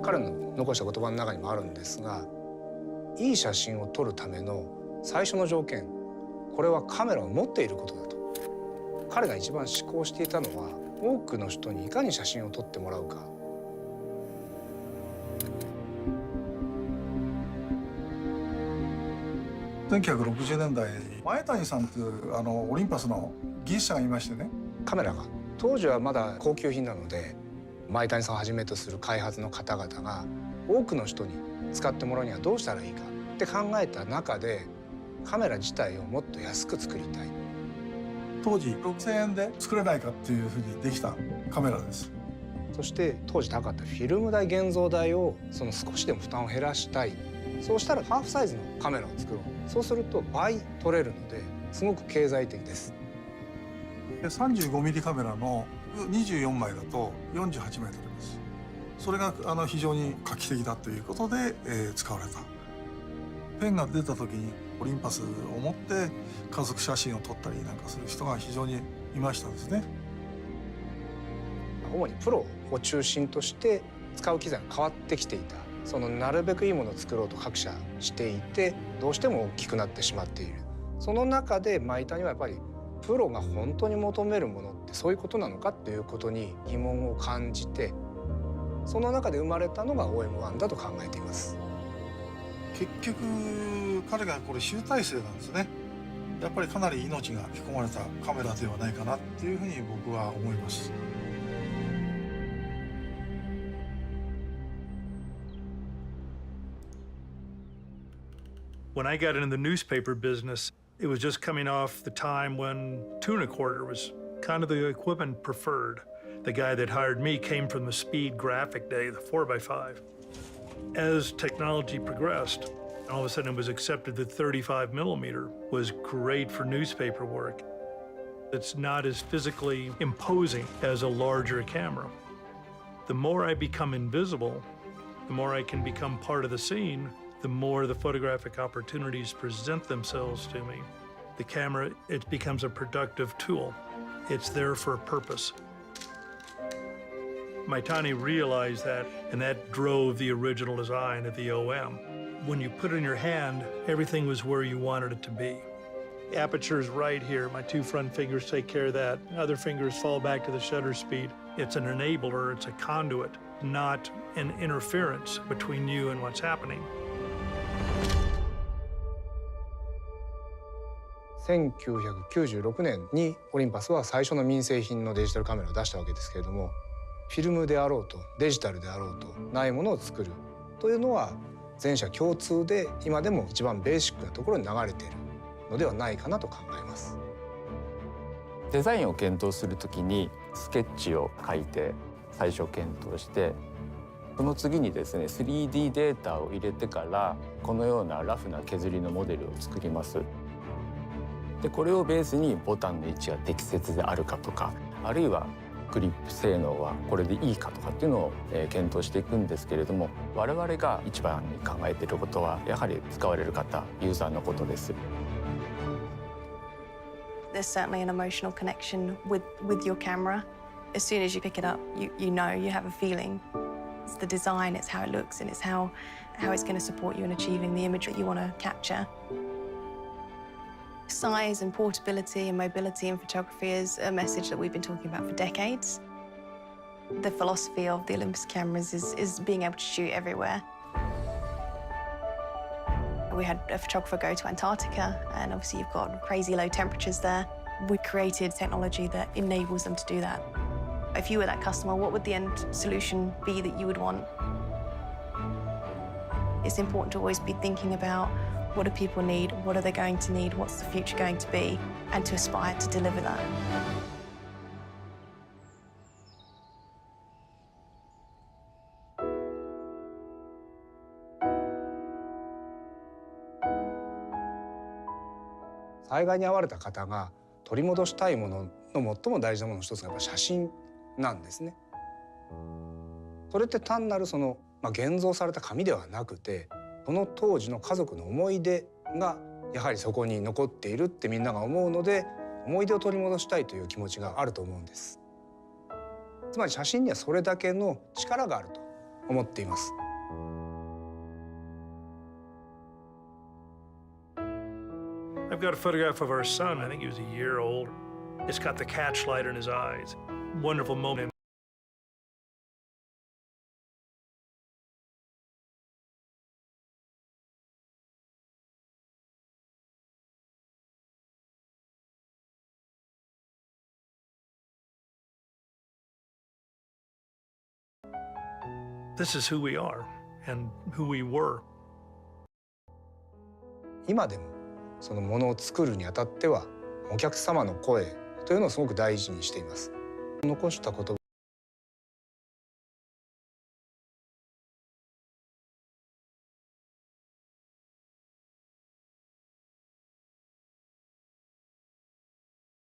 彼の残した言葉の中にもあるんですが、いい写真を撮るための最初の条件、これはカメラを持っていることだと。彼が一番思考していたのは、多くの人にいかに写真を撮ってもらうか。1960年代に前谷さんというオリンパスの技術者がいましてね。カメラが当時はまだ高級品なので、前谷さんをはじめとする開発の方々が多くの人に使ってもらうにはどうしたらいいかって考えた中で、カメラ自体をもっと安く作りたい。当時6000円で作れないかっていうふうにできたカメラです。そして当時高かったフィルム代、現像代を少しでも負担を減らしたい。そうしたらハーフサイズのカメラを作ろう。そうすると倍撮れるのですごく経済的です。35ミリカメラの24枚だと48枚撮れます。それが非常に画期的だということで、使われた。ペンが出た時にオリンパスを持って家族写真を撮ったりなんかする人が非常にいましたですね。主にプロを中心として使う機材が変わってきていた。なるべくいいものを作ろうと各社していて、どうしても大きくなってしまっている。その中で前谷はやっぱりプロが本当に求めるものってそういうことなのかっていうことに疑問を感じて、その中で生まれたのが OM-1 だと考えています。結局彼がこれ集大成なんですね。やっぱりかなり命が吹き込まれたカメラではないかなっていうふうに僕は思います。When I got into the newspaper business, it was just coming off the time when 2.25 was kind of the equipment preferred. The guy that hired me came from the speed graphic day, the 4x5. As technology progressed, all of a sudden it was accepted that 35 millimeter was great for newspaper work. It's not as physically imposing as a larger camera. The more I become invisible, the more I can become part of the scene, the more the photographic opportunities present themselves to me. The camera, it becomes a productive tool. It's there for a purpose. Maitani realized that, and that drove the original design of the OM. When you put it in your hand, everything was where you wanted it to be. The aperture's right here. My two front fingers take care of that. Other fingers fall back to the shutter speed. It's an enabler, it's a conduit, not an interference between you and what's happening. 1996年にオリンパスは最初の民生品のデジタルカメラを出したわけですけれども、フィルムであろうとデジタルであろうとないものを作るというのは全社共通で今でも一番ベーシックなところに流れているのではないかなと考えます。デザインを検討するときにスケッチを書いて最初検討して、その次にですね 3D データを入れてからこのようなラフな削りのモデルを作ります。でこれをベースにボタンの位置が適切であるかとか、あるいはグリップ性能はこれでいいかとかっていうのを検討していくんですけれども、我々が一番に考えていることはやはり使われる方、ユーザーのことです。There's certainly an emotional connection with your camera. As soon as you pick it up, you know, you have a feeling. It's the design, it's how it looks, and it's how it's going to support you in achieving the image that you want to capture. Size and portability and mobility in photography is a message that we've been talking about for decades. The philosophy of the Olympus cameras is being able to shoot everywhere. We had a photographer go to Antarctica, and obviously you've got crazy low temperatures there. We created technology that enables them to do that. If you were that customer, what would the end solution be that you would want? It's important to always be thinking about what do people need, what are they going to need, what's the future going to be, and to aspire to deliver that. 災害に遭われた方が取り戻したいものの最も大事なものの一つがやっぱ写真なんですね。それって単なる現像された紙ではなくて、その当時の家族の思い出がやはりそこに残っているってみんなが思うので、思い出を取り戻したいという気持ちがあると思うんです。つまり写真にはそれだけの力があると思っています。I've got a photograph of our son. I think he was a year old. It's got the catch light in his eyes. Wonderful moment. This is who we are and who we were. 今でもそのものを作るにあたってはお客様の声というのをすごく大事にしています。残した言葉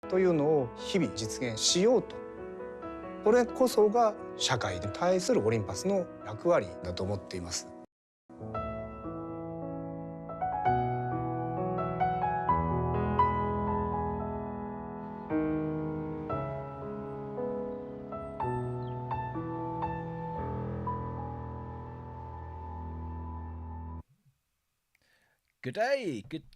というのを日々実現しようと、これこそが社会に対するオリンパスの役割だと思っています。Good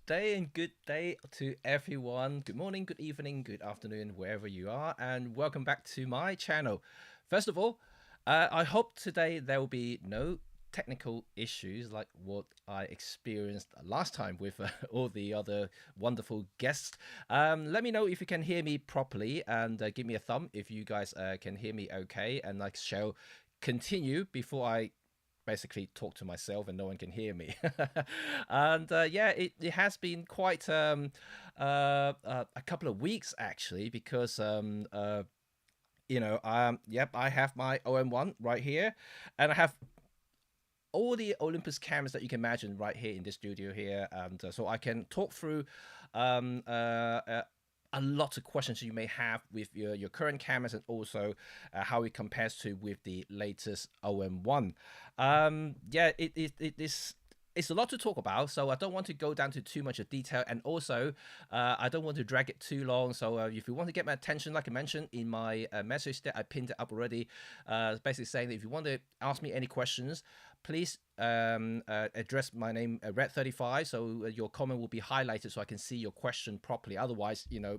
day, and good day to everyone. Good morning, good evening, good afternoon, wherever you are, and welcome back to my channel. First of all, I hope today there will be no technical issues like what I experienced last time with all the other wonderful guests. Let me know if you can hear me properly, and give me a thumb if you guys can hear me okay, and I shall continue before I basically talk to myself and no one can hear me. And yeah, it has been quite a couple of weeks actually, because you know, yep, I have my OM-1 right here, and I have all the Olympus cameras that you can imagine right here in this studio here, and so I can talk through a lot of questions you may have with your current cameras, and also how it compares to with the latest OM-1. Yeah, it's a lot to talk about, so I don't want to go down to too much of detail, and also I don't want to drag it too long. So if you want to get my attention, like I mentioned in my message that I pinned it up already, basically saying that if you want to ask me any questions, please address my name Red35, so your comment will be highlighted so I can see your question properly. Otherwise, you know,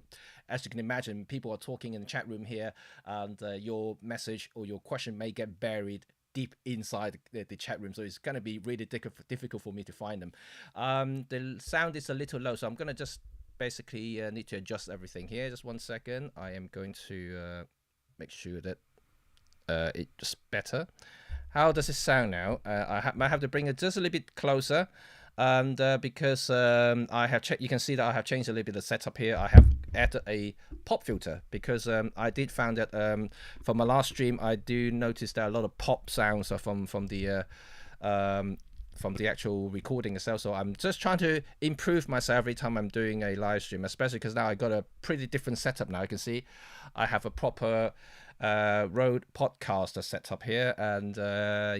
as you can imagine, people are talking in the chat room here, and your message or your question may get buried deep inside the chat room, so it's going to be really difficult for me to find them. The sound is a little low, so I'm going to just basically need to adjust everything here. Just 1 second. I am going to make sure that it's just better. How does it sound now? I might have to bring it just a little bit closer, and because I have checked, you can see that I have changed a little bit of the setup here. I have added a pop filter because I did find that from my last stream, I do notice that a lot of pop sounds are from the actual recording itself. So I'm just trying to improve myself every time I'm doing a live stream, especially because now I got a pretty different setup. Now you can see I have a proper Rode podcaster set up here, and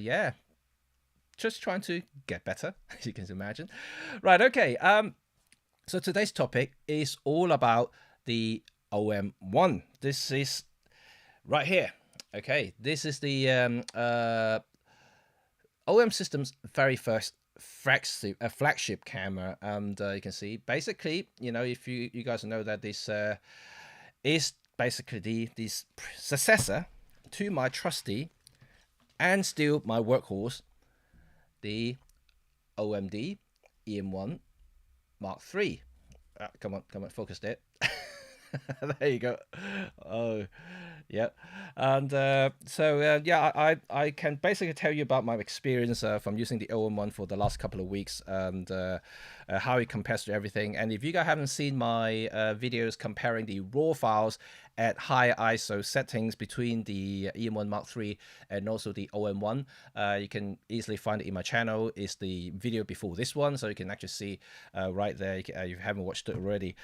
yeah, just trying to get better, as you can imagine. Right, okay, so today's topic is all about the OM-1. This is right here. Okay, this is the OM System's very first flagship camera, and you can see basically, you know, if you guys know that this is basically the successor to my trusty and still my workhorse, the OMD EM1 Mark III. Come on, focus there. There you go. Oh, yeah. And so yeah, I can basically tell you about my experience from using the OM-1 for the last couple of weeks, and how it compares to everything. And if you guys haven't seen my videos comparing the raw files at higher ISO settings between the EM1 Mark III and also the OM-1, you can easily find it in my channel. It's the video before this one, so you can actually see right there if you haven't watched it already.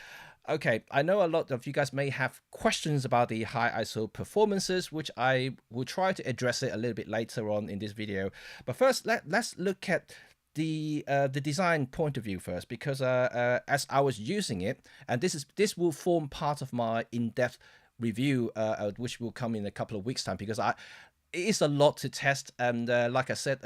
Okay, I know a lot of you guys may have questions about the high ISO performances, which I will try to address it a little bit later on in this video. But first, let's look at the design point of view first, because as I was using it, and this will form part of my in-depth review, which will come in a couple of weeks time, because it is a lot to test, and like I said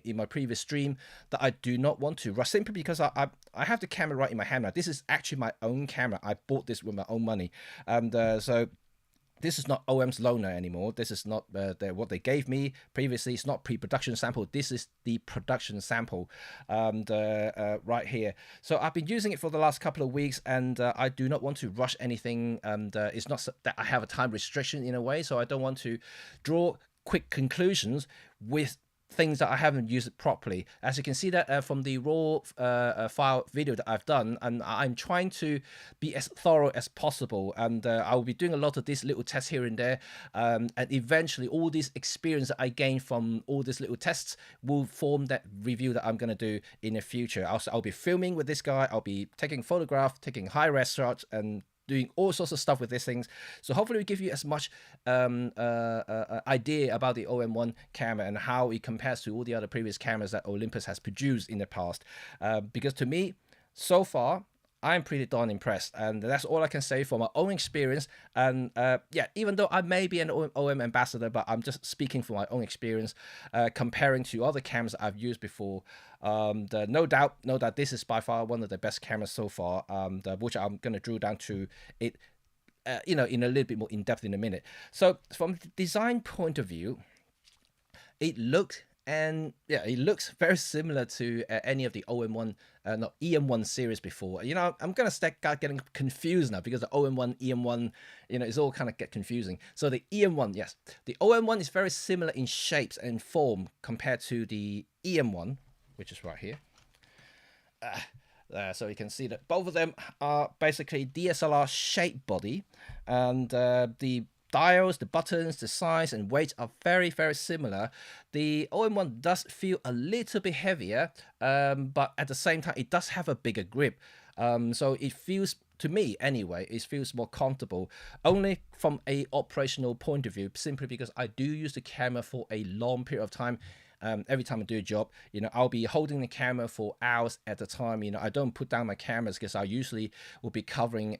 in my previous stream, that I do not want to rush, simply because I have the camera right in my hand now. This is actually my own camera. I bought this with my own money, and so this is not OM's loaner anymore. This is not what they gave me previously. It's not pre-production sample. This is the production sample, right here. So I've been using it for the last couple of weeks, and I do not want to rush anything. And it's not that I have a time restriction in a way, so I don't want to draw quick conclusions with things that I haven't used it properly. As you can see that from the raw file video that I've done, and I'm trying to be as thorough as possible, and I will be doing a lot of these little tests here and there, and eventually all this experience that I gain from all these little tests will form that review that I'm going to do in the future. I'll be filming with this guy, I'll be taking photographs, taking high-res shots, and doing all sorts of stuff with these things. So hopefully we give you as much idea about the OM-1 camera and how it compares to all the other previous cameras that Olympus has produced in the past. Because to me, so far, I'm pretty darn impressed, and that's all I can say from my own experience. And yeah, even though I may be an OM ambassador, but I'm just speaking from my own experience, comparing to other cameras I've used before. No doubt this is by far one of the best cameras so far, which I'm going to drill down to it, in a little bit more in depth in a minute. So from the design point of view, it looks very similar to any of the OM-1, not EM-1 series before. I'm going to start getting confused now, because the OM-1, EM-1, it's all kind of get confusing. So the EM-1, yes, the OM-1 is very similar in shapes and form compared to the EM-1, which is right here. So you can see that both of them are basically DSLR shaped body, and the dials, the buttons, the size and weight are very, very similar. The OM-1 does feel a little bit heavier, but at the same time, it does have a bigger grip. So it feels, to me anyway, it feels more comfortable, only from a operational point of view, simply because I do use the camera for a long period of time. Every time I do a job, I'll be holding the camera for hours at a time. I don't put down my cameras, because I usually will be covering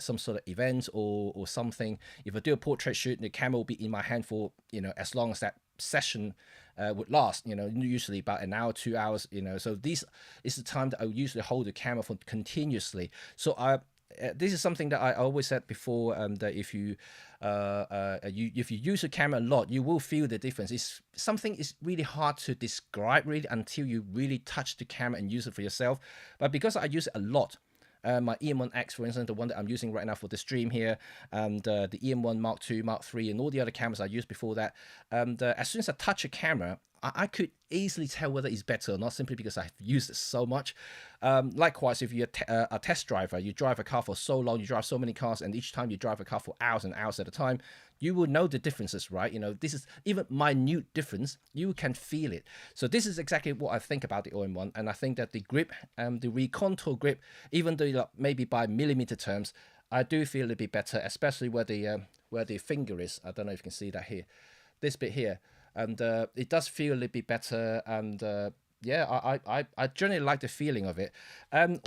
some sort of event or something. If I do a portrait shoot, the camera will be in my hand for, as long as that session would last, usually about an hour, 2 hours, so this is the time that I usually hold the camera for continuously. So this is something that I always said before, that if you use a camera a lot, you will feel the difference. It's something is really hard to describe really until you really touch the camera and use it for yourself. But because I use it a lot, my EM-1X, for instance, the one that I'm using right now for the stream here, and the EM-1 Mark II, Mark III, and all the other cameras I used before that, as soon as I touch a camera, I could easily tell whether it's better or not, simply because I've used it so much. Likewise, if you're a test driver, you drive a car for so long, you drive so many cars, and each time you drive a car for hours and hours at a time, you will know the differences, right? This is even minute difference, you can feel it. So this is exactly what I think about the OM-1, and I think that the grip, the recontour grip, even though maybe by millimeter terms, I do feel a bit better, especially where the finger is. I don't know if you can see that here, this bit here. And it does feel a little bit better, and yeah, I generally like the feeling of it.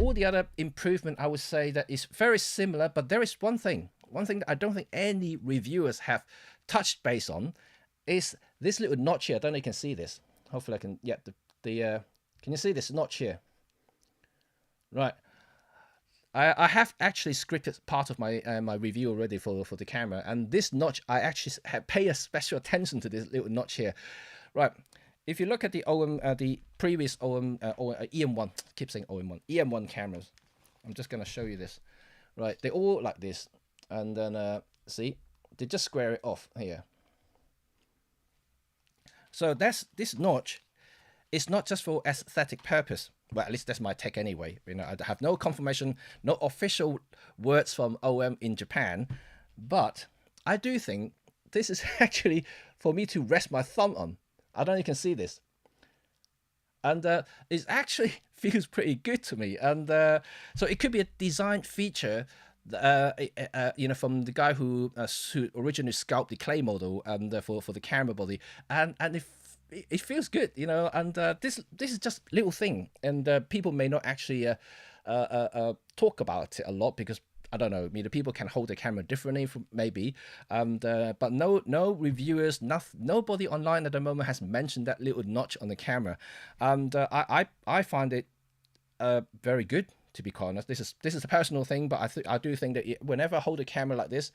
All the other improvement, I would say that is very similar, but there is one thing that I don't think any reviewers have touched base on, is this little notch here. I don't know if you can see this. Hopefully I can, yeah, can you see this notch here? Right. I have actually scripted part of my my review already for the camera, and this notch, I actually pay a special attention to this little notch here. Right, if you look at the the previous EM-1, keep saying OM-1, EM-1 cameras, I'm just going to show you this. Right, they're all like this, and then see, they just square it off here. So this notch is not just for aesthetic purpose. Well, at least that's my take anyway. I have no confirmation, no official words from OM in Japan, but I do think this is actually for me to rest my thumb on. I don't know if you can see this. And it actually feels pretty good to me. And so it could be a design feature, from the guy who originally sculpted the clay model for the camera body. And it feels good, and this is just little thing, and people may not actually talk about it a lot, because I don't know. People can hold the camera differently, maybe. But no reviewers, nobody online at the moment has mentioned that little notch on the camera, and I find it very good, to be quite honest. This is a personal thing, but I do think that whenever I hold a camera like this,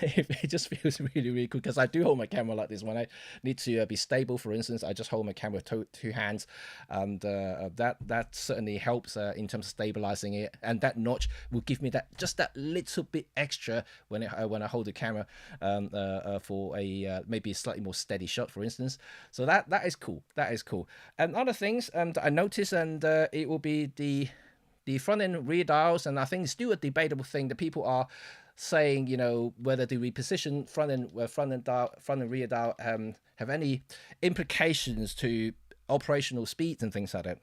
it just feels really, really cool, because I do hold my camera like this when I need to be stable. For instance, I just hold my camera with two hands, and that certainly helps in terms of stabilizing it. And that notch will give me that little bit extra when I hold the camera for a maybe a slightly more steady shot, for instance. So that is cool. That is cool. And other things that I noticed, and it will be the front and rear dials, and I think it's still a debatable thing that people are saying, whether the reposition front and rear dial have any implications to operational speeds and things like that.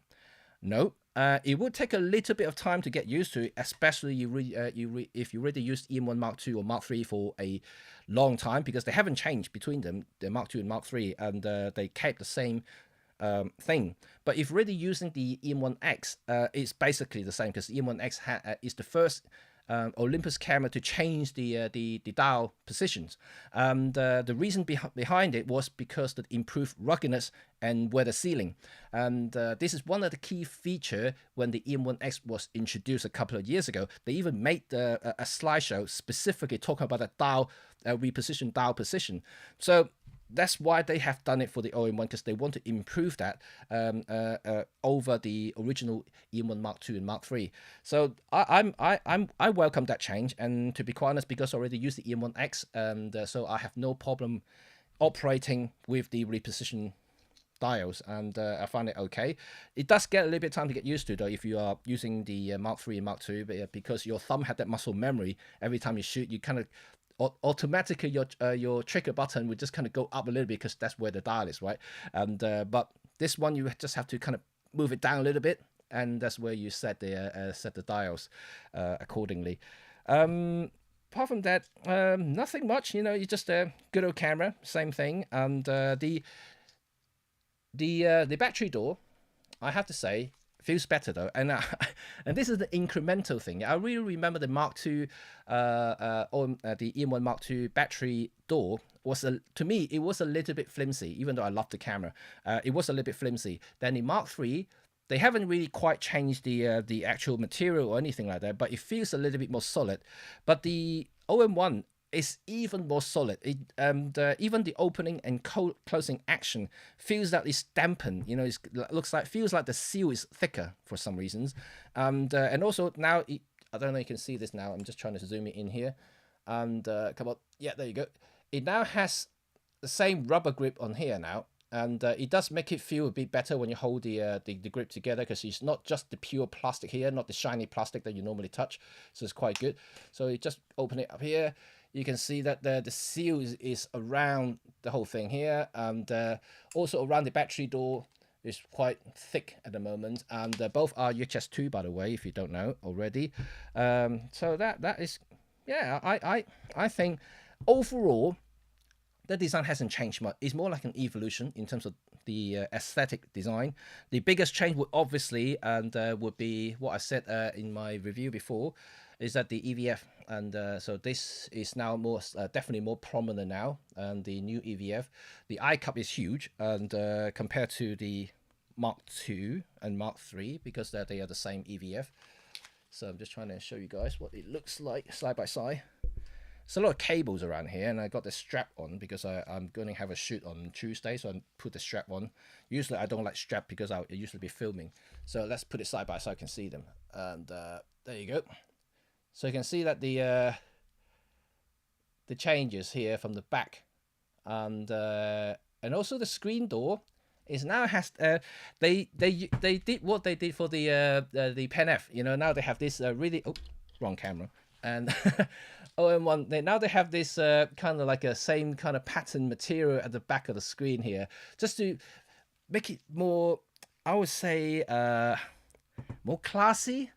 No, it would take a little bit of time to get used to, especially if you already used EM1 Mark II or Mark III for a long time, because they haven't changed between them, the Mark II and Mark III, and they kept the same thing. But if really using the EM1X, it's basically the same, because the EM1X is the first Olympus camera to change the dial positions. The reason behind it was because the improved ruggedness and weather sealing. And this is one of the key features when the EM1X was introduced a couple of years ago. They even made a slideshow specifically talking about the dial reposition dial position. So that's why they have done it for the OM-1, because they want to improve that over the original EM1 Mark II and Mark III. So I welcome that change, and to be quite honest, because I already use the EM1X, and so I have no problem operating with the reposition dials, and I find it okay. It does get a little bit of time to get used to, though, if you are using the Mark III and Mark II, because your thumb had that muscle memory. Every time you shoot, you kind of automatically your trigger button would just kind of go up a little bit, because that's where the dial is, right? And but this one, you just have to kind of move it down a little bit, and that's where you set the dials accordingly. Apart from that, nothing much. You just a good old camera, same thing. And the battery door, I have to say, feels better, though, and this is the incremental thing. I really remember the Mark II, or the EM1 Mark II battery door to me, it was a little bit flimsy. Even though I love the camera, it was a little bit flimsy. Then the Mark III, they haven't really quite changed the actual material or anything like that, but it feels a little bit more solid. But the OM-1 is even more solid. Even the opening and closing action feels like it's dampened. Feels like the seal is thicker for some reasons. And also now, I don't know if you can see this now. I'm just trying to zoom it in here. And come on, yeah, there you go. It now has the same rubber grip on here now. And it does make it feel a bit better when you hold the grip together, because it's not just the pure plastic here, not the shiny plastic that you normally touch. So it's quite good. So you just open it up here. You can see that the seal is around the whole thing here, and also around the battery door is quite thick at the moment. And both are UHS 2, by the way, if you don't know already. So that is, yeah, I think overall the design hasn't changed much. It's more like an evolution in terms of the aesthetic design. The biggest change would obviously would be what I said in my review before, is that the EVF, and so this is now definitely more prominent now, and the new EVF. The eye cup is huge, and compared to the Mark II and Mark III, because they are the same EVF. So I'm just trying to show you guys what it looks like side by side. There's a lot of cables around here, and I got the strap on because I'm going to have a shoot on Tuesday, so I put the strap on. Usually I don't like strap because I'll usually be filming. So let's put it side by side so I can see them. And there you go. So you can see that the changes here from the back, and also the screen door is now has they did what they did for the Pen F. Now they have this really wrong camera, and OM-1 they have this kind of like a same kind of pattern material at the back of the screen here, just to make it more, I would say, more classy.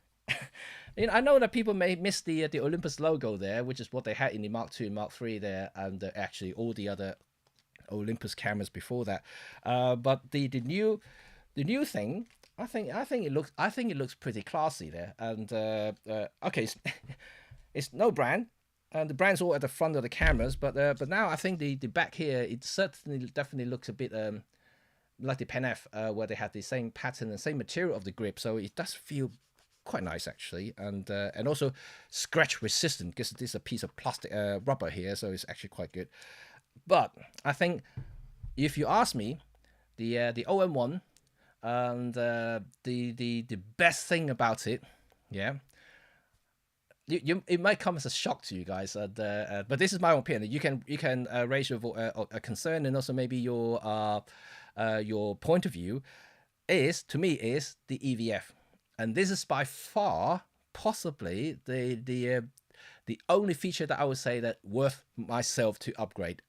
I know that people may miss the Olympus logo there, which is what they had in the Mark II and Mark III there, and actually all the other Olympus cameras before that. But the new thing, I think it looks pretty classy there. And okay, it's no brand, and the brand's all at the front of the cameras. But now I think the back here, it certainly definitely looks a bit like the Pen F, where they had the same pattern and same material of the grip, so it does feel quite nice actually, and also scratch resistant because this is a piece of plastic rubber here, so it's actually quite good. But I think if you ask me, the OM-1 and the best thing about it, yeah, it might come as a shock to you guys, but this is my opinion. You can raise your a concern, and also maybe your point of view is, to me, is the EVF, and this is by far possibly the only feature that I would say that worth myself to upgrade.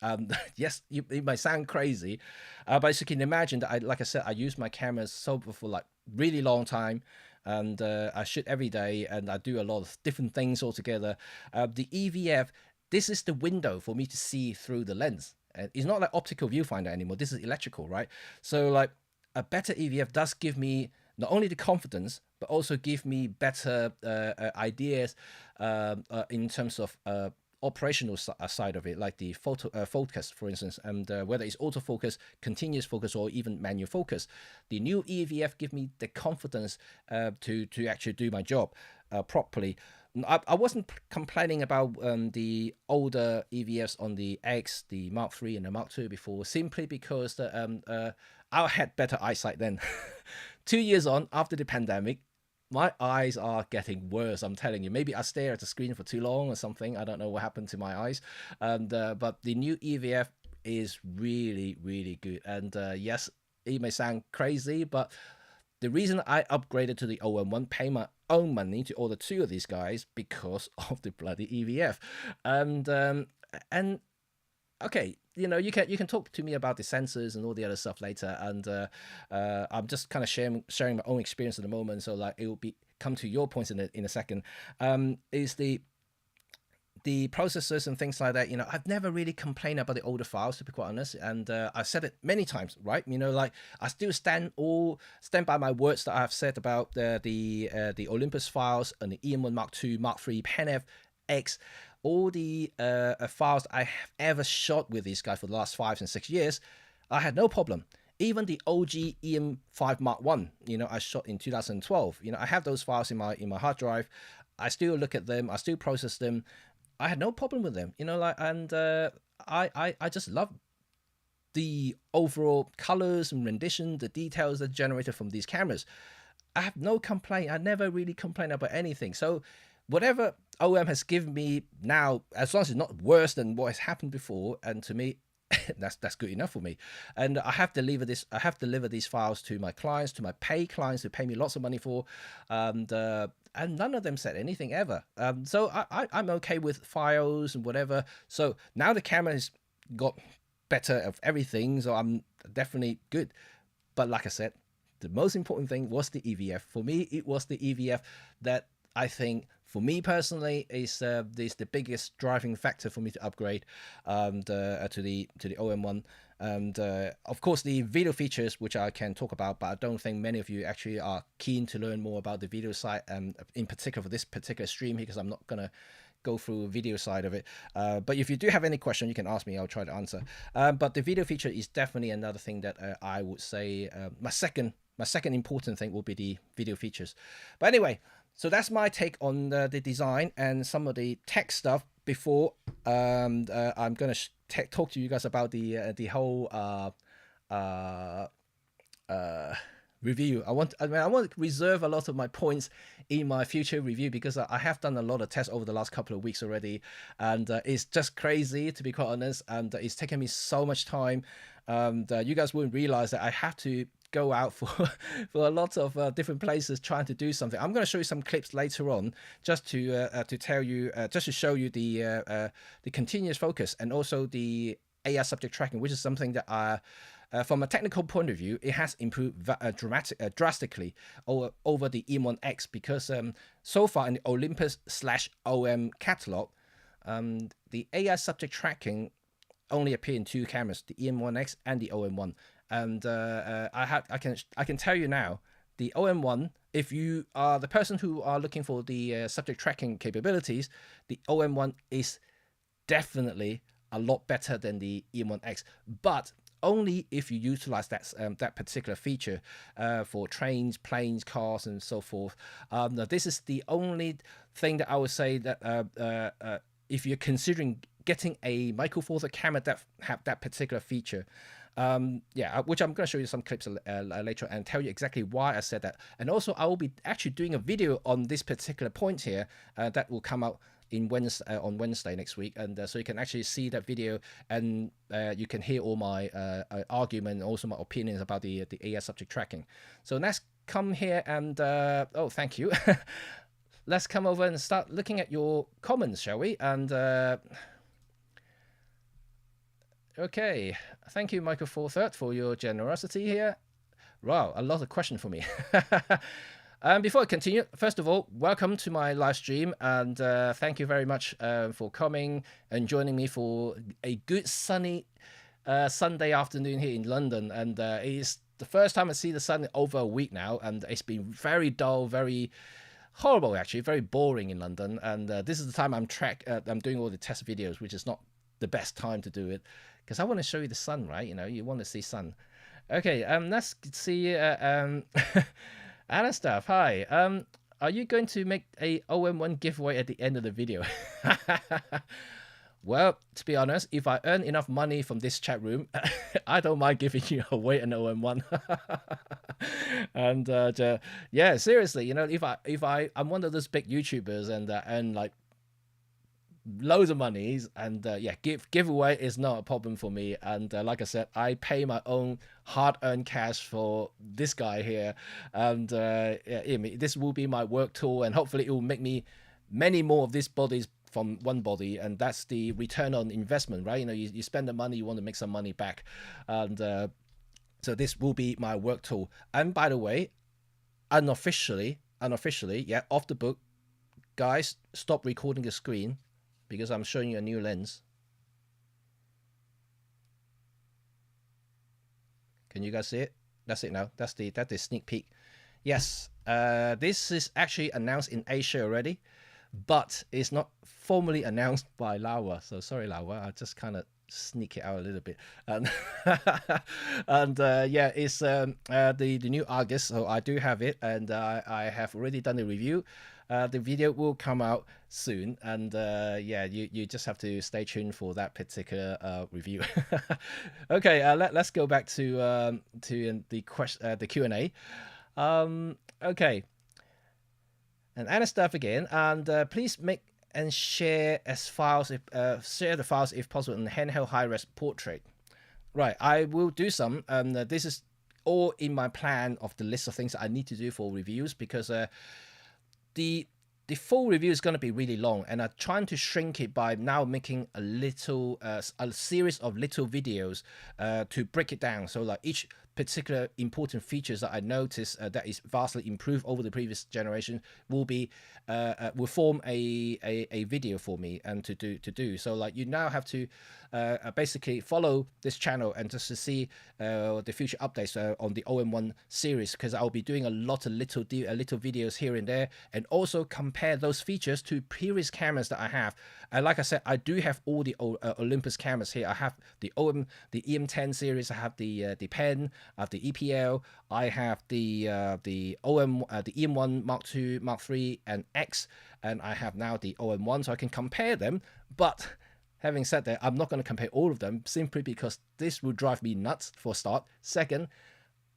Yes, it might sound crazy, but as you can imagine, that like I said, I use my cameras for like really long time, and I shoot every day, and I do a lot of different things altogether. The EVF, this is the window for me to see through the lens. It's not like optical viewfinder anymore. This is electrical, right? So like a better EVF does give me not only the confidence, but also give me better ideas in terms of operational side of it, like the focus, for instance, and whether it's autofocus, continuous focus, or even manual focus. The new EVF give me the confidence to actually do my job properly. I wasn't complaining about the older EVFs on the X, the Mark III and the Mark II before, simply because I had better eyesight then. 2 years on, after the pandemic, my eyes are getting worse, I'm telling you. Maybe I stare at the screen for too long or something. I don't know what happened to my eyes. And but the new EVF is really, really good. And yes, it may sound crazy, but the reason I upgraded to the OM-1, pay my own money to order 2 of these guys, because of the bloody EVF. And okay, you know, you can talk to me about the sensors and all the other stuff later, and I'm just kind of sharing my own experience at the moment, so like it will come to your points in a second. Is the processors and things like that, you know, I've never really complained about the older files, to be quite honest, and I've said it many times, right? You know, like I still stand by my words that I've said about the Olympus files and the EM1 Mark II, Mark III, Pen F, X. All the files I have ever shot with these guys for the last 5 and 6 years, I had no problem. Even the OG EM5 Mark I, you know, I shot in 2012. You know, I have those files in my hard drive. I still look at them. I still process them. I had no problem with them. You know, like, and I just love the overall colors and rendition, the details that are generated from these cameras. I have no complaint. I never really complain about anything. So whatever OM has given me now, as long as it's not worse than what has happened before, and to me, that's good enough for me. And I have delivered these files to my clients, to my pay clients who pay me lots of money for, and none of them said anything ever. So I'm okay with files and whatever. So now the camera has got better of everything, so I'm definitely good. But like I said, the most important thing was the EVF. For me, it was the EVF that I think, for me personally, is the biggest driving factor for me to upgrade to the OM-1. And of course, the video features, which I can talk about, but I don't think many of you actually are keen to learn more about the video side, in particular for this particular stream here, because I'm not going to go through the video side of it. But if you do have any question, you can ask me. I'll try to answer. But the video feature is definitely another thing that I would say my second important thing will be the video features. But anyway, so that's my take on the design and some of the tech stuff before I'm going to talk to you guys about the whole review. I want to reserve a lot of my points in my future review, because I have done a lot of tests over the last couple of weeks already, and it's just crazy, to be quite honest, and it's taken me so much time. You guys wouldn't realize that I have to go out for a lot of different places trying to do something. I'm going to show you some clips later on, just to tell you, just to show you the continuous focus and also the AI subject tracking, which is something that from a technical point of view, it has improved drastically over the EM1X, because so far in the Olympus/OM catalog, the AI subject tracking only appear in 2 cameras, the EM1X and the OM-1. And I can tell you now the OM-1, if you are the person who are looking for the subject tracking capabilities, the OM-1 is definitely a lot better than the EM-1X, but only if you utilize that particular feature for trains, planes, cars, and so forth. Now, this is the only thing that I would say that if you're considering getting a Micro Four Thirds camera that have that particular feature, which I'm going to show you some clips later and tell you exactly why I said that. And also, I will be actually doing a video on this particular point here that will come out on Wednesday next week, and so you can actually see that video, and you can hear all my argument and also my opinions about the AS subject tracking. So let's come here and oh, thank you. Let's come over and start looking at your comments, shall we? And okay, thank you, Michael Forthert, for your generosity here. Wow, a lot of questions for me. Before I continue, first of all, welcome to my live stream, and thank you very much for coming and joining me for a good sunny Sunday afternoon here in London. And it is the first time I see the sun in over a week now, and it's been very dull, very horrible actually, very boring in London. And this is the time I'm doing all the test videos, which is not the best time to do it, because I want to show you the sun, right? You know, you want to see sun. Okay, let's see. Anastav, hi. Are you going to make a OM-1 giveaway at the end of the video? Well, to be honest, if I earn enough money from this chat room, I don't mind giving you away an OM-1. And yeah, seriously, you know, if I'm one of those big YouTubers and earn like loads of monies, and yeah, giveaway is not a problem for me. And like I said, I pay my own hard-earned cash for this guy here, and yeah, this will be my work tool, and hopefully it will make me many more of these bodies from one body, and that's the return on investment, right? You know, you spend the money, you want to make some money back, and so this will be my work tool. And by the way, unofficially, yeah, off the book, guys, stop recording the screen, because I'm showing you a new lens. Can you guys see it? That's it now. That's the sneak peek. Yes, this is actually announced in Asia already, but it's not formally announced by Laowa. So sorry, Laowa. I just kind of sneak it out a little bit. And yeah, it's the new Argus. So I do have it, and I have already done the review. The video will come out soon, and yeah, you just have to stay tuned for that particular review. Okay, let's go back to the Q&A. Okay, and Anastav again, and please make and share share the files if possible in handheld high-res portrait. Right, I will do some. This is all in my plan of the list of things that I need to do for reviews, because the full review is going to be really long, and I'm trying to shrink it by now making a series of little videos to break it down. So like each particular important features that I notice that is vastly improved over the previous generation will form a video for me and to do. So like you now have to basically follow this channel and just to see the future updates on the OM-1 series, because I'll be doing a lot of little videos here and there, and also compare those features to previous cameras that I have. And like I said, I do have all the Olympus cameras here. I have the EM10 series. I have the Pen. I have the EPL. I have the EM1 Mark II, Mark III, and X, and I have now the OM1, so I can compare them. But having said that, I'm not going to compare all of them, simply because this will drive me nuts, for a start. Second,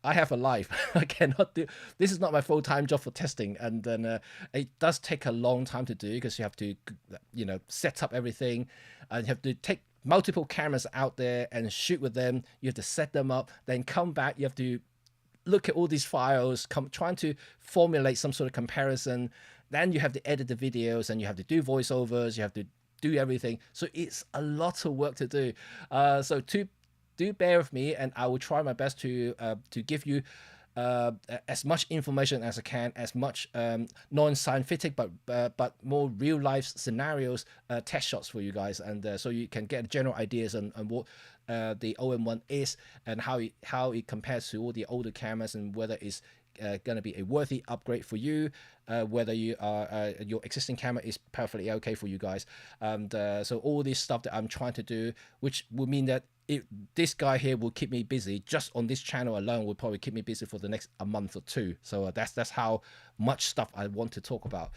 I have a life. I cannot do this. Is not my full-time job for testing, and then it does take a long time to do, because you have to, you know, set up everything, and you have to take multiple cameras out there and shoot with them. You have to set them up, then come back. You have to look at all these files, trying to formulate some sort of comparison. Then you have to edit the videos, and you have to do voiceovers. You have to do everything. So it's a lot of work to do. So do bear with me, and I will try my best to give you as much information as I can, as much non-scientific but more real life scenarios, test shots for you guys, and so you can get general ideas on what the OM-1 is, and how it compares to all the older cameras, and whether it's going to be a worthy upgrade for you, whether you are your existing camera is perfectly okay for you guys. And so all this stuff that I'm trying to do, which will mean that this guy here will keep me busy just on this channel alone, will probably keep me busy for the next a month or two. So that's how much stuff I want to talk about.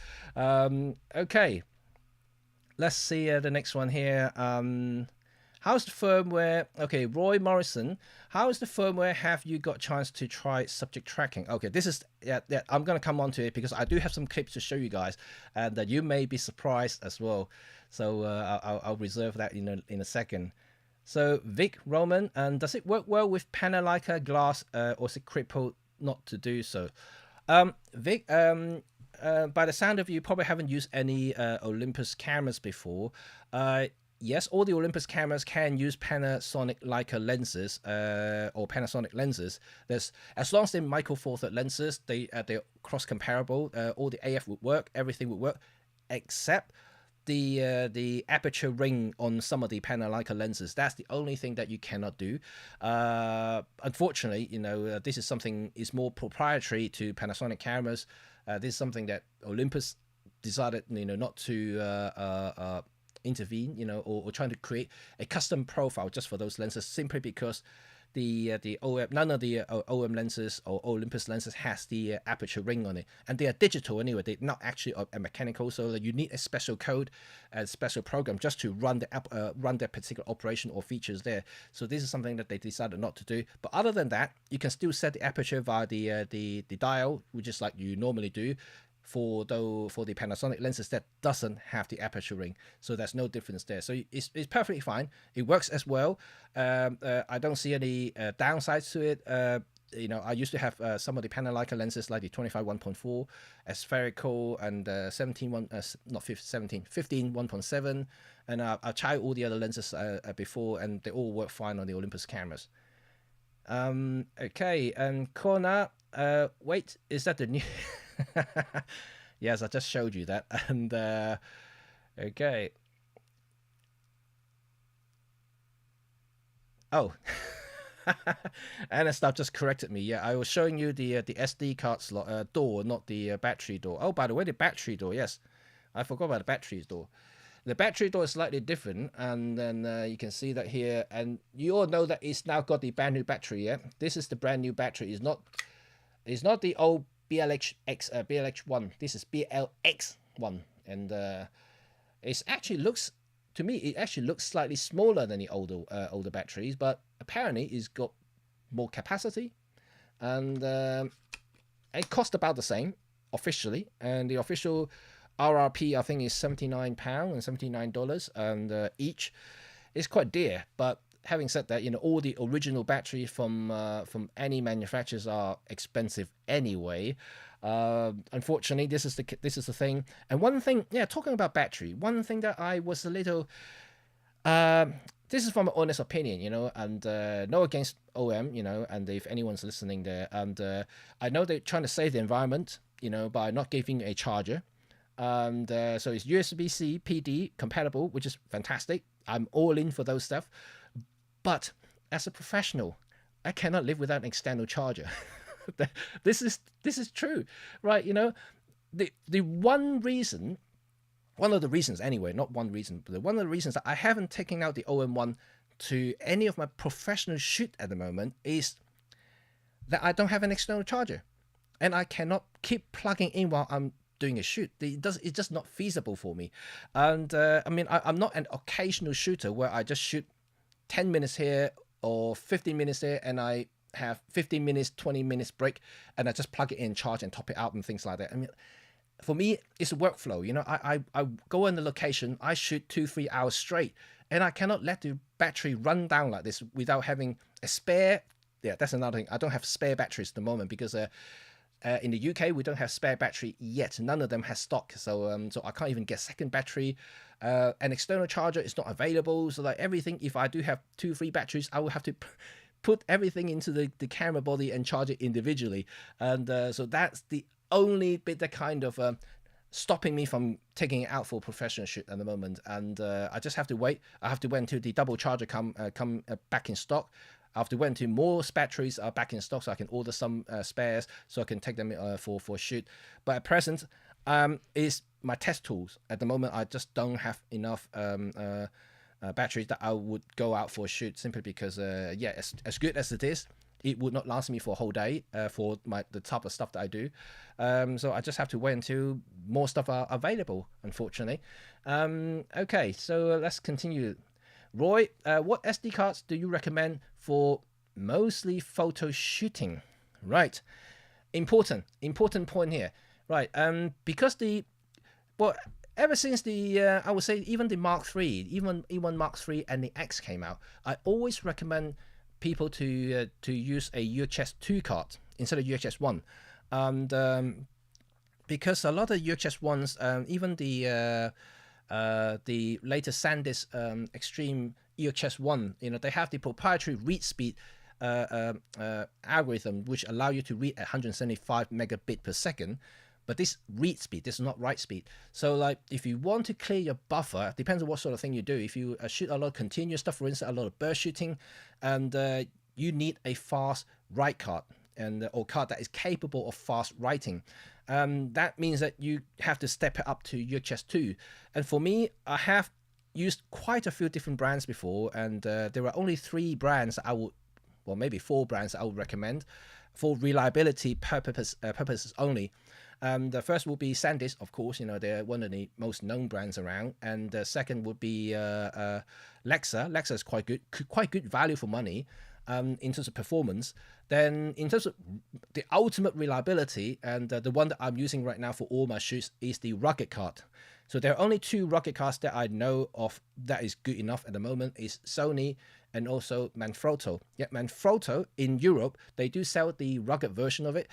Okay, let's see the next one here. How's the firmware? Okay, Roy Morrison, how is the firmware? Have you got a chance to try subject tracking? Okay, this is, I'm going to come on to it because I do have some clips to show you guys, and that you may be surprised as well. So I'll reserve that in a second. So Vic Roman, and does it work well with Panelica glass, or is it crippled not to do so? Vic, by the sound of you probably haven't used any Olympus cameras before. Yes, all the Olympus cameras can use Panasonic Leica lenses or Panasonic lenses. There's, as long as they're micro four third lenses, they're cross comparable. All the AF would work, everything would work, except the aperture ring on some of the Panasonic lenses. That's the only thing that you cannot do. Unfortunately, this is something is more proprietary to Panasonic cameras. This is something that Olympus decided, not to intervene, or trying to create a custom profile just for those lenses, simply because the OM, none of the OM lenses or Olympus lenses has the aperture ring on it, and they are digital anyway. They're not actually a mechanical, so that you need a special code, a special program just to run that particular operation or features there. So this is something that they decided not to do. But other than that, you can still set the aperture via the dial, which is like you normally do. For the Panasonic lenses that doesn't have the aperture ring, so there's no difference there. So it's perfectly fine. It works as well. I don't see any downsides to it. I used to have some of the Panasonic lenses like the 25 1.4 spherical and 15 1.7, and I tried all the other lenses before, and they all work fine on the Olympus cameras. Okay, and Kona, wait, is that the new? Yes, I just showed you that. And okay. Oh, Anastav just corrected me. Yeah, I was showing you the SD card slot door, not the battery door. Oh, by the way, the battery door. Yes, I forgot about the battery door. The battery door is slightly different, and then you can see that here. And you all know that it's now got the brand new battery. Yeah, this is the brand new battery. It's not the old BLX1. This is BLX1, and it actually looks, to me, it actually looks slightly smaller than the older batteries, but apparently it's got more capacity, and it cost about the same officially, and the official RRP I think is £79 and $79, and each is quite dear. But having said that, all the original batteries from any manufacturers are expensive anyway. Unfortunately, this is the thing. And one thing, talking about battery, one thing that I was a little, this is from an honest opinion, and no against OM, and if anyone's listening there, and I know they're trying to save the environment, by not giving a charger. And so it's USB-C PD compatible, which is fantastic. I'm all in for those stuff. But as a professional, I cannot live without an external charger. This is true, right? The one reason, one of the reasons anyway, not one reason, but one of the reasons that I haven't taken out the OM-1 to any of my professional shoot at the moment is that I don't have an external charger, and I cannot keep plugging in while I'm doing a shoot. It's just not feasible for me. And I mean, I'm not an occasional shooter where I just shoot 10 minutes here or 15 minutes there, and I have 15 minutes, 20 minutes break, and I just plug it in, charge, and top it out and things like that. I mean, for me, it's a workflow. I go in the location, I shoot 2-3 hours straight, and I cannot let the battery run down like this without having a spare. Yeah, that's another thing. I don't have spare batteries at the moment because in the UK we don't have spare battery yet. None of them has stock, so I can't even get second battery. An external charger is not available, so like everything, if I do have 2-3 batteries, I will have to put everything into the camera body and charge it individually. And so that's the only bit that kind of stopping me from taking it out for professional shoot at the moment. And I just have to wait. I have to wait until the double charger come back in stock. I have to wait until more batteries are back in stock so I can order some spares so I can take them for a shoot. But at present, is my test tools. At the moment, I just don't have enough batteries that I would go out for a shoot, simply because, as good as it is, it would not last me for a whole day for the type of stuff that I do. So I just have to wait until more stuff are available, unfortunately. Okay, so let's continue. Roy, what SD cards do you recommend for mostly photo shooting? Right, important point here. Right, because ever since I would say even the Mark III, even Mark III and the X came out, I always recommend people to use a UHS 2 card instead of UHS 1, and because a lot of UHS 1s, even the latest SanDisk Extreme UHS 1, they have the proprietary read speed algorithm which allow you to read at 175 megabit per second. But this read speed, this is not write speed. So like if you want to clear your buffer, depends on what sort of thing you do. If you shoot a lot of continuous stuff, for instance, a lot of burst shooting, and you need a fast write card or card that is capable of fast writing. That means that you have to step it up to UHS 2. And for me, I have used quite a few different brands before, and there are only 3 brands that I would, well, maybe 4 brands that I would recommend for reliability purposes only. The first will be SanDisk, of course. They're one of the most known brands around. And the second would be Lexa. Lexa is quite good value for money in terms of performance. Then in terms of the ultimate reliability, and the one that I'm using right now for all my shoots is the rugged card. So there are only 2 rugged cards that I know of that is good enough at the moment, is Sony and also Manfrotto. Yeah, Manfrotto in Europe, they do sell the rugged version of it,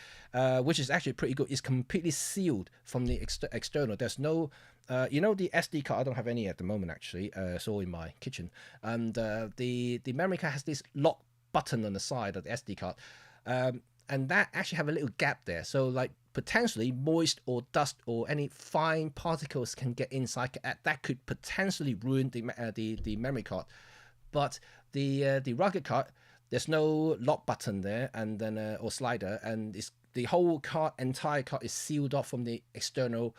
which is actually pretty good. It's completely sealed from the external. There's no, the SD card, I don't have any at the moment actually. It's all in my kitchen. And the memory card has this lock button on the side of the SD card. And that actually have a little gap there. So like potentially moist or dust or any fine particles can get inside. That could potentially ruin the memory card. But the rugged card, there's no lock button there, and then or slider, and the whole entire card is sealed off from the external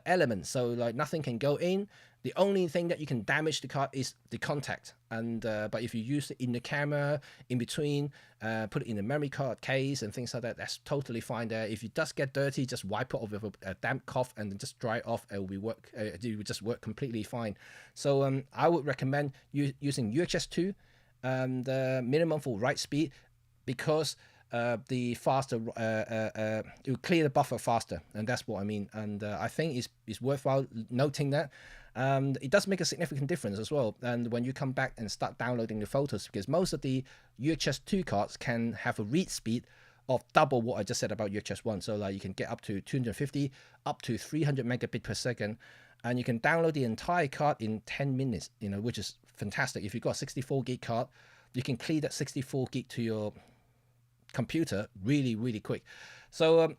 elements. So like nothing can go in. The only thing that you can damage the card is the contact. And but if you use it in the camera, in between, put it in the memory card case and things like that, that's totally fine there. If it does get dirty, just wipe it off with a damp cloth and then just dry it off. It will just work completely fine. So I would recommend using UHS 2 and minimum for write speed, because the faster it will clear the buffer faster, and that's what I mean. And I think it's worthwhile noting that. It does make a significant difference as well. And when you come back and start downloading the photos, because most of the UHS 2 cards can have a read speed of double what I just said about UHS 1. So like you can get up to 250, up to 300 megabit per second, and you can download the entire card in 10 minutes, which is fantastic. If you've got a 64 gig card, you can clear that 64 gig to your computer really, really quick. So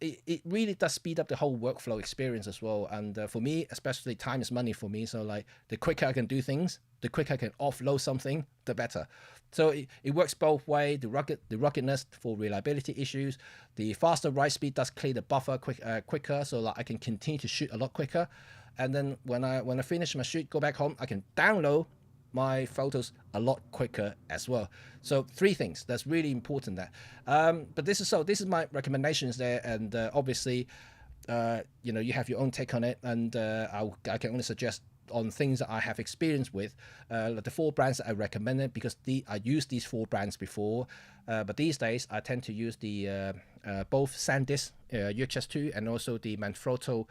it really does speed up the whole workflow experience as well. And for me, especially, time is money for me. So like the quicker I can do things, the quicker I can offload something, the better. So it works both ways. The ruggedness for reliability issues, the faster write speed does clear the buffer quicker, so like I can continue to shoot a lot quicker. And then when I finish my shoot, go back home, I can download my photos a lot quicker as well. So 3 things that's really important there. But this is my recommendations there, and obviously you have your own take on it, and I can only suggest on things that I have experience with, the 4 brands that I recommended, because I used these 4 brands before, but these days I tend to use the both SanDisk UHS 2 and also the Manfrotto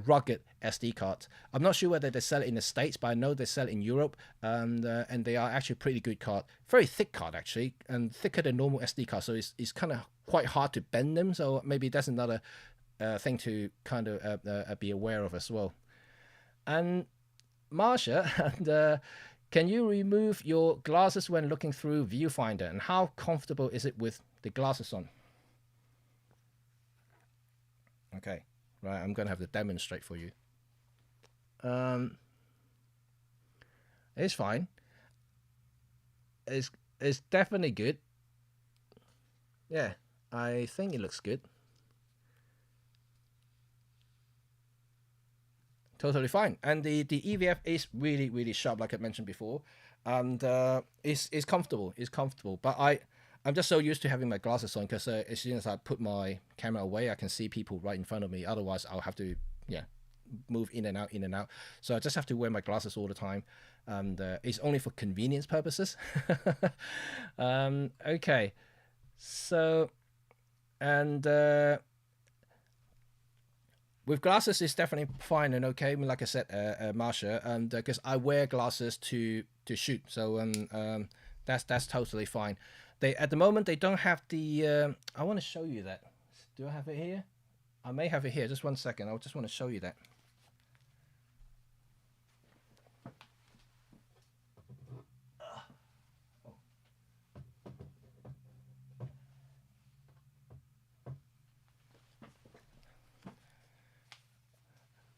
rugged SD card. I'm not sure whether they sell it in the States, but I know they sell it in Europe, and they are actually pretty good card. Very thick card actually, and thicker than normal SD card, so it's kind of quite hard to bend them. So maybe that's another thing to kind of be aware of as well. And Marsha, and can you remove your glasses when looking through viewfinder, and how comfortable is it with the glasses on? Okay. Right, I'm going to have to demonstrate for you. It's fine. it's definitely good. Yeah, I think it looks good. Totally fine. And the EVF is really, really sharp, like I mentioned before. And it's comfortable. It's comfortable. But I'm just so used to having my glasses on because as soon as I put my camera away, I can see people right in front of me. Otherwise, I'll have to, move in and out, in and out. So I just have to wear my glasses all the time. And it's only for convenience purposes. Okay. So, and with glasses, it's definitely fine and okay. I mean, like I said, Marsha, and because I wear glasses to shoot, so that's totally fine. They at the moment they don't have the. I want to show you that. Do I have it here? I may have it here. Just one second. I just want to show you that.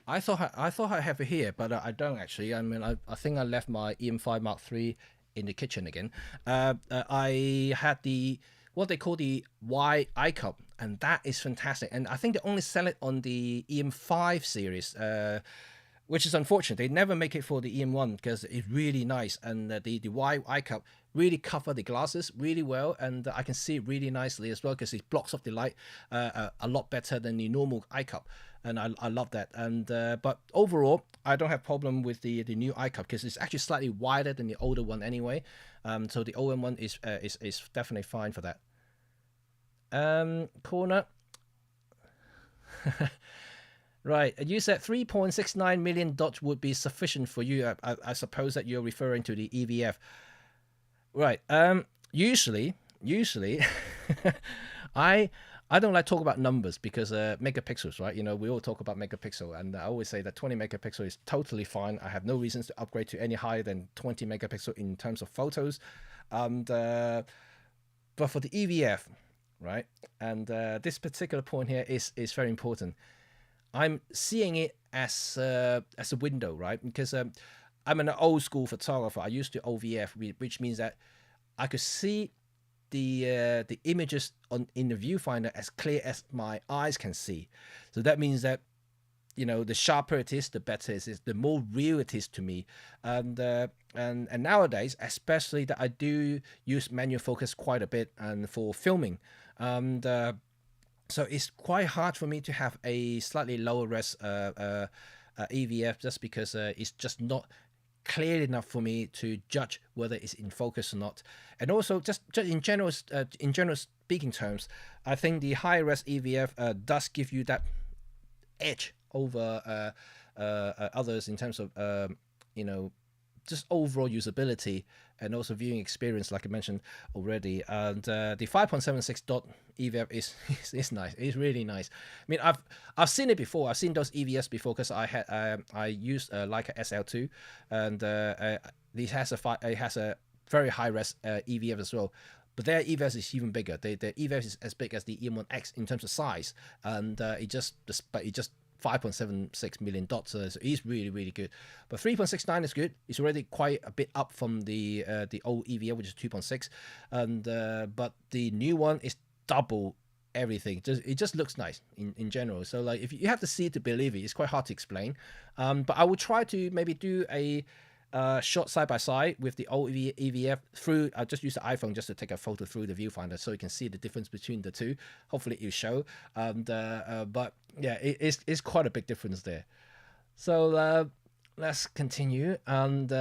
I thought I have it here, but I don't actually. I mean, I think I left my EM5 Mark III in the kitchen again. I had the what they call the Y eye cup, and that is fantastic. And I think they only sell it on the EM5 series, which is unfortunate. They never make it for the EM1 because it's really nice, and the Y eye cup really cover the glasses really well, and I can see it really nicely as well because it blocks off the light a lot better than the normal eye cup. And I love that. And but overall, I don't have problem with the new eye cup because it's actually slightly wider than the older one anyway. So the OM-1 is definitely fine for that. Corner. Right, you said 3.69 million dots would be sufficient for you. I suppose that you're referring to the EVF. Right. Usually, I don't like talk about numbers because megapixels, right? You know, we all talk about megapixel, and I always say that 20 megapixel is totally fine. I have no reasons to upgrade to any higher than 20 megapixel in terms of photos. And but for the EVF, right? And this particular point here is very important. I'm seeing it as a window, right? Because I'm an old school photographer. I used to OVF, which means that I could see the images in the viewfinder as clear as my eyes can see. So that means that, you know, the sharper it is, the better it is, the more real it is to me. And nowadays, especially that I do use manual focus quite a bit and for filming, and so it's quite hard for me to have a slightly lower res EVF just because it's just not clear enough for me to judge whether it's in focus or not. And also just in general speaking terms, I think the high res EVF does give you that edge over others in terms of you know, just overall usability and also viewing experience, like I mentioned already. And the 5.76 dot EVF is nice. It's really nice. I mean, I've seen it before. I've seen those EVFs before because I used Leica SL2, and it has a very high res EVF as well. But their EVF is even bigger. Their EVF is as big as the EM1X in terms of size, and it just 5.76 million dots, so it's really, really good. But 3.69 is good. It's already quite a bit up from the old EVF, which is 2.6, and but the new one is double everything. It just looks nice in general. So like, if you have to see it to believe it, it's quite hard to explain. But I will try to maybe do a shot side by side with the old EVF through. I just use the iPhone just to take a photo through the viewfinder so you can see the difference between the two. Hopefully it will show. But yeah, it's quite a big difference there. So let's continue. And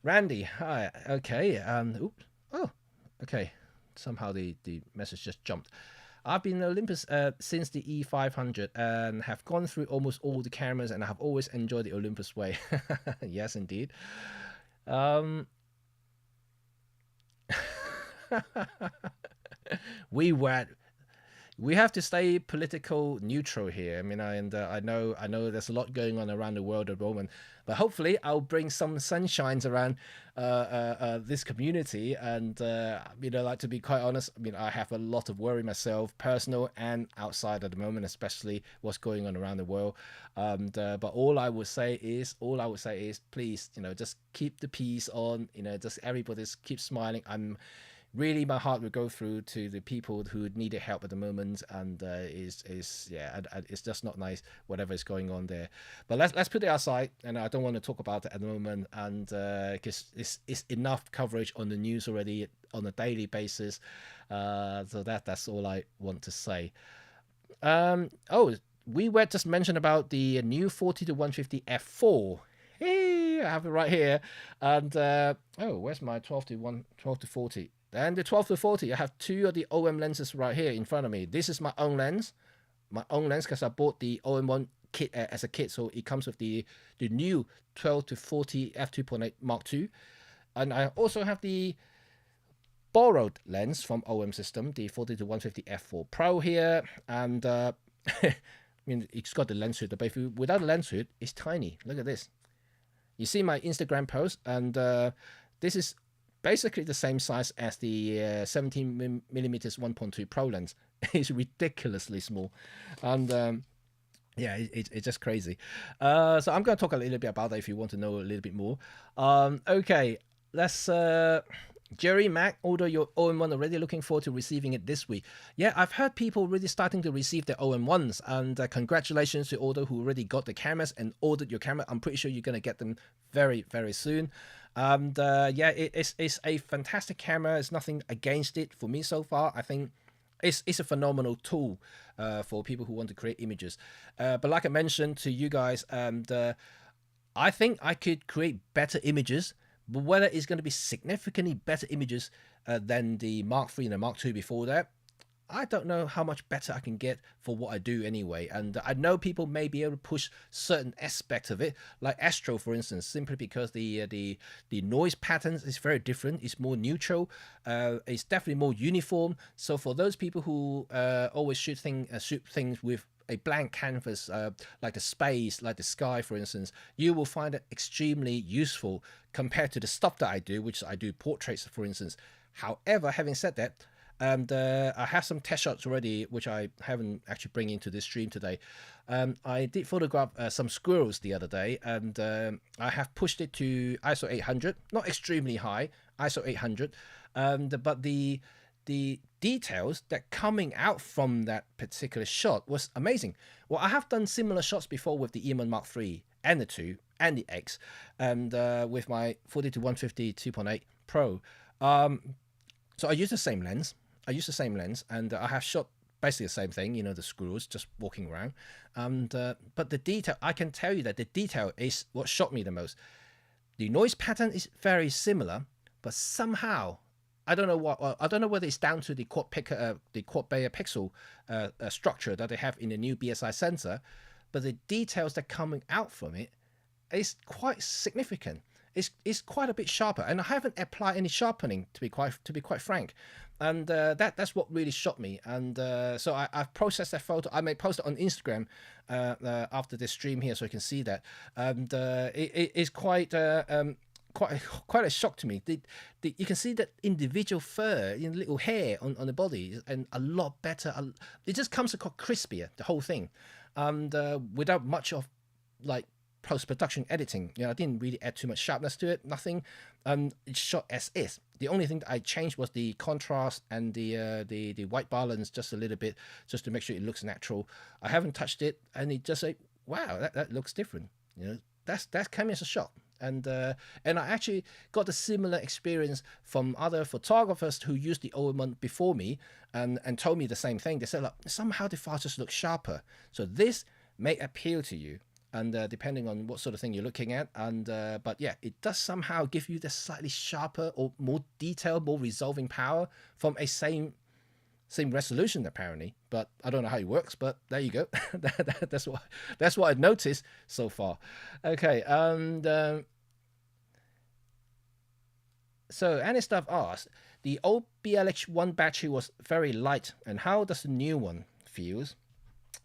Randy, hi. Okay. Oops. Oh, okay. Somehow the message just jumped. I've been in Olympus since the E500 and have gone through almost all the cameras, and I have always enjoyed the Olympus way. Yes, indeed. We were, we have to stay political neutral here. I mean, I know there's a lot going on around the world at the moment, but hopefully I'll bring some sunshines around this community. And like, to be quite honest, I mean, I have a lot of worry myself, personal and outside at the moment, especially what's going on around the world. But all I would say is, please, just keep the peace on. Just everybody just keep smiling. Really, my heart will go through to the people who needed help at the moment, and it's just not nice whatever is going on there. But let's put it aside, and I don't want to talk about it at the moment, and because it's enough coverage on the news already on a daily basis. So that's all I want to say. We were just mentioned about the new 40-150 f4. Hey, I have it right here, and where's my 12-40? And the 12-40, I have two of the OM lenses right here in front of me. This is my own lens, because I bought the OM-1 kit as a kit, so it comes with the new 12-40 f2.8 Mark II. And I also have the borrowed lens from OM System, the 40-150 f4 Pro here, and I mean, it's got the lens hood, but without the lens hood, it's tiny. Look at this. You see my Instagram post, and this is basically the same size as the 17mm 1.2 Pro lens. It's ridiculously small, and it's just crazy. So I'm going to talk a little bit about that if you want to know a little bit more. Okay, let's. Jerry Mac, order your OM-1 already. Looking forward to receiving it this week. Yeah, I've heard people really starting to receive their OM-1s, and congratulations to all those who already got the cameras and ordered your camera. I'm pretty sure you're going to get them very, very soon. And it's a fantastic camera. There's nothing against it for me so far. I think it's a phenomenal tool for people who want to create images. But like I mentioned to you guys, I think I could create better images. But whether it's going to be significantly better images than the Mark III and the Mark II before that, I don't know how much better I can get for what I do anyway. And I know people may be able to push certain aspects of it, like Astro, for instance, simply because the noise patterns is very different. It's more neutral. It's definitely more uniform. So for those people who always shoot things with a blank canvas, like the space, like the sky, for instance, you will find it extremely useful compared to the stuff that I do, which I do portraits, for instance. However, having said that, and I have some test shots already, which I haven't actually bring into this stream today. I did photograph some squirrels the other day, and I have pushed it to ISO 800, not extremely high, ISO 800, but the details that coming out from that particular shot was amazing. Well, I have done similar shots before with the EM1 Mark III and the 2 and the X, and with my 40-150 2.8 Pro. So I use the same lens. And I have shot basically the same thing, the squirrels just walking around. But the detail, I can tell you that the detail is what shocked me the most. The noise pattern is very similar, but somehow, I don't know whether it's down to the quad Bayer pixel structure that they have in the new BSI sensor, but the details that are coming out from it is quite significant. It's quite a bit sharper, and I haven't applied any sharpening to be quite frank, and that's what really shocked me. And so I've processed that photo. I may post it on Instagram after this stream here, so you can see that. And it is quite a shock to me. You can see that individual fur, little hair on the body, and a lot better. It just comes across crispier, the whole thing, and without much of like post-production editing. I didn't really add too much sharpness to it, nothing. It's shot as is. The only thing that I changed was the contrast and the white balance just a little bit, just to make sure it looks natural. I haven't touched it, and it just like, wow, that looks different. That came as a shock. And I actually got a similar experience from other photographers who used the OM-1 before me, and told me the same thing. They said, look, somehow the files just look sharper. So this may appeal to you, and depending on what sort of thing you're looking at. And but yeah, it does somehow give you the slightly sharper or more detailed, more resolving power from a same resolution apparently. But I don't know how it works, but there you go. that's what I've noticed so far. Okay, and so Anistav asked, the old BLH1 battery was very light, and how does the new one feels?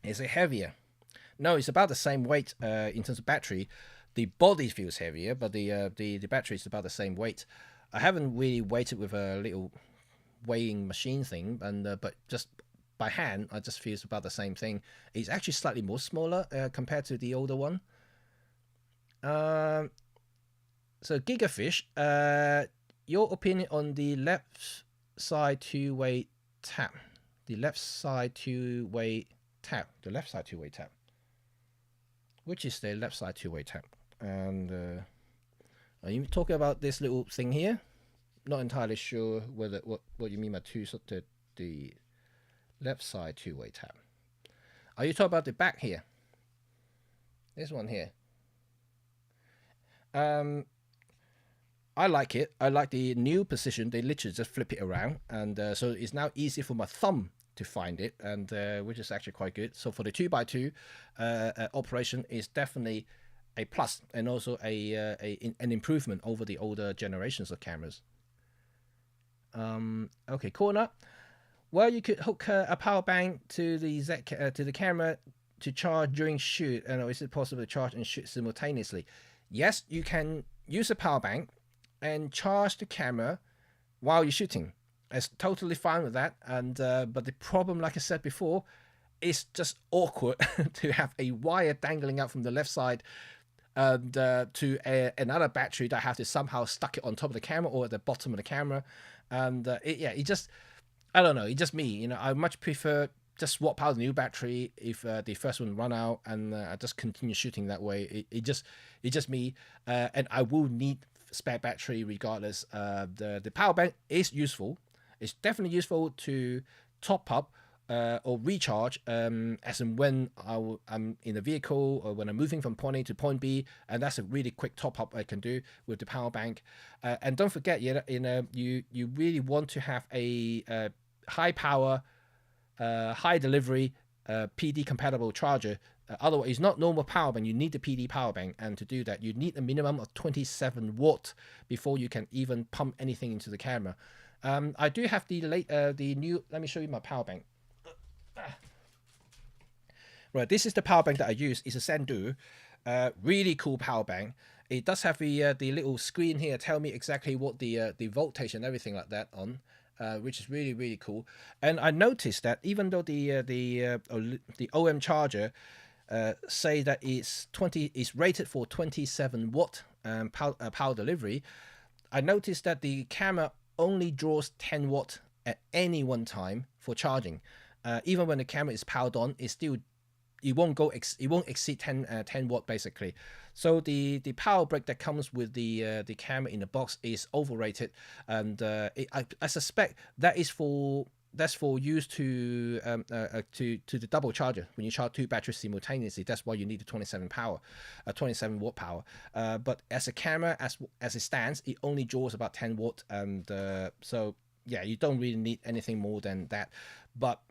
Is it heavier? No, it's about the same weight in terms of battery. The body feels heavier, but the battery is about the same weight. I haven't really weighted with a little weighing machine thing, and but just by hand, I just feels about the same thing. It's actually slightly more smaller compared to the older one. So Gigafish, your opinion on the left side two-way tap? The left side two-way tap. The left side two-way tap. Which is the left side two-way tap? And are you talking about this little thing here? Not entirely sure whether what you mean by the left side two-way tap. Are you talking about the back here? This one here. I like it. I like the new position. They literally just flip it around, and so it's now easy for my thumb to find it, and which is actually quite good. So for the 2x2 operation, is definitely a plus, and also an improvement over the older generations of cameras. Okay, corner. Well, you could hook a power bank to the camera to charge during shoot. And is it possible to charge and shoot simultaneously? Yes, you can use a power bank and charge the camera while you're shooting. It's totally fine with that. And but the problem, like I said before, is just awkward to have a wire dangling out from the left side and to another battery that have to somehow stuck it on top of the camera or at the bottom of the camera. And it just, I don't know, it's just me. You know, I much prefer just swap out the new battery if the first one run out, and I just continue shooting that way. It's just me, and I will need spare battery regardless. The power bank is useful. It's definitely useful to top up or recharge as in when I'm in a vehicle or when I'm moving from point A to point B, and that's a really quick top up I can do with the power bank. And don't forget, you really want to have a high power, high delivery PD compatible charger. Otherwise, it's not normal power bank. You need the PD power bank, and to do that, you need a minimum of 27 watt before you can even pump anything into the camera. I do have the new. Let me show you my power bank. Right, this is the power bank that I use. It's a Sendu, really cool power bank. It does have the little screen here tell me exactly what the voltage and everything like that on, which is really, really cool. And I noticed that even though the OM charger say that it's rated for 27 watt power delivery, I noticed that the camera only draws 10 watt at any one time for charging. Even when the camera is powered on, it won't exceed 10 watt basically. So the power brick that comes with the camera in the box is overrated, and I suspect that's for use to the double charger when you charge two batteries simultaneously. That's why you need the 27 watt power. But as a camera, as it stands, it only draws about 10 watt, and so yeah, you don't really need anything more than that. But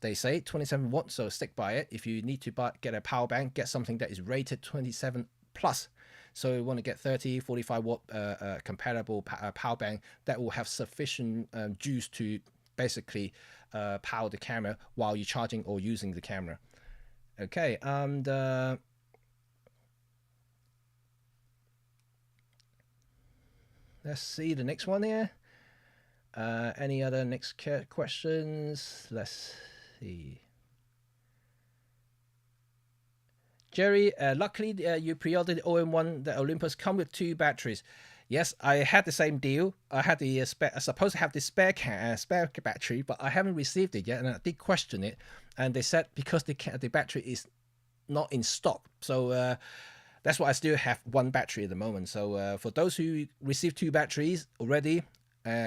they say 27 watts, so stick by it. If you need to get a power bank, get something that is rated 27 plus. So you want to get 30, 45 watt compatible power bank that will have sufficient juice to basically power the camera while you're charging or using the camera. Okay, and let's see the next one here. Any other next questions? Let's see. Jerry, luckily you pre-ordered the OM-1 that Olympus come with 2 batteries. Yes, I had the same deal. I had the I supposed to have the spare battery, but I haven't received it yet, and I did question it. And they said because the battery is not in stock, so that's why I still have 1 battery at the moment. So for those who received 2 batteries already,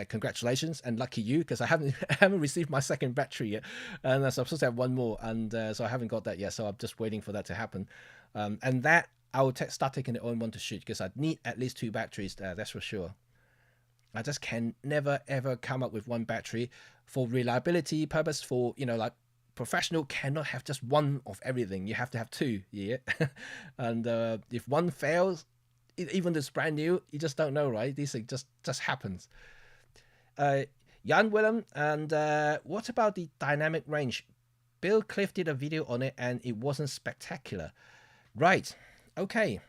congratulations and lucky you, because I haven't received my second battery yet, and so I'm supposed to have 1 more, and so I haven't got that yet. So I'm just waiting for that to happen, and that I will start taking the OM-1 to shoot, because I need at least 2 batteries. That's for sure. I just can never ever come up with 1 battery for reliability purpose. For like professional cannot have just 1 of everything. You have to have 2. Yeah, and if 1 fails, even though it's brand new, you just don't know, right? These things just happens. Jan Willem, and what about the dynamic range? Bill Cliff did a video on it and it wasn't spectacular. Right. Okay.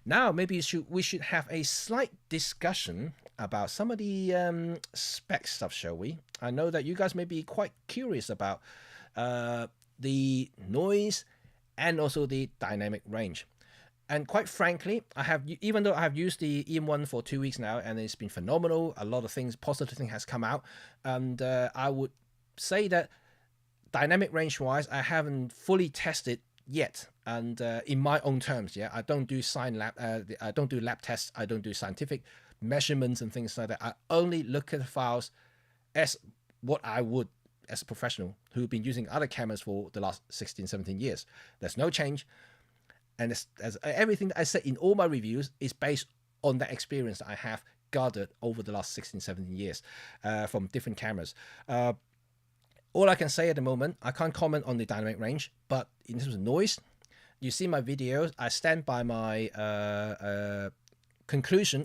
Now maybe we should have a slight discussion about some of the spec stuff, shall we? I know that you guys may be quite curious about the noise and also the dynamic range. And quite frankly, even though I have used the EM-1 for 2 weeks now, and it's been phenomenal, a lot of things, positive thing has come out, and I would say that dynamic range-wise, I haven't fully tested yet, and in my own terms, yeah, I don't do I don't do lab tests, I don't do scientific measurements and things like that. I only look at the files as what I would as a professional who've been using other cameras for the last 16, 17 years. There's no change. And as everything that I said in all my reviews is based on that experience that I have gathered over the last 16, 17 years from different cameras. All I can say at the moment, I can't comment on the dynamic range, but in terms of noise, you see my videos, I stand by my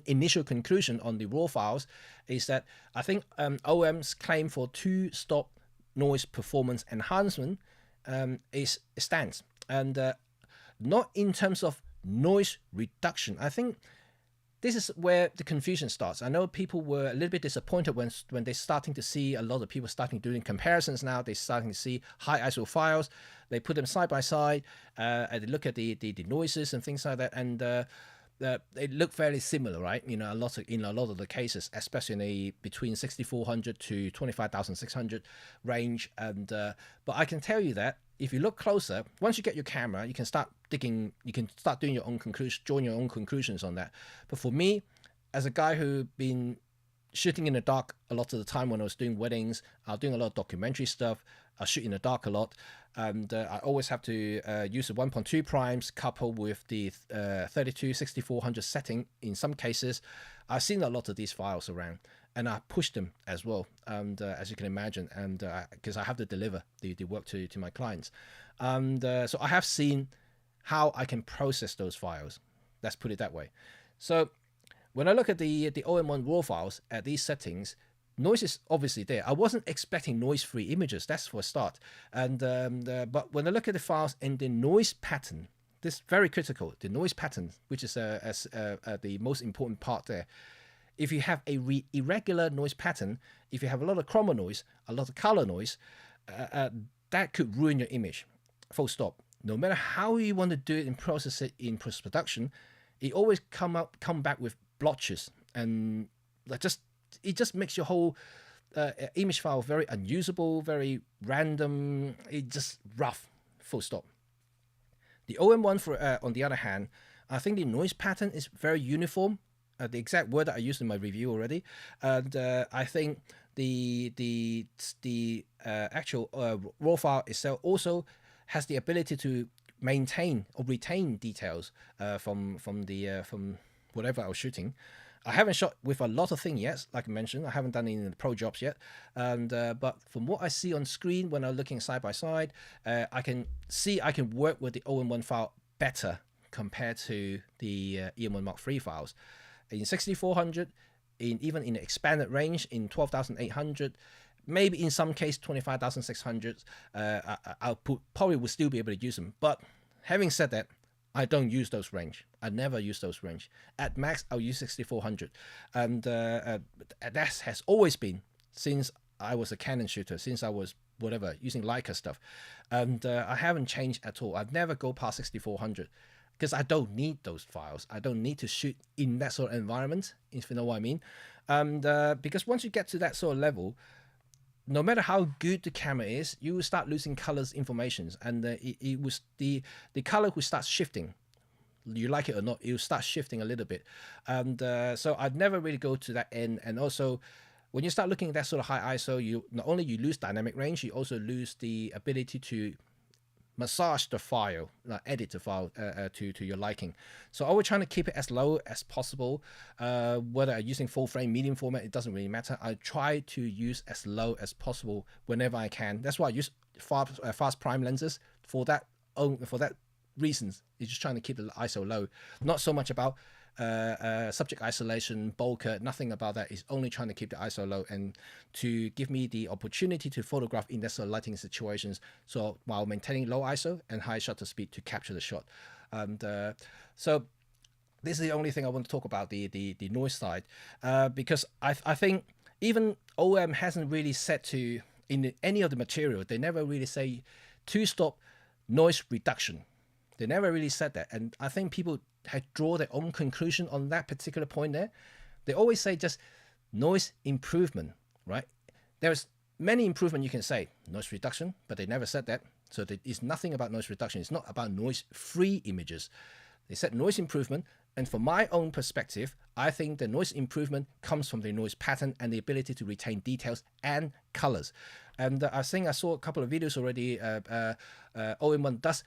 initial conclusion on the raw files, is that I think OM's claim for 2-stop noise performance enhancement stands. And not in terms of noise reduction. I think this is where the confusion starts. I know people were a little bit disappointed when they're starting to see a lot of people starting doing comparisons now. They're starting to see high ISO files. They put them side by side and they look at the noises and things like that, and they look fairly similar, right? In a lot of the cases, especially between 6400 to 25,600 range. And but I can tell you that if you look closer, once you get your camera, you can start digging, you can start doing your own conclusions, drawing your own conclusions on that. But for me, as a guy who's been shooting in the dark a lot of the time when I was doing weddings, I was doing a lot of documentary stuff, I shoot in the dark a lot, and I always have to use the 1.2 primes coupled with the 32/6400 setting. In some cases, I've seen a lot of these files around, and I push them as well, and as you can imagine, and because I have to deliver the work to my clients, and so I have seen how I can process those files. Let's put it that way. So when I look at the OM-1 raw files at these settings, noise is obviously there. I wasn't expecting noise-free images, that's for a start. And but when I look at the files and the noise pattern, this is very critical, the noise pattern, which is the most important part there. If you have a irregular noise pattern, if you have a lot of chroma noise, a lot of color noise, that could ruin your image, full stop. No matter how you want to do it and process it in post-production, it always come back with blotches, and it just makes your whole image file very unusable, very random. It just rough, full stop. The OM-1 on the other hand, I think the noise pattern is very uniform. The exact word that I used in my review already, and I think the actual raw file itself also has the ability to maintain or retain details from whatever I was shooting. I haven't shot with a lot of things yet, like I mentioned. I haven't done any in the pro jobs yet, and but from what I see on screen when I'm looking side by side, I can see I can work with the OM-1 file better compared to the EM-1 Mark III files. In 6400, even in the expanded range, in 12,800, maybe in some case 25,600, I'll probably will still be able to use them. But having said that, I don't use those range. I never use those range. At max, I'll use 6400, and that has always been since I was a Canon shooter, since I was using Leica stuff, and I haven't changed at all. I've never go past 6400. Because I don't need those files. I don't need to shoot in that sort of environment, if you know what I mean. And because once you get to that sort of level, no matter how good the camera is, you will start losing colors informations, and it was the color will start shifting. You like it or not, it will start shifting a little bit. And so I'd never really go to that end. And also, when you start looking at that sort of high ISO, you not only you lose dynamic range, you also lose the ability to massage the file, edit the file to your liking. So I was trying to keep it as low as possible. Whether I'm using full frame, medium format, it doesn't really matter. I try to use as low as possible whenever I can. That's why I use fast prime lenses for that reasons. It's just trying to keep the ISO low, not so much about subject isolation, bokeh, nothing about that. It's only trying to keep the ISO low and to give me the opportunity to photograph in that sort of lighting situations, so while maintaining low ISO and high shutter speed to capture the shot. And so this is the only thing I want to talk about, the noise side, because I think even OM hasn't really said to, in any of the material, they never really say to stop noise reduction. They never really said that. And I think people had draw their own conclusion on that particular point there. They always say just noise improvement, right? There's many improvement you can say, noise reduction, but they never said that. So there is nothing about noise reduction. It's not about noise-free images. They said noise improvement. And from my own perspective, I think the noise improvement comes from the noise pattern and the ability to retain details and colors. And I think I saw a couple of videos already. OM-1 does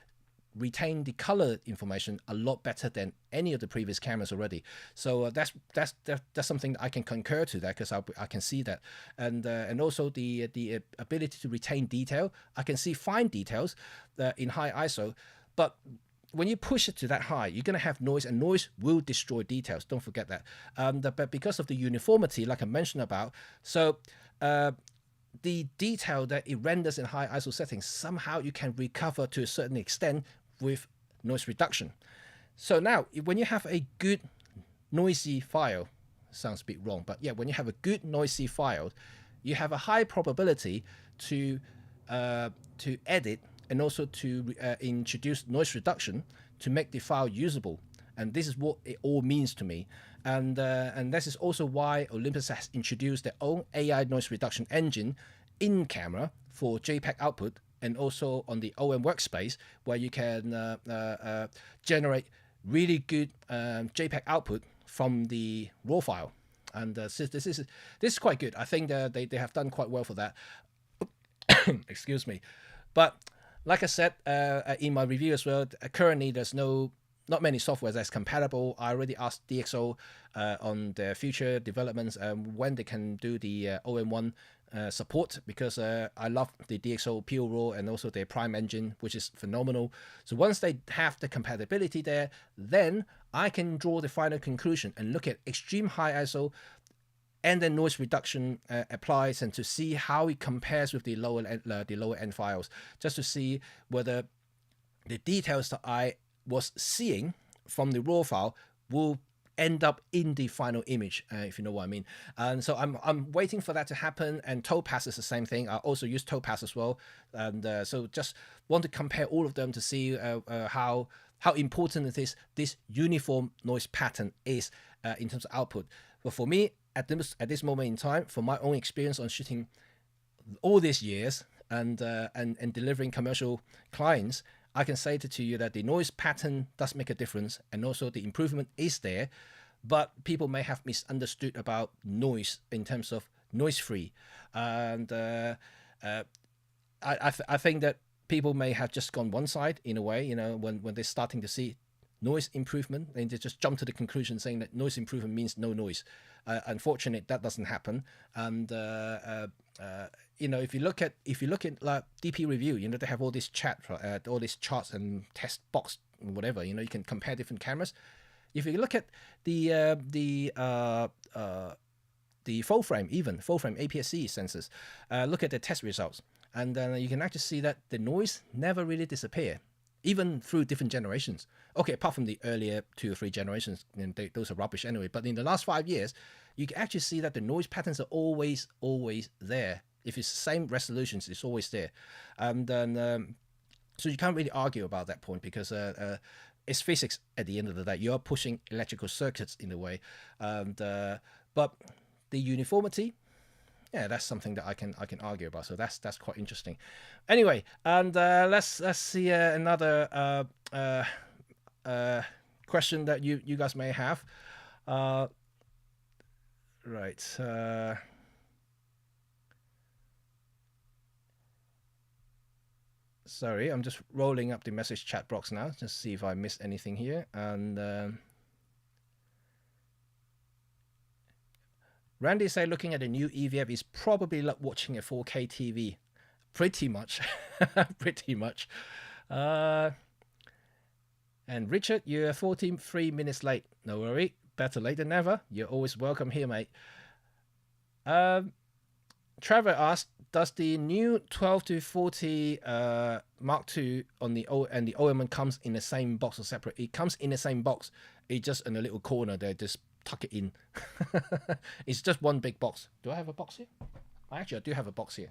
retain the color information a lot better than any of the previous cameras already. So that's something that I can concur to that, because I can see that. And also the ability to retain detail. I can see fine details in high ISO, but when you push it to that high, you're going to have noise, and noise will destroy details. Don't forget that. But because of the uniformity, like I mentioned about, so the detail that it renders in high ISO settings, somehow you can recover to a certain extent with noise reduction. So now, when you have a good noisy file, sounds a bit wrong, but yeah, when you have a good noisy file, you have a high probability to edit and also to introduce noise reduction to make the file usable. And this is what it all means to me. And this is also why Olympus has introduced their own AI noise reduction engine in camera for JPEG output, and also on the OM workspace, where you can generate really good JPEG output from the raw file. And this is quite good. I think they have done quite well for that. Excuse me. But like I said in my review as well, currently there's not many software that's compatible. I already asked DxO on their future developments when they can do the OM-1 support, because I love the DxO Pure Raw and also their Prime engine, which is phenomenal. So once they have the compatibility there, then I can draw the final conclusion and look at extreme high ISO and then noise reduction applies, and to see how it compares with the lower end files, just to see whether the details that I was seeing from the raw file will end up in the final image, if you know what I mean. And so I'm waiting for that to happen. And Topaz is the same thing. I also use Topaz as well, and so just want to compare all of them to see how important it is this uniform noise pattern is in terms of output. But for me, at this moment in time, from my own experience on shooting all these years and delivering commercial clients, I can say to you that the noise pattern does make a difference, and also the improvement is there. But people may have misunderstood about noise in terms of noise-free, and I think that people may have just gone one side in a way. You know, when they're starting to see noise improvement, and they just jump to the conclusion saying that noise improvement means no noise. Unfortunately, that doesn't happen. And you know, if you look at like DP Review, you know, they have all this all these charts and test box and whatever. You know, you can compare different cameras. If you look at the full frame APS-C sensors, look at the test results, and then you can actually see that the noise never really disappear, even through different generations. Okay, apart from the earlier 2 or 3 generations, and those are rubbish anyway. But in the last 5 years, you can actually see that the noise patterns are always there. If it's the same resolutions, it's always there. And then, so you can't really argue about that point, because it's physics at the end of the day. You're pushing electrical circuits in a way. But the uniformity, yeah, that's something that I can argue about. So that's quite interesting. Anyway, and let's see another question that you guys may have. Right. Sorry, I'm just rolling up the message chat box now, just to see if I missed anything here. And Randy say looking at a new EVF is probably like watching a 4K TV. Pretty much. Pretty much. And Richard, you're 43 minutes late. No worry, better late than never. You're always welcome here, mate. Trevor asked, does the new 12 to 40 Mark II on the and the OM-1 comes in the same box or separate? It comes in the same box. It's just in a little corner there. Just tuck it in. It's just one big box. Do I have a box here? Actually, I do have a box here.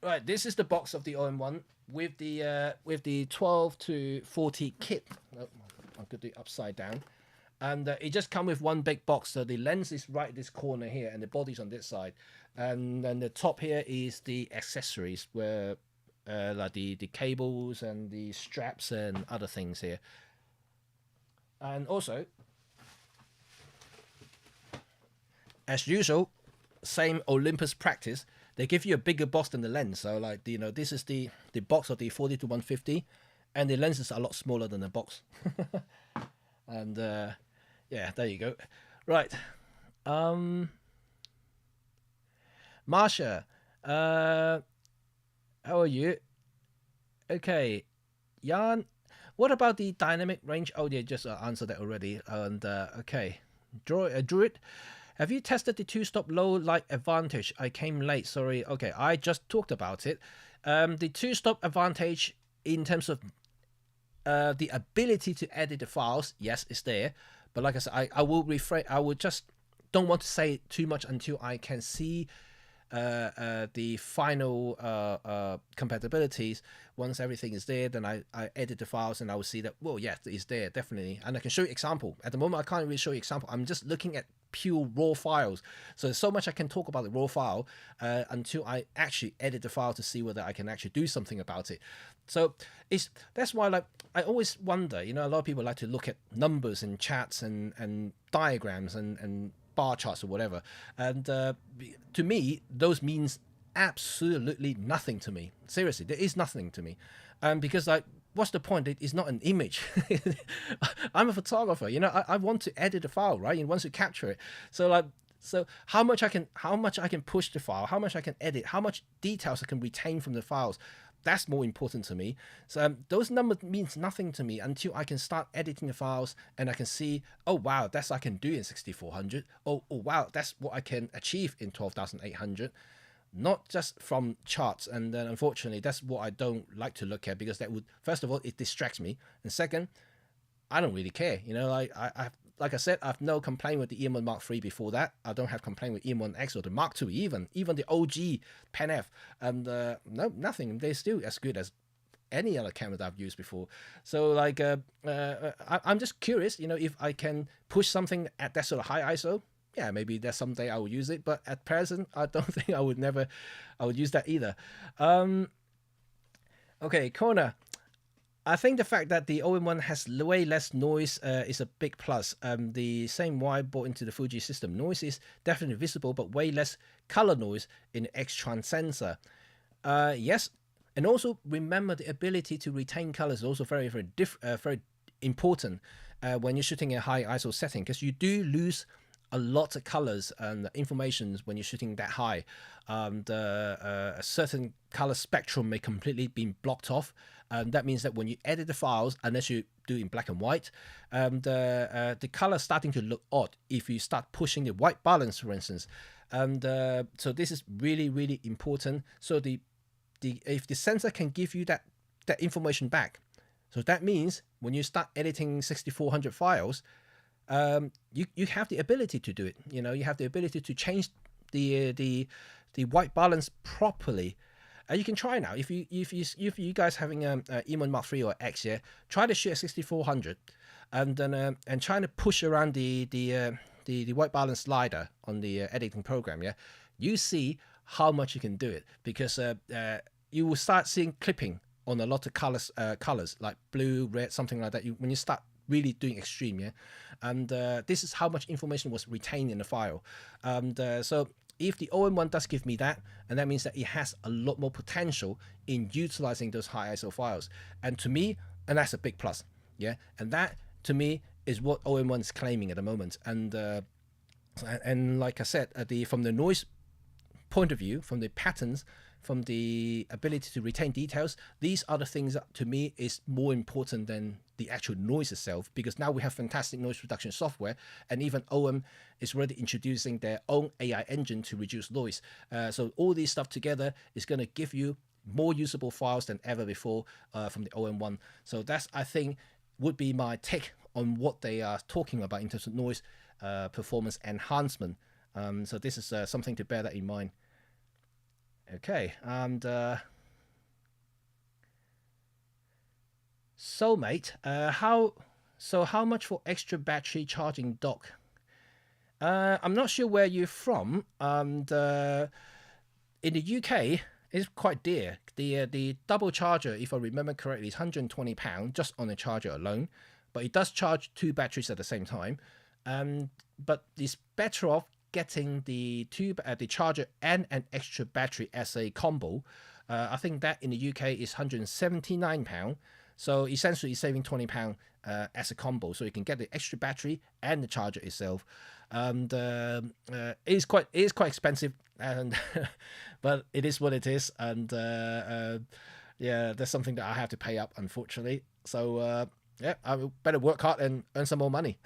Right, this is the box of the OM-1 with the 12 to 40 kit. Oh, I'll put it upside down. And it just comes with one big box. So the lens is right this corner here, and the body's on this side. And then the top here is the accessories, where like the cables and the straps and other things here. And also, as usual, same Olympus practice. They give you a bigger box than the lens. So like, you know, this is the box of the 40 to 150, and the lenses are a lot smaller than the box. And yeah, there you go. Right. Marsha, how are you? Okay. Jan, what about the dynamic range? Oh, yeah, just answered that already. And okay. Druid, have you tested the two-stop low light advantage? I came late, sorry. Okay, I just talked about it. The two-stop advantage in terms of the ability to edit the files, yes, it's there. But like I said, I will refrain. I will just don't want to say too much until I can see the final compatibilities. Once everything is there, then I edit the files and I will see that, well, yes, it's there, definitely. And I can show you example. At the moment, I can't really show you example. I'm just looking at pure raw files. So there's so much I can talk about the raw file until I actually edit the file to see whether I can actually do something about it. So that's why, like, I always wonder, you know, a lot of people like to look at numbers and charts and diagrams and bar charts or whatever. And to me, those means absolutely nothing to me. Seriously, there is nothing to me. Because, like, what's the point? It is not an image. I'm a photographer, you know, I want to edit a file, right? And want to capture it. So like, so how much I can push the file, how much I can edit, how much details I can retain from the files, that's more important to me. So those numbers means nothing to me until I can start editing the files and I can see, oh wow, that's what I can do in 6400. Oh wow, that's what I can achieve in 12800. Not just from charts. And then unfortunately, that's what I don't like to look at, because that would, first of all, it distracts me, and second, I don't really care. You know, like I said, I've no complaint with the EM1 Mark III before that. I don't have complaint with EM1X or the Mark II even the OG Pen F. And no, nothing. They're still as good as any other camera that I've used before. So like, I'm just curious, you know, if I can push something at that sort of high ISO. Yeah, maybe there's someday I will use it, but at present, I don't think I would use that either. Okay, Corner. I think the fact that the OM-1 has way less noise is a big plus. The same why I bought into the Fuji system. Noise is definitely visible, but way less color noise in the X-Trans sensor. Yes, and also remember the ability to retain colors is also very, very important when you're shooting a high ISO setting, because you do lose a lot of colors and information when you're shooting that high. A certain color spectrum may completely be blocked off. That means that when you edit the files, unless you do in black and white, the color starting to look odd if you start pushing the white balance, for instance. And so this is really, really important. So if the sensor can give you that information back, so that means when you start editing 6400 files, you have the ability to do it. You know, you have the ability to change the white balance properly. You can try now. If you guys having a EM1 Mark III or X, yeah, try to shoot at 6400, and then and trying to push around the white balance slider on the editing program. Yeah, you see how much you can do it, because you will start seeing clipping on a lot of colors like blue, red, something like that. When you start really doing extreme, yeah, and this is how much information was retained in the file, and so if the OM-1 does give me that, and that means that it has a lot more potential in utilizing those high ISO files, and to me, and that's a big plus, yeah, and that to me is what OM-1 is claiming at the moment. And like I said, from the noise point of view, from the patterns, from the ability to retain details, these are the things that to me is more important than the actual noise itself, because now we have fantastic noise reduction software, and even OM is already introducing their own AI engine to reduce noise. So all these stuff together is going to give you more usable files than ever before from the OM-1. So that's, I think, would be my take on what they are talking about in terms of noise performance enhancement. So this is something to bear that in mind. Okay, and Soulmate, how much for extra battery charging dock? I'm not sure where you're from, and in the UK it's quite dear. The double charger, if I remember correctly, is £120 just on the charger alone, but it does charge 2 batteries at the same time. But it's better off getting the charger and an extra battery as a combo. I think that in the UK is £179. So essentially saving £20 as a combo. So you can get the extra battery and the charger itself. And it is quite expensive, and but it is what it is. And yeah, that's something that I have to pay up, unfortunately. So yeah, I better work hard and earn some more money.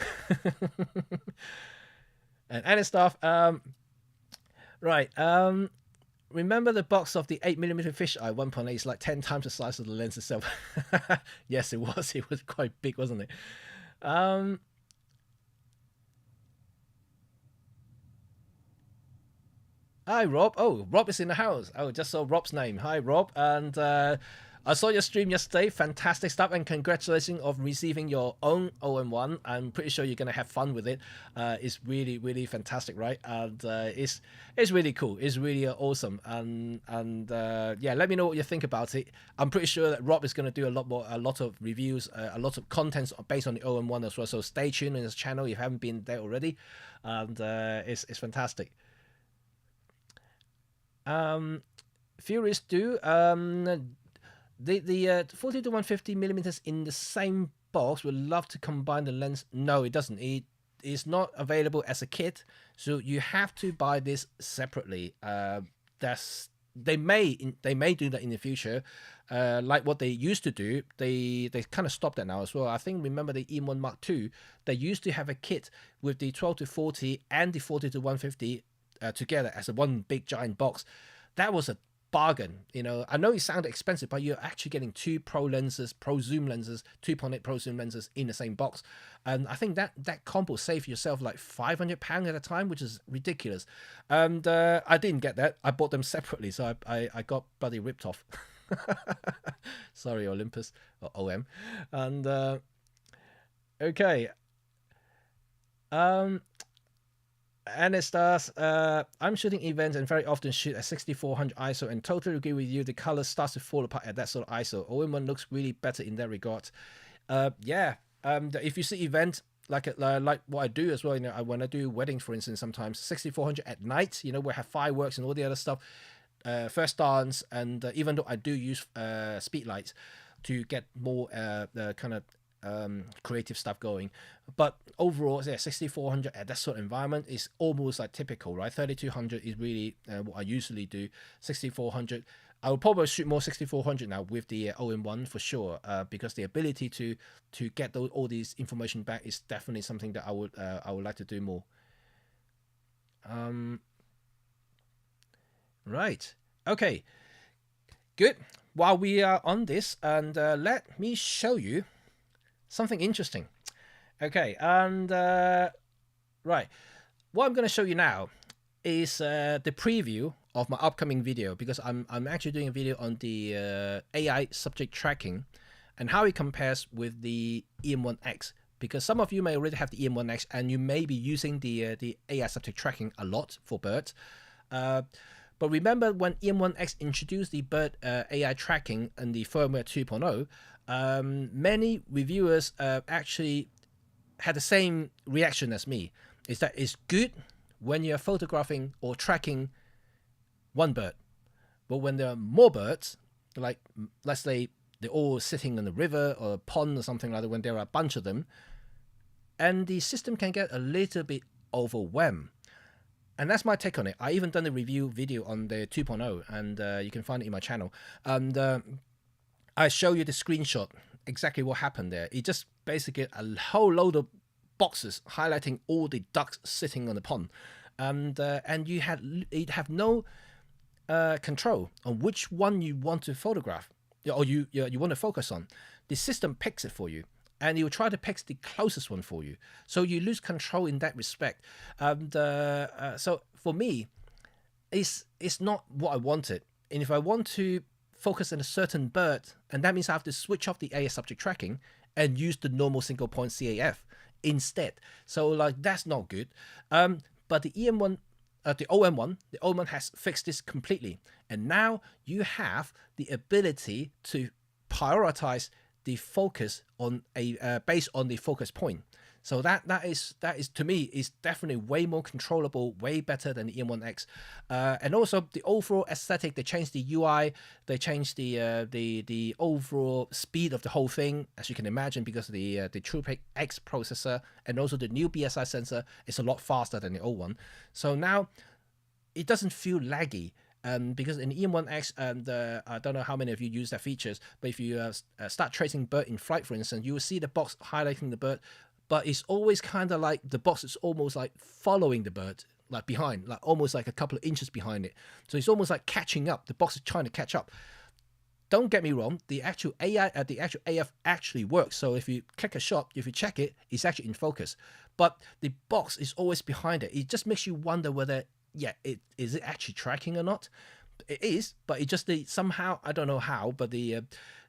And other stuff. Right. Remember the box of the 8mm fisheye 1.8 is like 10 times the size of the lens itself. Yes, it was. It was quite big, wasn't it? Hi, Rob. Oh, Rob is in the house. Oh, just saw Rob's name. Hi, Rob. And I saw your stream yesterday. Fantastic stuff, and congratulations on receiving your own OM-1. I'm pretty sure you're going to have fun with it. It's really, really fantastic, right? And it's really cool. It's really awesome. And yeah, let me know what you think about it. I'm pretty sure that Rob is going to do a lot of reviews, a lot of contents based on the OM-1 as well. So stay tuned on his channel if you haven't been there already. And it's fantastic. Furious do the 40 to 150 millimeters in the same box. Would love to combine the lens. No, it doesn't. It is not available as a kit, so you have to buy this separately. They may do that in the future, like what they used to do. They kind of stopped that now as well. I think, remember the EM1 Mark II, they used to have a kit with the 12 to 40 and the 40 to 150 together as a one big giant box. That was a bargain. You know, I know it sounded expensive, but you're actually getting 2 pro lenses, pro zoom lenses, 2.8 pro zoom lenses in the same box. And I think that combo saved yourself like £500 at a time, which is ridiculous. And I didn't get that. I bought them separately, so I got bloody ripped off. Sorry, Olympus or OM. And okay. And it starts, I'm shooting events and very often shoot at 6400 ISO, and totally agree with you. The color starts to fall apart at that sort of ISO. OM-1 looks really better in that regard. Yeah. If you see event like what I do as well, you know, when I do weddings, for instance, sometimes 6400 at night, you know, where I have fireworks and all the other stuff, first dance, and even though I do use speed lights to get more kind of creative stuff going, but overall, yeah, 6400 at that sort of environment is almost like typical, right? 3200 is really what I usually do. 6400, I will probably shoot more 6400 now with the OM-1 for sure, because the ability to get all these information back is definitely something that I would like to do more. Right. Okay. Good. While we are on this, and let me show you something interesting. Okay, and right, what I'm going to show you now is the preview of my upcoming video, because I'm actually doing a video on the AI subject tracking and how it compares with the EM1X, because some of you may already have the EM1X and you may be using the AI subject tracking a lot for birds. But remember when EM1X introduced the bird AI tracking in the firmware 2.0, many reviewers actually had the same reaction as me, is that it's good when you're photographing or tracking one bird, but when there are more birds, like let's say they're all sitting in a river or a pond or something like that, when there are a bunch of them, and the system can get a little bit overwhelmed. And that's my take on it. I even done a review video on the 2.0, and you can find it in my channel. And I show you the screenshot, exactly what happened there. It just basically a whole load of boxes highlighting all the ducks sitting on the pond. And you'd have no control on which one you want to photograph, or you want to focus on. The system picks it for you, and it will try to pick the closest one for you. So you lose control in that respect. And so for me, it's not what I wanted. And if I want to focus on a certain bird, and that means I have to switch off the AF subject tracking and use the normal single point CAF instead. So like that's not good. But the OM-1, the OM-1 has fixed this completely, and now you have the ability to prioritize the focus on a based on the focus point. So that is to me is definitely way more controllable, way better than the EM-1X, and also the overall aesthetic. They changed the UI, they changed the overall speed of the whole thing, as you can imagine, because of the TruePic X processor, and also the new BSI sensor is a lot faster than the old one. So now it doesn't feel laggy. Because in EM-1X, and I don't know how many of you use that features, but if you start tracing bird in flight, for instance, you will see the box highlighting the bird, but it's always kind of like the box is almost like following the bird, like behind, like almost like a couple of inches behind it. So it's almost like catching up. The box is trying to catch up. Don't get me wrong, the actual AF actually works. So if you click a shot, if you check it, it's actually in focus. But the box is always behind it. It just makes you wonder whether, is it actually tracking or not? It is, but it just somehow, I don't know how, but the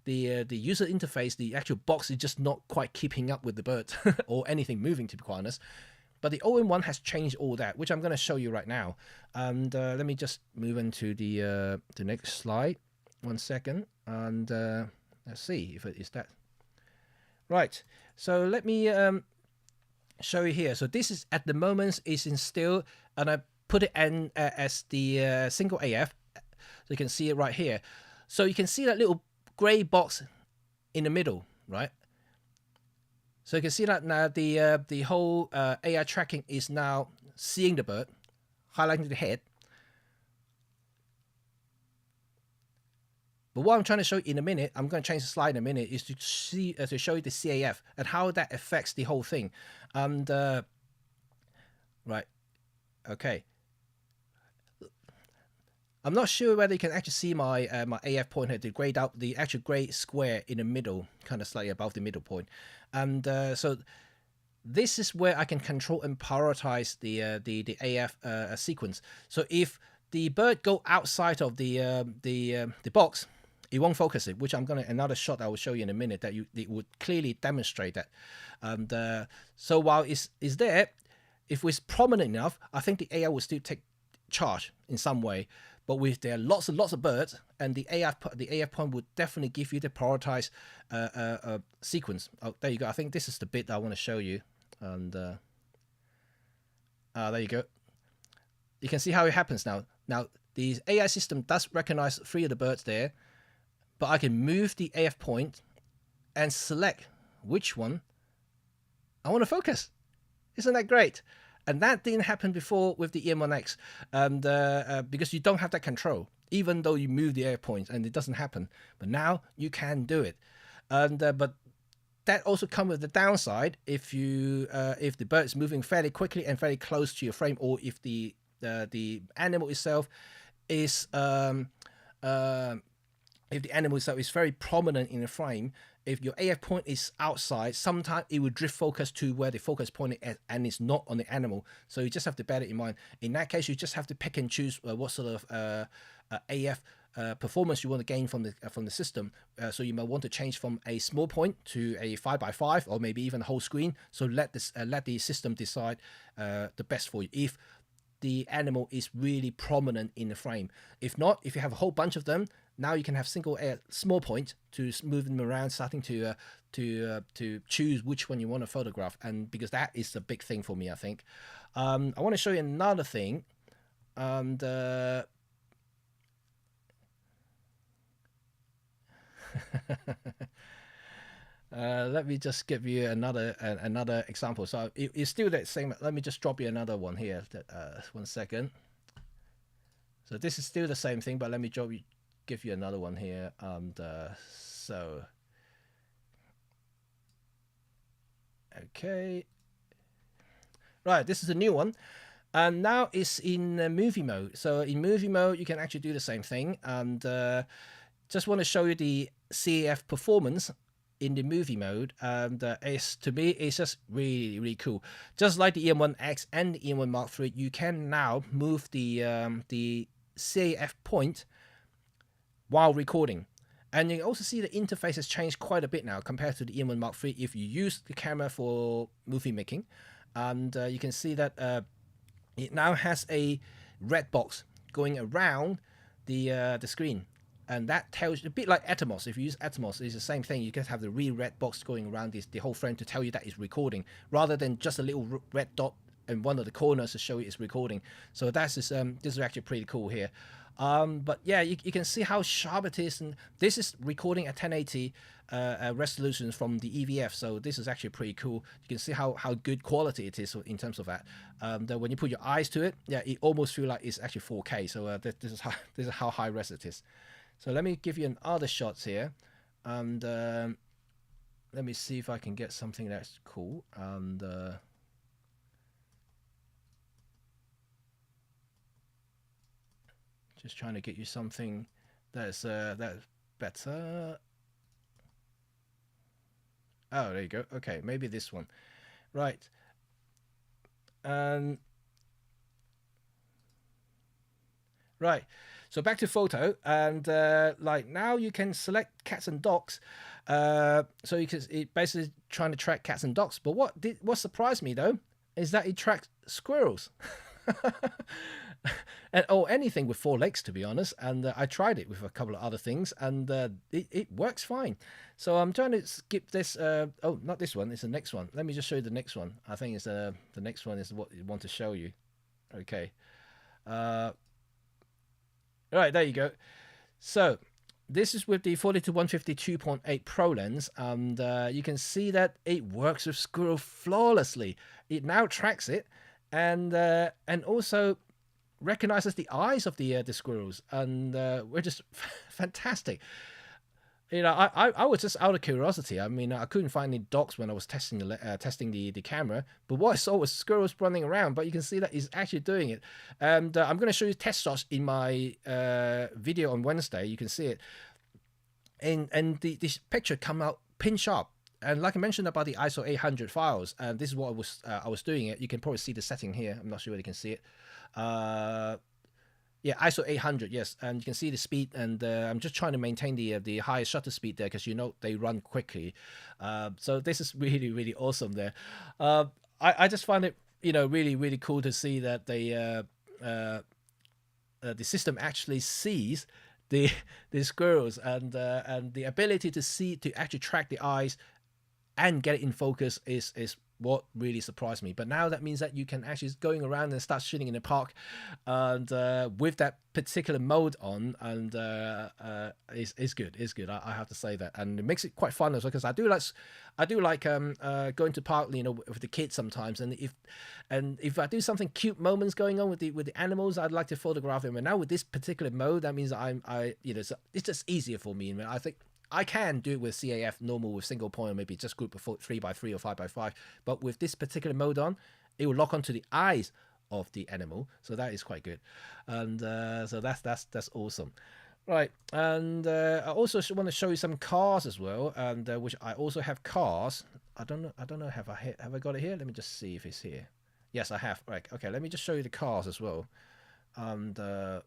user interface, the actual box is just not quite keeping up with the bird or anything moving, to be quite honest. But the OM-1 has changed all that, which I'm going to show you right now. And let me just move into the next slide. 1 second, and let's see if it is that. Right, so let me show you here. So this is at the moment is in still, and I put it in as the single AF, so you can see it right here. So you can see that little gray box in the middle, right? So you can see that now the whole AI tracking is now seeing the bird, highlighting the head. But what I'm trying to show you in a minute, I'm going to change the slide in a minute, is to see to show you the CAF and how that affects the whole thing. And right, okay. I'm not sure whether you can actually see my my AF point here, the grayed out, the actual grey square in the middle, kind of slightly above the middle point. And so this is where I can control and prioritize the AF sequence. So if the bird go outside of the box, it won't focus it, which I'm gonna another shot I will show you in a minute that it would clearly demonstrate that. And so while it's there, if it's prominent enough, I think the AI will still take charge in some way. But with there are lots and lots of birds, and the AF point would definitely give you the prioritized sequence. Oh, there you go. I think this is the bit that I want to show you. And there you go. You can see how it happens now. Now the AI system does recognize 3 of the birds there, but I can move the AF point and select which one I want to focus. Isn't that great? And that didn't happen before with the EM-1X, and because you don't have that control, even though you move the AF point, and it doesn't happen. But now you can do it, and but that also comes with the downside if the bird is moving fairly quickly and fairly close to your frame, or if the animal itself is if the animal itself is very prominent in the frame. If your AF point is outside, sometimes it will drift focus to where the focus point is, and it's not on the animal. So you just have to bear it in mind. In that case, you just have to pick and choose what sort of AF performance you want to gain from the system. So you might want to change from a small point to a 5x5, or maybe even a whole screen. So let the system decide the best for you. If the animal is really prominent in the frame. If not, if you have a whole bunch of them, now you can have small point to move them around, starting to choose which one you want to photograph. And because that is the big thing for me, I think. I want to show you another thing. And Let me just give you another example. So it's still that same. Let me just drop you another one here. 1 second. So this is still the same thing, but let me give you another one here. And so, okay, right. This is a new one, and now it's in movie mode. So in movie mode, you can actually do the same thing. And just want to show you the CAF performance in the movie mode, and to me it's just really cool. Just like the OM-1X and the OM-1 Mark III, you can now move the CAF point while recording, and you can also see the interface has changed quite a bit now compared to the OM-1 Mark III if you use the camera for movie making. And you can see that it now has a red box going around the screen. And that tells you, a bit like Atomos. If you use Atomos, it's the same thing. You just have the red box going around the whole frame to tell you that it's recording, rather than just a little red dot in one of the corners to show you it's recording. So that's this is actually pretty cool here. But yeah, you can see how sharp it is, and this is recording at 1080 resolution from the EVF. So this is actually pretty cool. You can see how good quality it is in terms of that. When you put your eyes to it, yeah, it almost feels like it's actually 4K. So this is how high res it is. So let me give you other shots here, and let me see if I can get something that's cool. And just trying to get you something that's better. Oh, there you go. Okay, maybe this one. Right. Right. So back to photo, and like now you can select cats and dogs. So it basically trying to track cats and dogs. But what surprised me though is that it tracks squirrels. And anything with 4 legs, to be honest. And I tried it with a couple of other things, and it works fine. So I'm trying to skip this. Oh, not this one. It's the next one. Let me just show you the next one. I think it's the next one is what I want to show you. Okay. Right, there you go. So this is with the 40-150 2.8 Pro lens, and you can see that it works with squirrel flawlessly. It now tracks it, and also recognizes the eyes of the squirrels, and we're just fantastic. You know, I was just out of curiosity. I mean, I couldn't find any dogs when I was testing the camera, but what I saw was squirrels running around. But you can see that he's actually doing it, and I'm going to show you test shots in my video on Wednesday. You can see it, and this picture come out pin sharp. And like I mentioned about the ISO 800 files, and this is what I was doing it. You can probably see the setting here. I'm not sure whether you can see it. Yeah, ISO 800, yes, and you can see the speed, and I'm just trying to maintain the highest shutter speed there, because you know they run quickly. So this is really awesome there. I just find it, you know, really cool to see that the system actually sees the squirrels, and the ability to actually track the eyes and get it in focus is what really surprised me. But now that means that you can actually going around and start shooting in the park, and with that particular mode on, and it's good. I have to say that, and it makes it quite fun as well, because I do like going to park, you know, with the kids sometimes, and if I do something cute moments going on with the animals, I'd like to photograph them. And now with this particular mode, that means it's just easier for me. And I think I can do it with CAF normal with single point, or maybe just group of 3x3 or 5x5. But with this particular mode on, it will lock onto the eyes of the animal. So that is quite good. And so that's awesome. Right. And I also want to show you some cars as well. And which I also have cars. I don't know. Have I got it here? Let me just see if it's here. Yes, I have. Right. Okay. Let me just show you the cars as well. And right.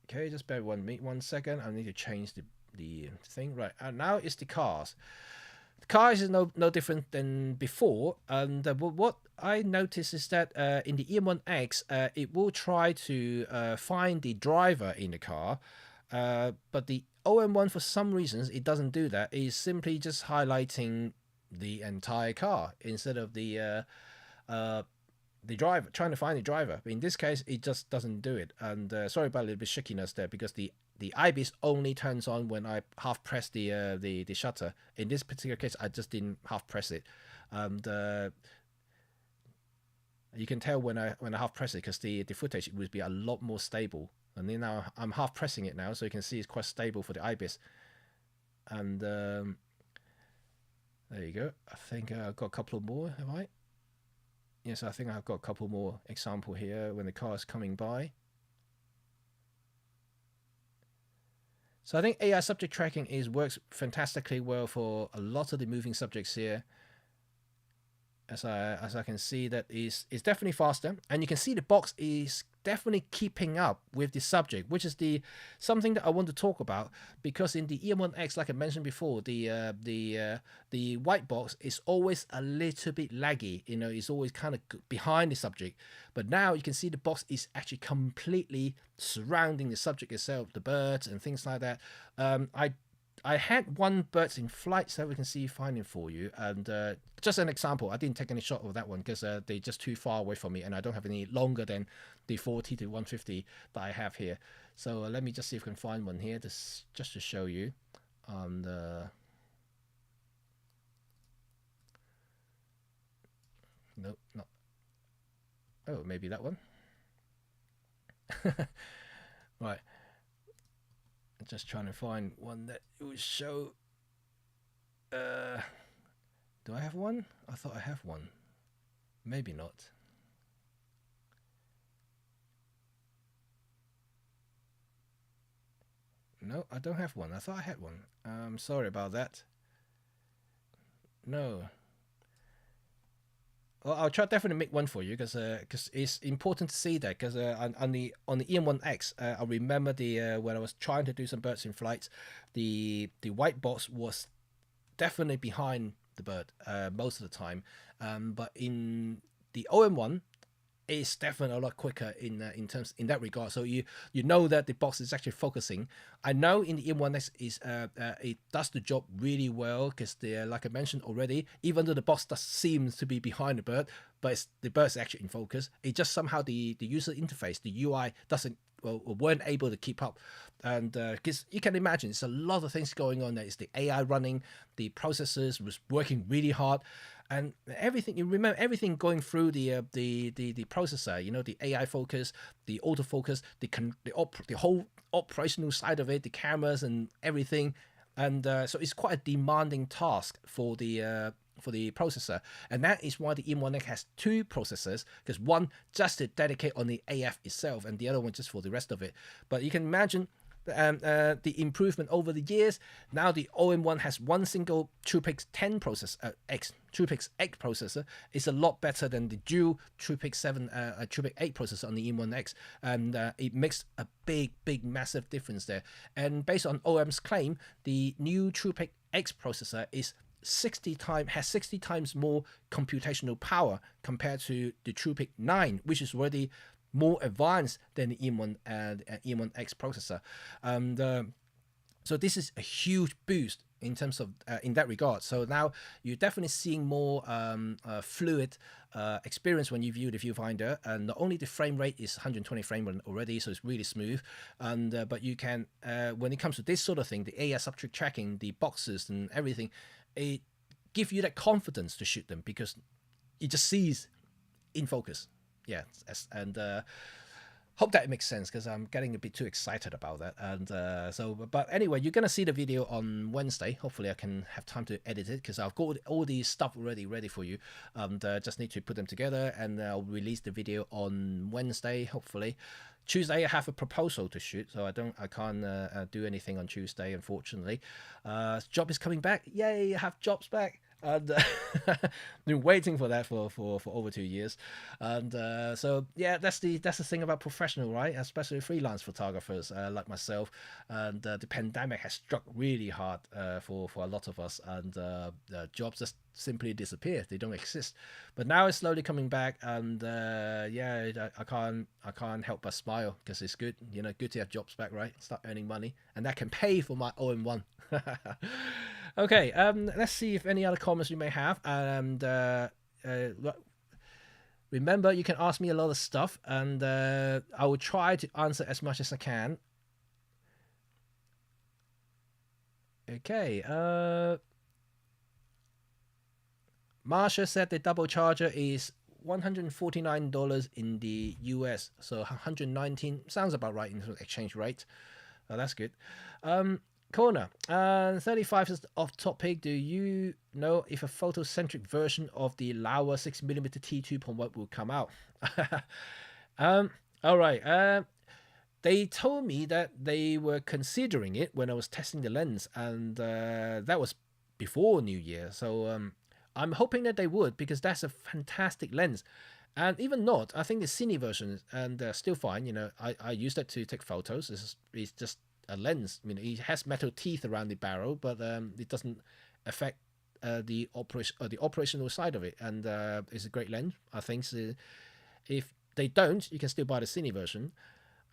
Okay. Just bear with me 1 second. I need to change the thing. Right, and now it's the cars. The cars is no different than before, and what I noticed is that in the OM-1X it will try to find the driver in the car, but the OM-1 for some reasons it doesn't do that. It's simply just highlighting the entire car instead of the driver, trying to find the driver. But in this case it just doesn't do it, and sorry about a little bit shakiness there, because the the IBIS only turns on when I half press the shutter. In this particular case, I just didn't half press it, and you can tell when I half press it because the footage would be a lot more stable. And then now I'm half pressing it now, so you can see it's quite stable for the IBIS. And there you go. I think I've got a couple more, have I? Yes, I think I've got a couple more example here when the car is coming by. So I think AI subject tracking works fantastically well for a lot of the moving subjects here. As I can see, that is definitely faster, and you can see the box is definitely keeping up with the subject, which is something that I want to talk about, because in the OM-1X, like I mentioned before, the white box is always a little bit laggy. You know, it's always kind of behind the subject. But now you can see the box is actually completely surrounding the subject itself, the birds and things like that. I had one birds in flight, so we can see finding for you, and just an example, I didn't take any shot of that one because they're just too far away from me, and I don't have any longer than the 40 to 150 that I have here. So let me just see if I can find one here, just to show you. And nope, not. Oh, maybe that one. Right. Just trying to find one that will show. Do I have one? I thought I have one. Maybe not. No, I don't have one. I thought I had one. Sorry about that. No. Well, I'll try definitely make one for you because it's important to see that, because on the OM-1X, I remember when I was trying to do some birds in flight, the white box was definitely behind the bird most of the time, but in the OM-1, it's definitely a lot quicker in that regard. So you know that the box is actually focusing. I know in the OM-1X it does the job really well, because like I mentioned already, even though the box seems to be behind the bird, but the bird's actually in focus. It just somehow the user interface, the UI weren't able to keep up, and because you can imagine it's a lot of things going on there. It's the AI running, the processors was working really hard, and everything. You remember everything going through the processor. You know, the AI focus, the autofocus, the whole operational side of it, the cameras and everything, and so it's quite a demanding task for the processor, and that is why the OM-1X has two processors, because one just to dedicate on the AF itself, and the other one just for the rest of it. But you can imagine the improvement over the years. Now the OM-1 has one single TruePix 10 processor, TruePix 8 processor. It's a lot better than the dual TruePix 7, TruePix 8 processor on the OM-1X, and it makes a big, massive difference there. And based on OM's claim, the new TruePix X processor has 60 times more computational power compared to the TruePix 9, which is already more advanced than the OM-1X processor. So this is a huge boost in terms of in that regard. So now you're definitely seeing more fluid experience when you view the viewfinder, and not only the frame rate is 120 frame rate already, so it's really smooth, and but you can when it comes to this sort of thing, the AI subject tracking, the boxes and everything, it gives you that confidence to shoot them because it just sees in focus. Yeah, and hope that makes sense, because I'm getting a bit too excited about that. And but anyway, you're gonna see the video on Wednesday. Hopefully I can have time to edit it, because I've got all these stuff already ready for you, and just need to put them together, and I'll release the video on Wednesday, hopefully. Tuesday I have a proposal to shoot, so I can't do anything on Tuesday, unfortunately. Job is coming back. Yay, I have jobs back. And been waiting for that for over 2 years, and so yeah, that's the thing about professional, right? Especially freelance photographers like myself. And the pandemic has struck really hard for a lot of us, and jobs just simply disappear. They don't exist. But now it's slowly coming back, and yeah, I can't help but smile, because it's good, you know, good to have jobs back, right? Start earning money, and that can pay for my OM-1. Okay, let's see if any other comments you may have. And remember, you can ask me a lot of stuff, and I will try to answer as much as I can. Okay. Marsha said the double charger is $149 in the US, so 119 sounds about right in terms of exchange rate. That's good. Corner 35 is off topic. Do you know if a photocentric version of the Laowa 6mm T2.1 will come out? All right. They told me that they were considering it when I was testing the lens, and that was before New Year. So I'm hoping that they would, because that's a fantastic lens. And even not, I think the cine version and still fine. You know, I use that to take photos. It's just a lens. You know, it has metal teeth around the barrel, but it doesn't affect the operational side of it. And it's a great lens. I think if they don't, you can still buy the cine version.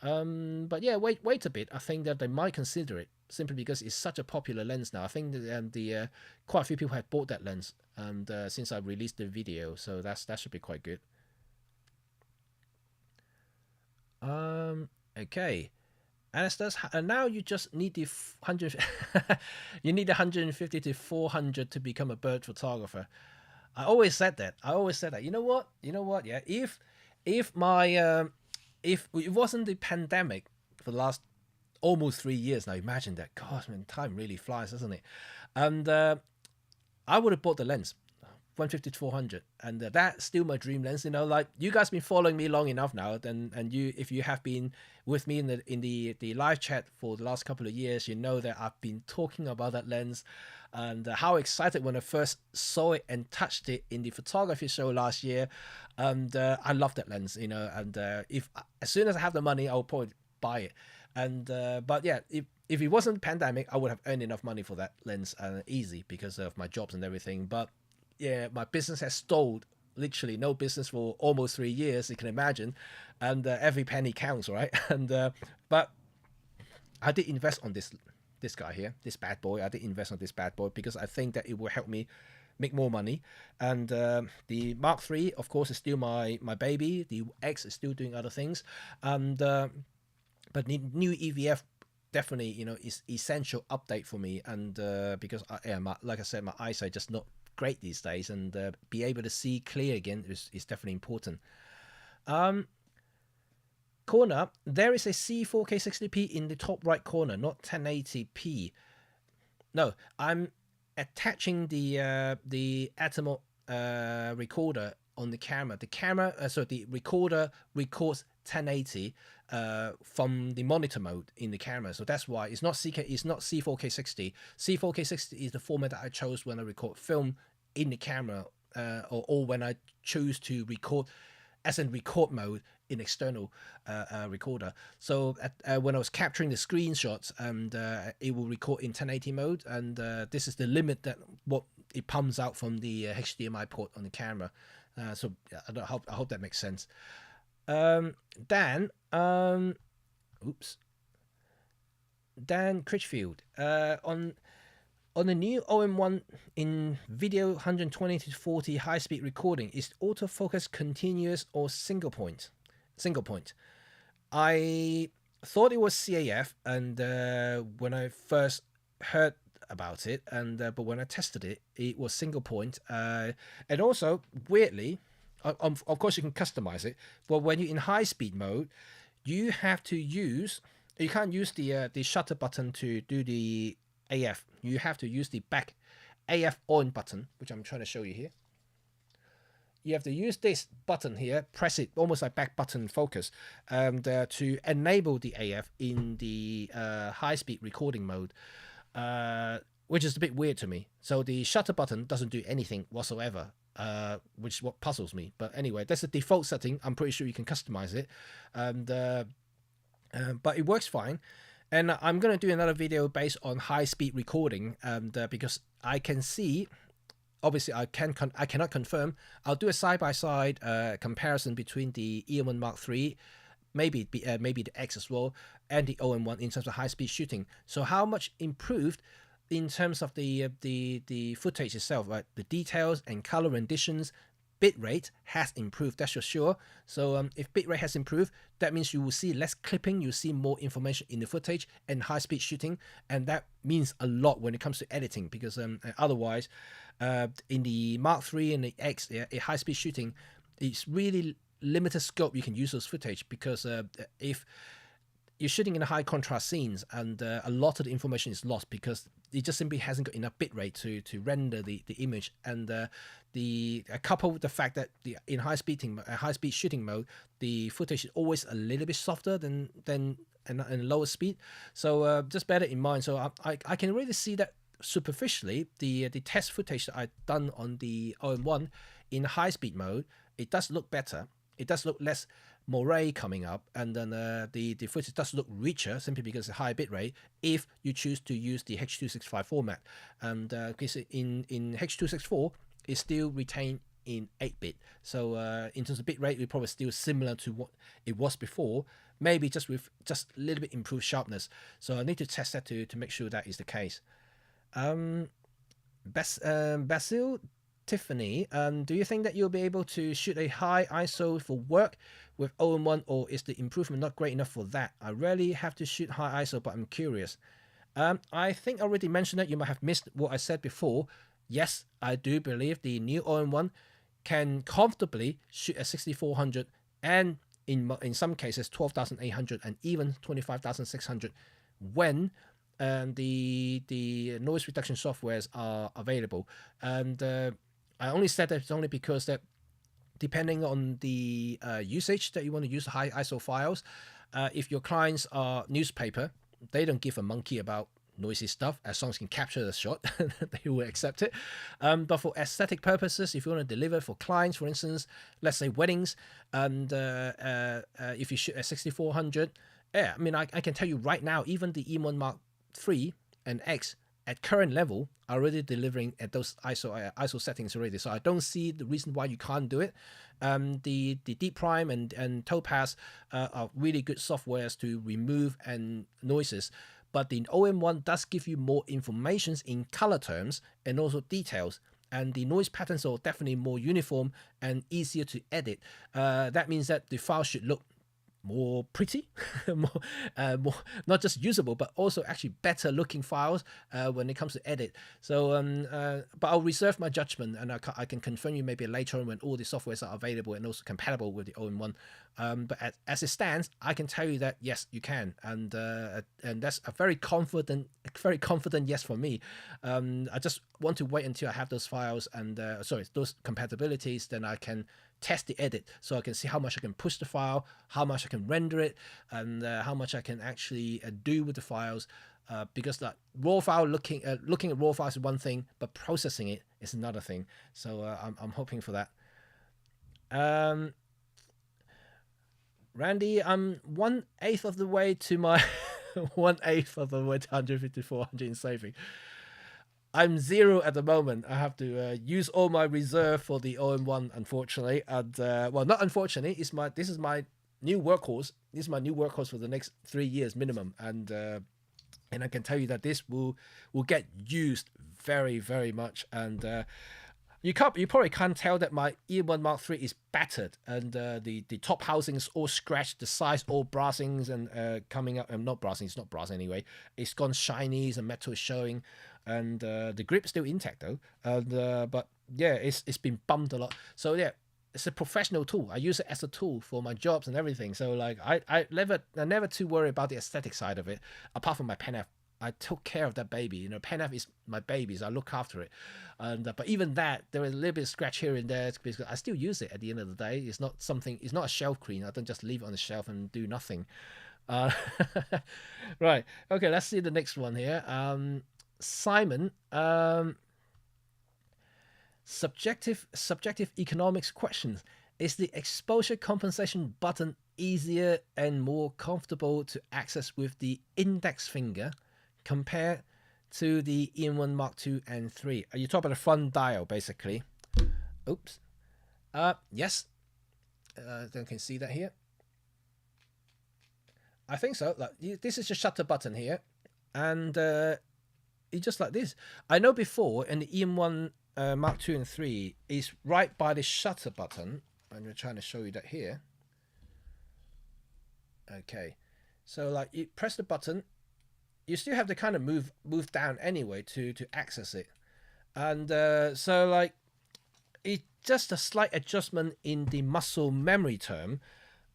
But yeah, wait a bit. I think that they might consider it simply because it's such a popular lens now. I think that quite a few people have bought that lens, and since I released the video, so that should be quite good. Okay, Anastas, and now you just need the 100. You need 150 to 400 to become a bird photographer. I always said that. You know what? Yeah, if it wasn't the pandemic for the last almost 3 years now, imagine that. Gosh, man, time really flies, doesn't it? And I would have bought the lens, 150 to 400, and that's still my dream lens. You know, like, you guys been following me long enough now, and if you have been with me in the live chat for the last couple of years, you know that I've been talking about that lens, and how excited when I first saw it and touched it in the photography show last year. And I love that lens, you know, and as soon as I have the money, I'll probably buy it. And but yeah, if it wasn't pandemic, I would have earned enough money for that lens, easy, because of my jobs and everything. But yeah, my business has stalled, literally no business for almost 3 years, you can imagine, and every penny counts, right? And but I did invest on this guy here, this bad boy. I did invest on this bad boy because I think that it will help me make more money. And the Mark III, of course, is still my baby. The X is still doing other things, and but the new EVF definitely, you know, is essential update for me. And because like I said, my eyesight just not great these days, and be able to see clear again is definitely important. Corner, there is a C4K 60p in the top right corner, not 1080p. No, I'm attaching the Atomos recorder on the camera. The recorder records 1080 from the monitor mode in the camera. So that's why it's not C4K 60. C4K 60 is the format that I chose when I record film in the camera, or when I choose to record as in record mode in external recorder. So when I was capturing the screenshots, and it will record in 1080 mode, and this is the limit that what it pumps out from the HDMI port on the camera. So I hope that makes sense. Dan Critchfield, on the new OM-1 in video 120 to 40 high-speed recording, is autofocus continuous or single point? Single point. I thought it was CAF, and when I first heard about it, and but when I tested it, it was single point. And also, weirdly, of course you can customize it, but when you're in high-speed mode, you can't use the shutter button to do the AF. You have to use the back AF on button, which I'm trying to show you here. You have to use this button here, press it almost like back button focus, to enable the AF in the high-speed recording mode, which is a bit weird to me. So the shutter button doesn't do anything whatsoever, which is what puzzles me. But anyway, that's the default setting. I'm pretty sure you can customize it, and but it works fine. And I'm going to do another video based on high-speed recording, because I can see, obviously I cannot confirm. I'll do a side-by-side comparison between the EM1 Mark III, maybe the X as well, and the OM-1 in terms of high-speed shooting. So how much improved in terms of the footage itself, right? The details and color renditions, bitrate has improved, that's for sure. So if bitrate has improved, that means you will see less clipping, you see more information in the footage and high-speed shooting, and that means a lot when it comes to editing, because otherwise, in the Mark III and the X, a high-speed shooting, it's really limited scope you can use those footage, because if you're shooting in a high contrast scenes, and a lot of the information is lost because it just simply hasn't got enough bitrate to render the image. And coupled with the fact that in high speed shooting mode, the footage is always a little bit softer than in lower speed. So just bear that in mind. So I can really see that superficially the test footage that I've done on the OM-1 in high speed mode, it does look better. It does look less moire coming up, and then the footage does look richer simply because of high bitrate if you choose to use the H.265 format. And because in H.264 it's still retained in 8-bit, so in terms of bitrate we're probably still similar to what it was before, maybe just with just a little bit improved sharpness. So I need to test that to make sure that is the case. Basil Tiffany, do you think that you'll be able to shoot a high ISO for work with OM-1, or is the improvement not great enough for that? I rarely have to shoot high ISO, but I'm curious. I think I already mentioned that. You might have missed what I said before. Yes, I do believe the new OM-1 can comfortably shoot at 6400 and in some cases 12,800 and even 25,600 when the noise reduction softwares are available. And I only said that only because that depending on the usage that you want to use high ISO files, if your clients are newspaper, they don't give a monkey about noisy stuff. As long as you can capture the shot, they will accept it. But for aesthetic purposes, if you want to deliver for clients, for instance, let's say weddings, and if you shoot at 6400, yeah, I mean, I can tell you right now, even the EM1 Mark III and X at current level are already delivering at those ISO settings already. So I don't see the reason why you can't do it. The Deep Prime and Topaz are really good softwares to remove and noises. But the OM-1 does give you more information in color terms and also details. And the noise patterns are definitely more uniform and easier to edit. That means that the file should look more pretty, more not just usable, but also actually better looking files when it comes to edit. So, but I'll reserve my judgment, and I can confirm you maybe later on when all the softwares are available and also compatible with the OM-1. But as it stands, I can tell you that yes, you can, and that's a very confident yes for me. I just want to wait until I have those files and those compatibilities, then I can test the edit, so I can see how much I can push the file, how much I can render it, and how much I can actually do with the files. Because that raw file looking at raw files is one thing, but processing it is another thing. So I'm hoping for that. Randy, I'm 1/8 of the way to my 1/8 of the way to 150-400 in saving. I'm 0 at the moment. I have to use all my reserve for the OM-1, unfortunately. And well, not unfortunately, this is my new workhorse. This is my new workhorse for the next 3 years minimum. And I can tell you that this will get used very, very much. And you probably can't tell that my EM1 Mark III is battered, and the top housing is all scratched, the sides all brassings and coming up. Not brassing, it's not brass anyway. It's gone shiny, and metal is showing, and the grip is still intact though. And but yeah, it's been bumped a lot. So yeah, it's a professional tool. I use it as a tool for my jobs and everything. So like I never too worried about the aesthetic side of it. Apart from my Pen F, I took care of that baby. You know, Pen F is my baby, so I look after it. And but even that, there is a little bit of scratch here and there because I still use it at the end of the day. It's not a shelf cleaner. I don't just leave it on the shelf and do nothing. Right. Okay, let's see the next one here. Simon, subjective economics questions. Is the exposure compensation button easier and more comfortable to access with the index finger compared to the EM1 Mark II and III? Are you talking about the front dial, basically? Oops. Yes. You can see that here. I think so. Like, this is the shutter button here, and it's just like this. I know before in the EM1 Mark II and 3 is right by the shutter button. I'm trying to show you that here. Okay, so like you press the button, you still have to kind of move down anyway to access it, and so like it's just a slight adjustment in the muscle memory term,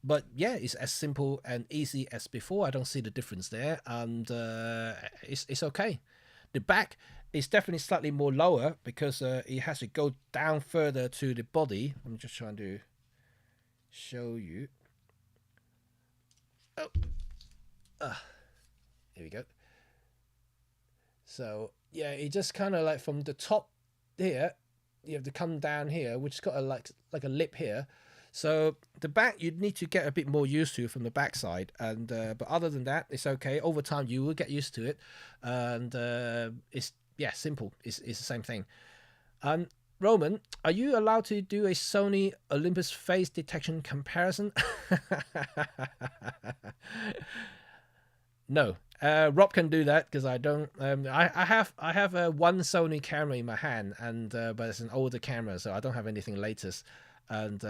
but yeah, it's as simple and easy as before. I don't see the difference there, and it's okay. The back is definitely slightly more lower because it has to go down further to the body. I'm just trying to show you. Oh, here we go. So yeah, it just kind of like from the top here, you have to come down here, which has got a like a lip here. So the back you'd need to get a bit more used to from the back side, and but other than that, it's okay. Over time, you will get used to it, and it's simple. It's the same thing. Roman, are you allowed to do a Sony Olympus face detection comparison? No, Rob can do that because I don't. I have one Sony camera in my hand, and but it's an older camera, so I don't have anything latest. And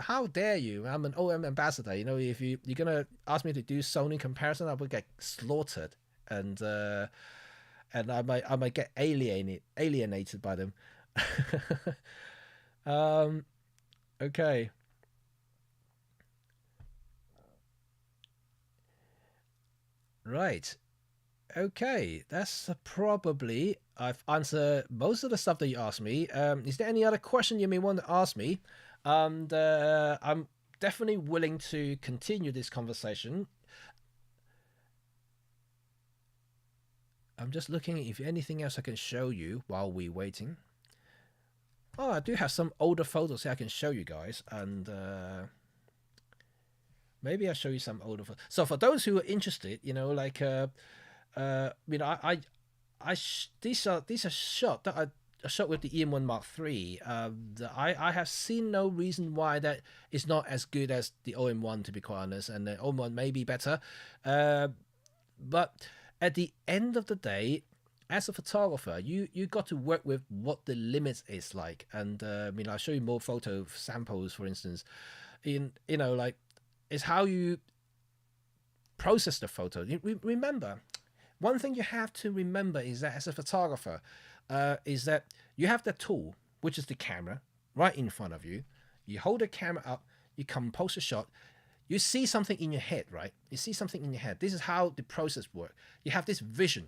how dare you? I'm an OM ambassador. You know, if you're gonna ask me to do Sony comparison, I would get slaughtered, and I might get alienated by them. Okay. Right. Okay, that's probably I've answered most of the stuff that you asked me. Is there any other question you may want to ask me? And I'm definitely willing to continue this conversation. I'm just looking if anything else I can show you while we're waiting. Oh, I do have some older photos here I can show you guys, and maybe I'll show you some older photos. So for those who are interested, you know, like these are shot that I shot with the EM-1 Mark III. I have seen no reason why that is not as good as the OM-1, to be quite honest, and the OM-1 may be better. But at the end of the day, as a photographer, you got to work with what the limits is like. And I'll show you more photo samples, for instance. Like it's how you process the photo. Remember, one thing you have to remember is that as a photographer, is that you have the tool, which is the camera, right in front of you. You hold the camera up, you compose a shot, you see something in your head, right? You see something in your head. This is how the process works. You have this vision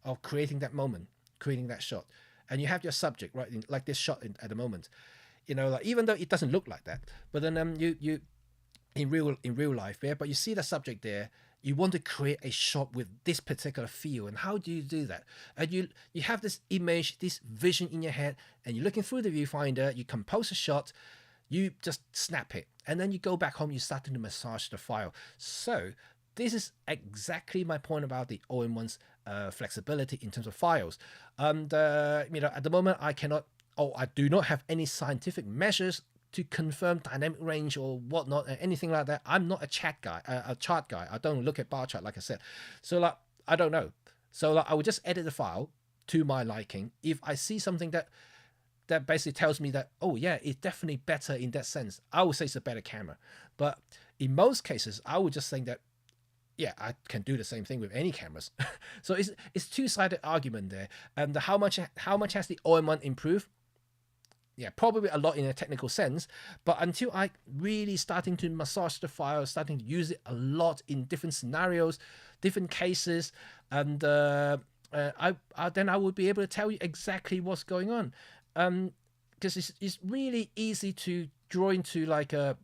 of creating that moment, creating that shot, and you have your subject, right, like this shot at the moment. You know, like even though it doesn't look like that, but then you in real life, yeah. But you see the subject there. You want to create a shot with this particular feel, and how do you do that? And you have this image, this vision in your head, and you're looking through the viewfinder. You compose a shot, you just snap it, and then you go back home. You start to massage the file. So this is exactly my point about the OM-1's flexibility in terms of files. And at the moment, I do not have any scientific measures to confirm dynamic range or whatnot, anything like that. I'm not a chart guy. I don't look at bar chart, like I said. So like, I don't know. So like, I would just edit the file to my liking. If I see something that basically tells me that, oh yeah, it's definitely better in that sense, I would say it's a better camera. But in most cases, I would just think that, yeah, I can do the same thing with any cameras. So it's two-sided argument there. And how much has the OM-1 improved? Yeah, probably a lot in a technical sense, but until I really starting to massage the file, starting to use it a lot in different scenarios, different cases, and then I would be able to tell you exactly what's going on. Because it's really easy to draw into like a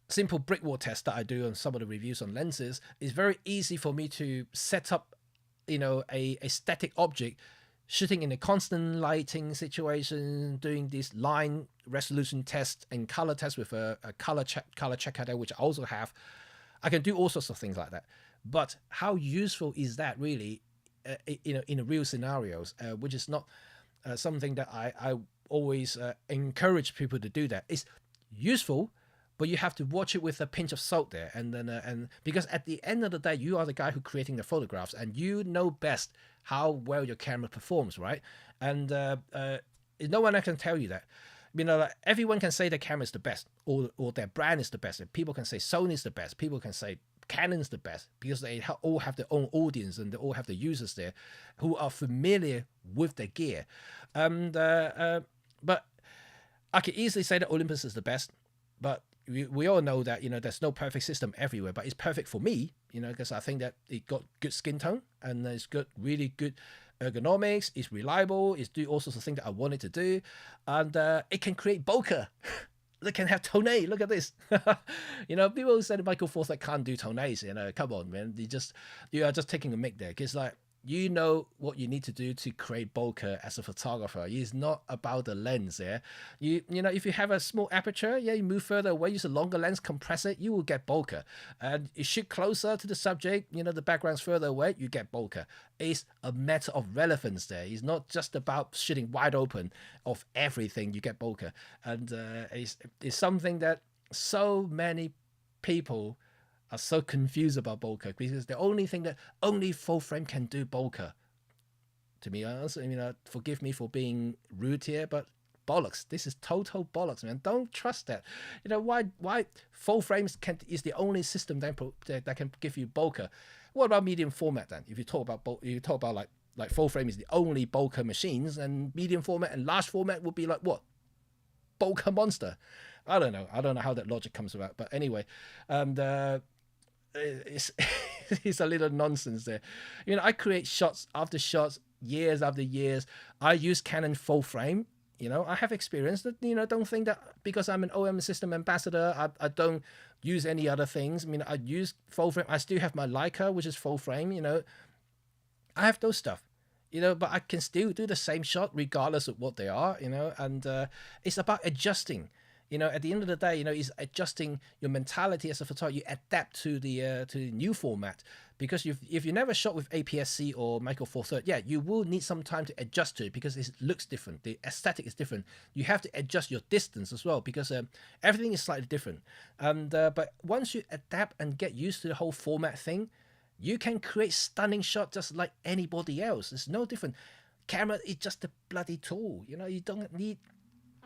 simple brick wall test that I do on some of the reviews on lenses. It's very easy for me to set up, a static object, shooting in a constant lighting situation, doing this line resolution test and color test with a color checker there, which I also have. I can do all sorts of things like that. But how useful is that really, in a real scenarios, which is not something that I always encourage people to do that. It's useful, but you have to watch it with a pinch of salt there. And then, and because at the end of the day, you are the guy who creating the photographs, and you know best how well your camera performs, right? And no one can tell you that. Like everyone can say their camera is the best, or their brand is the best. People can say Sony's the best. People can say Canon's the best, because they all have their own audience and they all have the users there who are familiar with their gear. But I could easily say that Olympus is the best, but we all know that there's no perfect system everywhere, but it's perfect for me, because I think that it got good skin tone and it's got really good ergonomics, it's reliable, it's do all sorts of things that I wanted to do, and it can create bokeh. They can have tonne. Look at this. People who say Michael Four Third can't do tonnes. Come on, man. You are just taking a mick there. Because what you need to do to create bokeh as a photographer. It's not about the lens there. If you have a small aperture, you move further away, use a longer lens, compress it, you will get bokeh. And you shoot closer to the subject, the background's further away, you get bokeh. It's a matter of relevance there. It's not just about shooting wide open of everything, you get bokeh. And it's something that so many people are so confused about bokeh, because the only thing that only full frame can do bokeh. To be honest, forgive me for being rude here, but bollocks. This is total bollocks, man. Don't trust that. Why full frames is the only system that can give you bokeh. What about medium format then? If you talk about like full frame is the only bokeh machines, and medium format and large format would be like what? Bokeh monster. I don't know how that logic comes about, but anyway, and it's a little nonsense there. I create shots after shots, years after years. I use Canon full frame. I have experience that, don't think that because I'm an OM system ambassador, I don't use any other things. I use full frame. I still have my Leica, which is full frame. I have those stuff. But I can still do the same shot regardless of what they are. And it's about adjusting. At the end of the day, is adjusting your mentality as a photographer. You adapt to the new format, because if you never shot with APS-C or Micro Four Third, you will need some time to adjust to it, because it looks different. The aesthetic is different. You have to adjust your distance as well, because everything is slightly different. And but once you adapt and get used to the whole format thing, you can create stunning shots just like anybody else. It's no different. Camera is just a bloody tool. You don't need.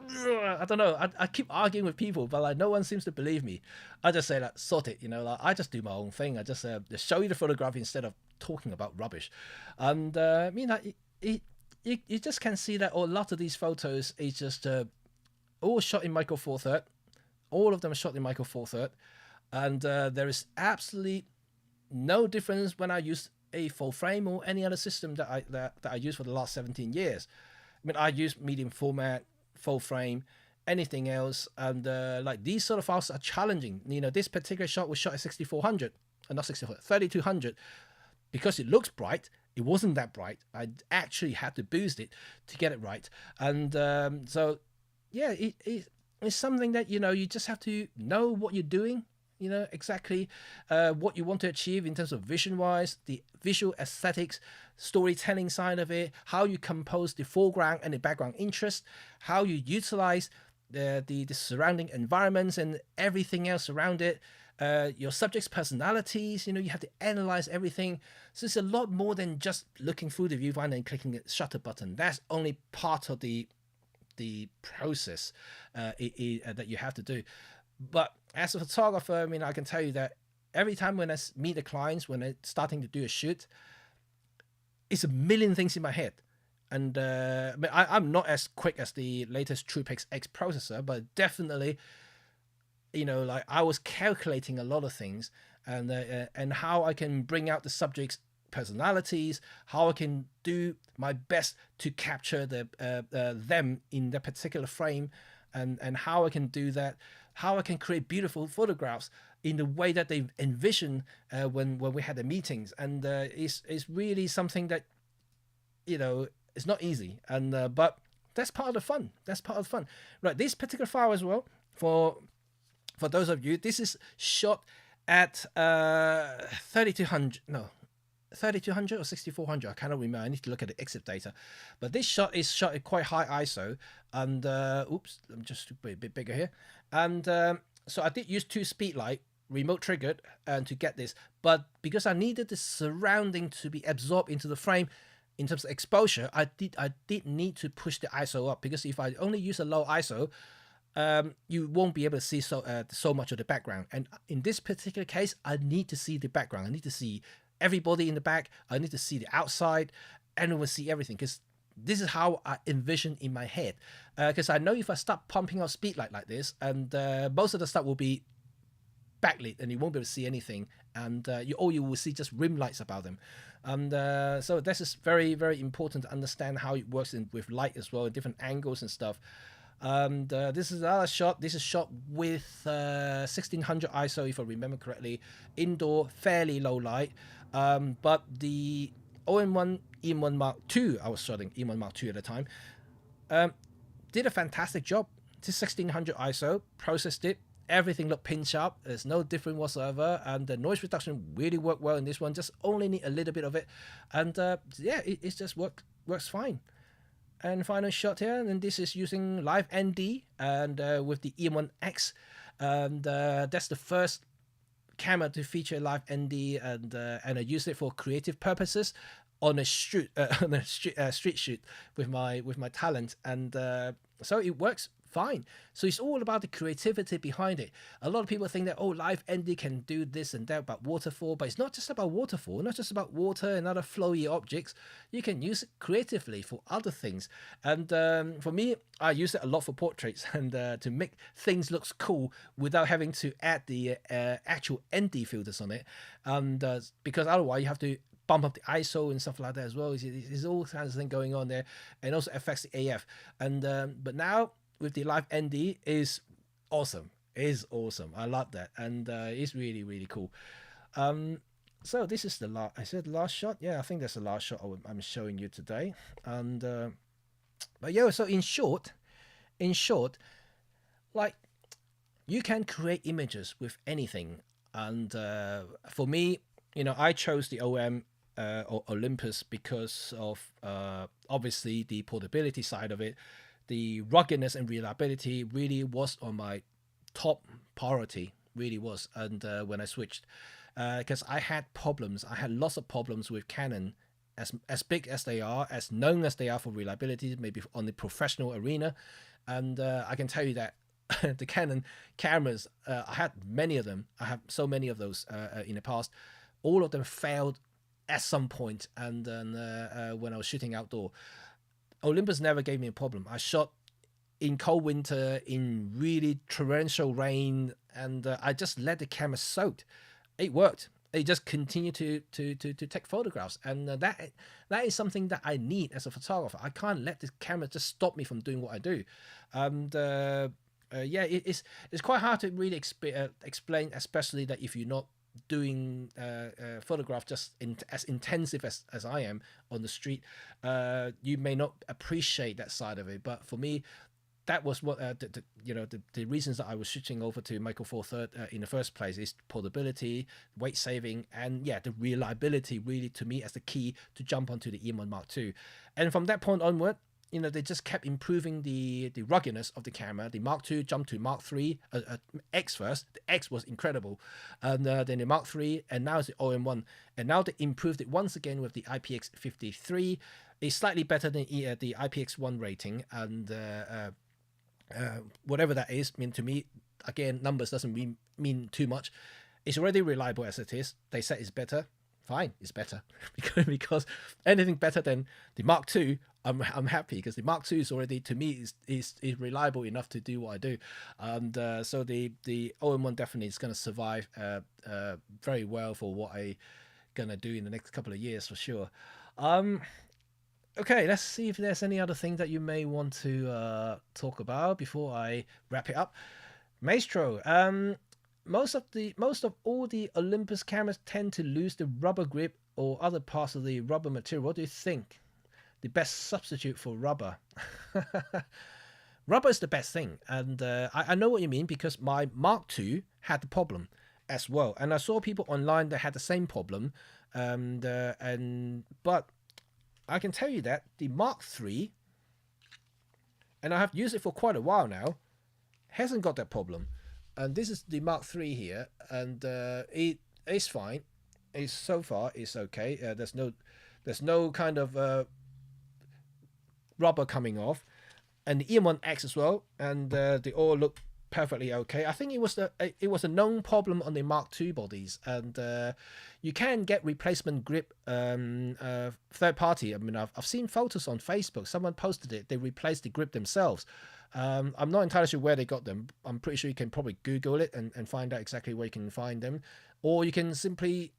I don't know. I keep arguing with people, but no one seems to believe me. I just say sort it. I just do my own thing. I just show you the photograph instead of talking about rubbish. And you just can see that a lot of these photos is just all shot in Micro Four Third. All of them are shot in Micro Four Third, and there is absolutely no difference when I use a full frame or any other system that I use for the last 17 years. I use medium format, full frame, anything else, and these sort of files are challenging. This particular shot was shot at 6400, not 6400, 3200, because it looks bright. It wasn't that bright. I actually had to boost it to get it right. And it's something that you just have to know what you're doing. Exactly what you want to achieve in terms of vision-wise, the visual aesthetics, storytelling side of it, how you compose the foreground and the background interest, how you utilize the surrounding environments and everything else around it, your subject's personalities. You have to analyze everything. So it's a lot more than just looking through the viewfinder and clicking the shutter button. That's only part of the process that you have to do. But as a photographer, I can tell you that every time when I meet the clients, when they're starting to do a shoot, it's a million things in my head. And I'm not as quick as the latest TruePix X processor, but definitely, I was calculating a lot of things, and how I can bring out the subject's personalities, how I can do my best to capture them in that particular frame, and how I can do that. How I can create beautiful photographs in the way that they envision when we had the meetings, and it's really something that it's not easy, and but that's part of the fun. That's part of the fun, right? This particular file as well, for those of you, this is shot at 3200 or 6400. I cannot remember. I need to look at the exit data, but this shot is shot at quite high ISO, and oops, I'm just a bit bigger here. And so I did use 2 speed light, remote triggered, and to get this, but because I needed the surrounding to be absorbed into the frame, in terms of exposure, I did need to push the ISO up, because if I only use a low ISO, you won't be able to see so much of the background. And in this particular case, I need to see the background. I need to see everybody in the back. I need to see the outside, and I will see everything, because this is how I envision in my head. Because I know if I start pumping out speed like this, and most of the stuff will be backlit, and you won't be able to see anything, and all you will see just rim lights about them. And so this is very, very important to understand how it works with light as well, different angles and stuff. And this is another shot. This is shot with 1600 ISO, if I remember correctly, indoor, fairly low light. But the OM-1 EM1 Mark II, I was shooting EM1 Mark II at the time, did a fantastic job. This 1600 ISO, processed it, everything looked pin sharp. There's no difference whatsoever, and the noise reduction really worked well in this one. Just only need a little bit of it, and yeah, it just works fine. And final shot here, and this is using live ND and with the EM1X, and that's the first camera to feature live ND, and I use it for creative purposes on a street shoot with my talent, and so it works fine. So it's all about the creativity behind it. A lot of people think that, oh, live ND can do this and that about waterfall, but it's not just about waterfall, not just about water and other flowy objects. You can use it creatively for other things. And for me, I use it a lot for portraits, and to make things look cool without having to add the actual ND filters on it. And because otherwise you have to bump up the ISO and stuff like that as well. There's all kinds of things going on there, and also affects the AF. And but now with the live ND is awesome. I love that, and it's really, really cool. So this is the last. I said last shot. Yeah, I think that's the last shot I'm showing you today. And but yeah, so in short, like, you can create images with anything. And for me, I chose the OM or Olympus because of obviously the portability side of it. The ruggedness and reliability really was on my top priority, really was. And when I switched, because I had lots of problems with Canon, as big as they are, as known as they are for reliability, maybe on the professional arena. And I can tell you that the Canon cameras, I had many of them. I have so many of those in the past. All of them failed at some point, and then when I was shooting outdoor. Olympus never gave me a problem. I shot in cold winter, in really torrential rain, and I just let the camera soak. It worked. It just continued to take photographs, and that is something that I need as a photographer. I can't let the camera just stop me from doing what I do. And yeah, it's quite hard to really explain, especially that if you're not doing photograph just as intensive as I am on the street, you may not appreciate that side of it. But for me, that was what the reasons that I was switching over to Micro Four Third in the first place is portability, weight saving, and yeah, the reliability really to me as the key to jump onto the EM1 Mark II. And from that point onward, they just kept improving the ruggedness of the camera. The Mark II jumped to Mark III, X first. The X was incredible. And then the Mark III, and now it's the OM-1. And now they improved it once again with the IPX53. It's slightly better than the IPX1 rating. And whatever that is, to me, again, numbers doesn't mean too much. It's already reliable as it is. They said it's better. Fine, it's better. because anything better than the Mark II, I'm happy, because the Mark II is already, to me, is reliable enough to do what I do. And so the OM-1 definitely is going to survive very well for what I going to do in the next couple of years for sure. Okay, let's see if there's any other thing that you may want to talk about before I wrap it up. Maestro, most of all the Olympus cameras tend to lose the rubber grip or other parts of the rubber material. What do you think? The best substitute for rubber? Rubber is the best thing, and I know what you mean, because my Mark II had the problem as well, and I saw people online that had the same problem, but I can tell you that the Mark III, and I have used it for quite a while now, hasn't got that problem. And this is the Mark III here, and it is fine. So far it's okay. There's There's no kind of rubber coming off, and the EM-1X as well, and they all look perfectly okay. I think it was a known problem on the Mark II bodies, and you can get replacement grip third party. I mean, I've seen photos on Facebook. Someone posted it. They replaced the grip themselves. I'm not entirely sure where they got them. I'm pretty sure you can probably Google it and find out exactly where you can find them, or you can simply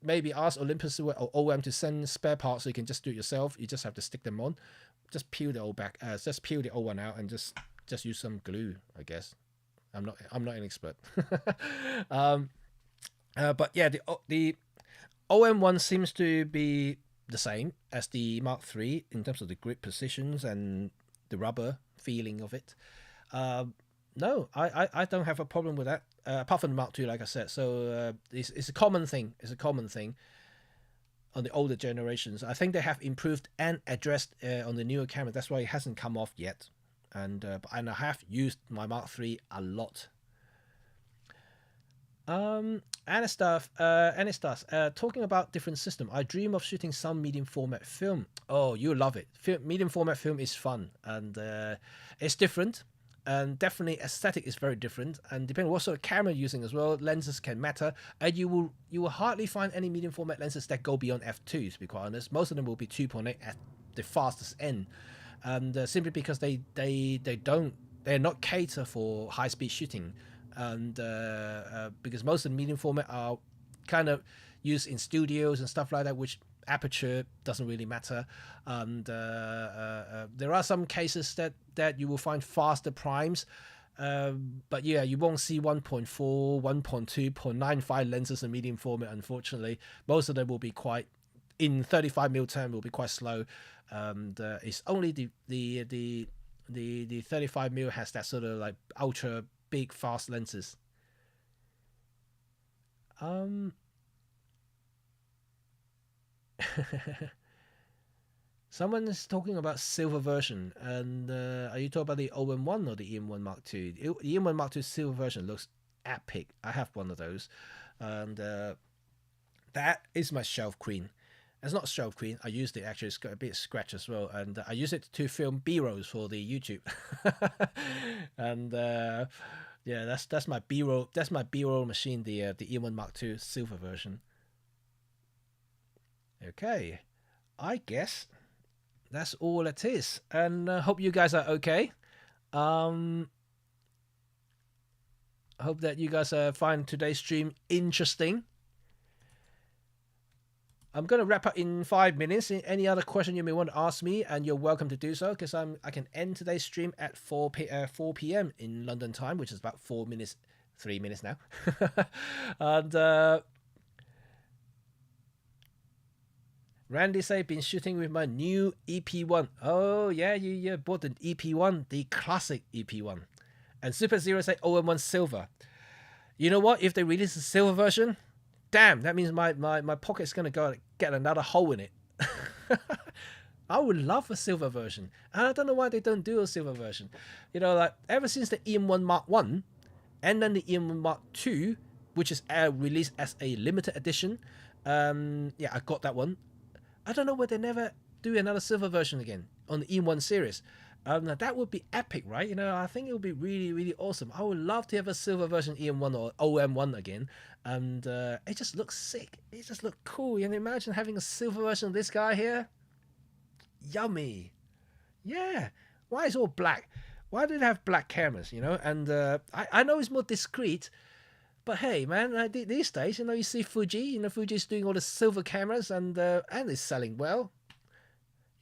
maybe ask Olympus or OM to send spare parts, so you can just do it yourself. You just have to stick them on. Just peel the old back. Just peel the old one out and just use some glue, I guess. I'm not an expert. But yeah, the OM-1 seems to be the same as the Mark III in terms of the grip positions and the rubber feeling of it. No, I don't have a problem with that, apart from the Mark II, like I said. So it's a common thing. It's a common thing on the older generations. I think they have improved and addressed on the newer camera. That's why it hasn't come off yet. And I have used my Mark III a lot. Anastas, talking about different system. I dream of shooting some medium format film. Oh, you love it. Medium format film is fun, and it's different, and definitely aesthetic is very different. And depending on what sort of camera you're using as well, lenses can matter. And you will hardly find any medium format lenses that go beyond f2. To be quite honest, most of them will be 2.8 at the fastest end, and simply because they're not cater for high speed shooting. And because most of the medium format are kind of used in studios and stuff like that, which aperture doesn't really matter. And there are some cases that you will find faster primes, but yeah, you won't see 1.4, 1.2, 0.95 lenses in medium format, unfortunately. Most of them will be quite, in 35mm term, will be quite slow. And it's only the 35mm has that sort of like ultra big fast lenses. Someone is talking about silver version, and are you talking about the OM-1 or the EM-1 Mark II? The EM-1 Mark II silver version looks epic. I have one of those, and that is my shelf queen. It's not shelf queen. I used it actually. It's got a bit of scratch as well, and I use it to film B-rolls for the YouTube. And yeah, that's my B-roll. That's my B-roll machine. The EM-1 Mark II silver version. Okay, I guess that's all it is, and hope you guys are okay. I hope that you guys find today's stream interesting. I'm going to wrap up in 5 minutes. Any other question you may want to ask me, and you're welcome to do so, because I can end today's stream at 4 p.m. in London time, which is about 3 minutes now. And Randy say, been shooting with my new EP1. Oh yeah, you bought the EP1, the classic EP1. And Super Zero say OM-1 silver. You know what? If they release the silver version, damn, that means my pocket's going to go get another hole in it. I would love a silver version. And I don't know why they don't do a silver version. You know, like ever since the EM-1 Mark I and then the EM-1 Mark II, which is released as a limited edition. Yeah, I got that one. I don't know why they never do another silver version again on the EM-1 series. That would be epic, right? You know, I think it would be really, really awesome. I would love to have a silver version EM-1 or OM-1 again. And it just looks sick. It just looks cool. You can imagine having a silver version of this guy here. Yummy. Yeah. Why is it all black? Why do they have black cameras, you know? And I know it's more discreet, but hey, man, these days, you know, you see Fuji. You know, Fuji's doing all the silver cameras, and it's selling well.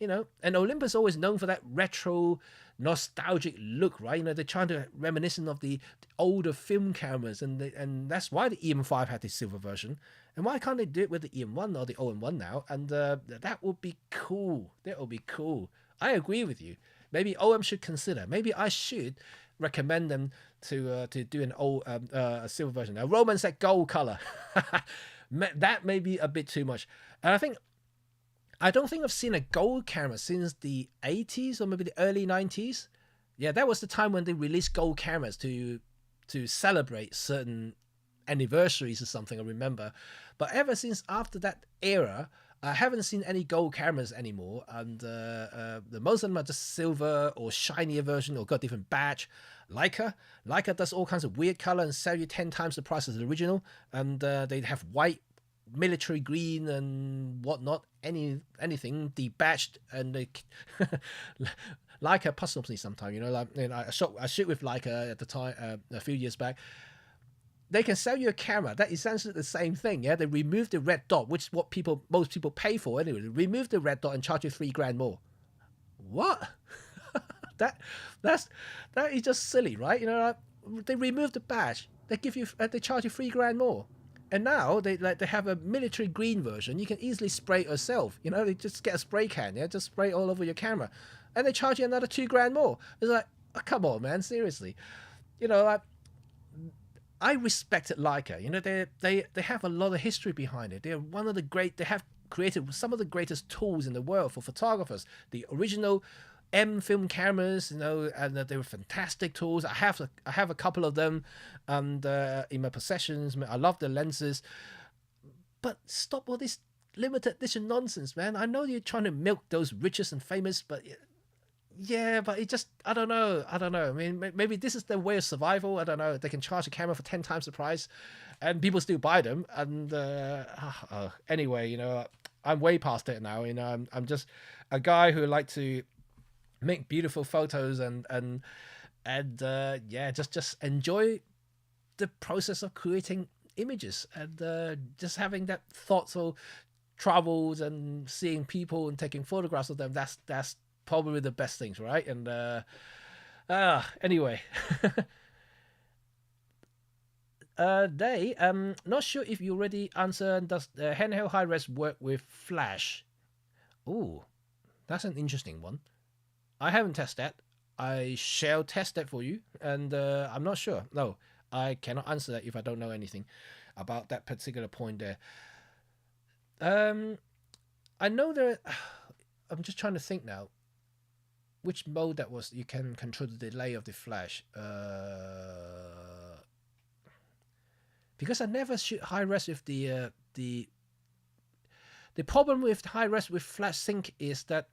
You know, and Olympus is always known for that retro, nostalgic look, right? You know, they're trying to reminiscent of the older film cameras, and that's why the EM5 had the silver version. And why can't they do it with the EM1 or the OM1 now? And that would be cool. That would be cool. I agree with you. Maybe OM should consider. Maybe I should recommend them to do a silver version. Now, Roman said gold color. That may be a bit too much. And I don't think I've seen a gold camera since the 80s or maybe the early 90s. Yeah, that was the time when they released gold cameras to celebrate certain anniversaries or something, I remember. But ever since after that era, I haven't seen any gold cameras anymore, and the most of them are just silver or shinier version or got different badge. Leica does all kinds of weird color and sell you 10 times the price as the original, and they have white, military green and whatnot, anything debadged, and they Leica puzzles me sometimes. You know, like I shoot with Leica at the time a few years back. They can sell you a camera that is essentially the same thing. Yeah, they remove the red dot, which is what most people pay for anyway. They remove the red dot and charge you $3,000 more. What? that is just silly, right? You know, like, they remove the badge. They charge you $3,000 more. And now they have a military green version. You can easily spray it yourself. You know, they just get a spray can, yeah, just spray it all over your camera, and they charge you another $2,000 more. It's like, oh, come on, man, seriously. You know, I respect Leica. You know, they have a lot of history behind it. They're one of the great. They have created some of the greatest tools in the world for photographers. The original M film cameras, you know, and they were fantastic tools. I have a couple of them, and in my possessions. I love the lenses, but stop all this limited edition nonsense, man. I know you're trying to milk those richest and famous, but yeah, but it just, I don't know. I mean, maybe this is their way of survival. I don't know. They can charge a camera for 10 times the price, and people still buy them. And anyway, you know, I'm way past it now. You know, I'm just a guy who like to make beautiful photos and yeah, just enjoy the process of creating images, and just having that thoughtful travels and seeing people and taking photographs of them. That's probably the best things, right? And anyway. Not sure if you already answered, does the handheld high-res work with flash? Ooh, that's an interesting one. I haven't tested that. I shall test that for you, and I'm not sure. No, I cannot answer that if I don't know anything about that particular point there. I know there. I'm just trying to think now. Which mode that was? You can control the delay of the flash. Because I never shoot high res with the problem with high res with flash sync is that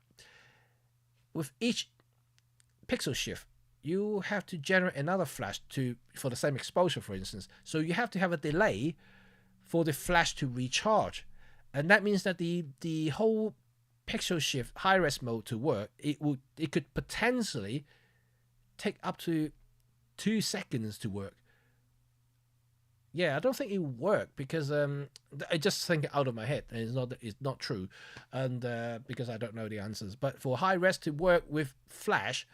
with each pixel shift, you have to generate another flash for the same exposure, for instance. So you have to have a delay for the flash to recharge, and that means that the whole pixel shift high res mode to work, it could potentially take up to 2 seconds to work. Yeah, I don't think it will work because I just think it out of my head, and it's not true, and because I don't know the answers. But for high res to work with flash,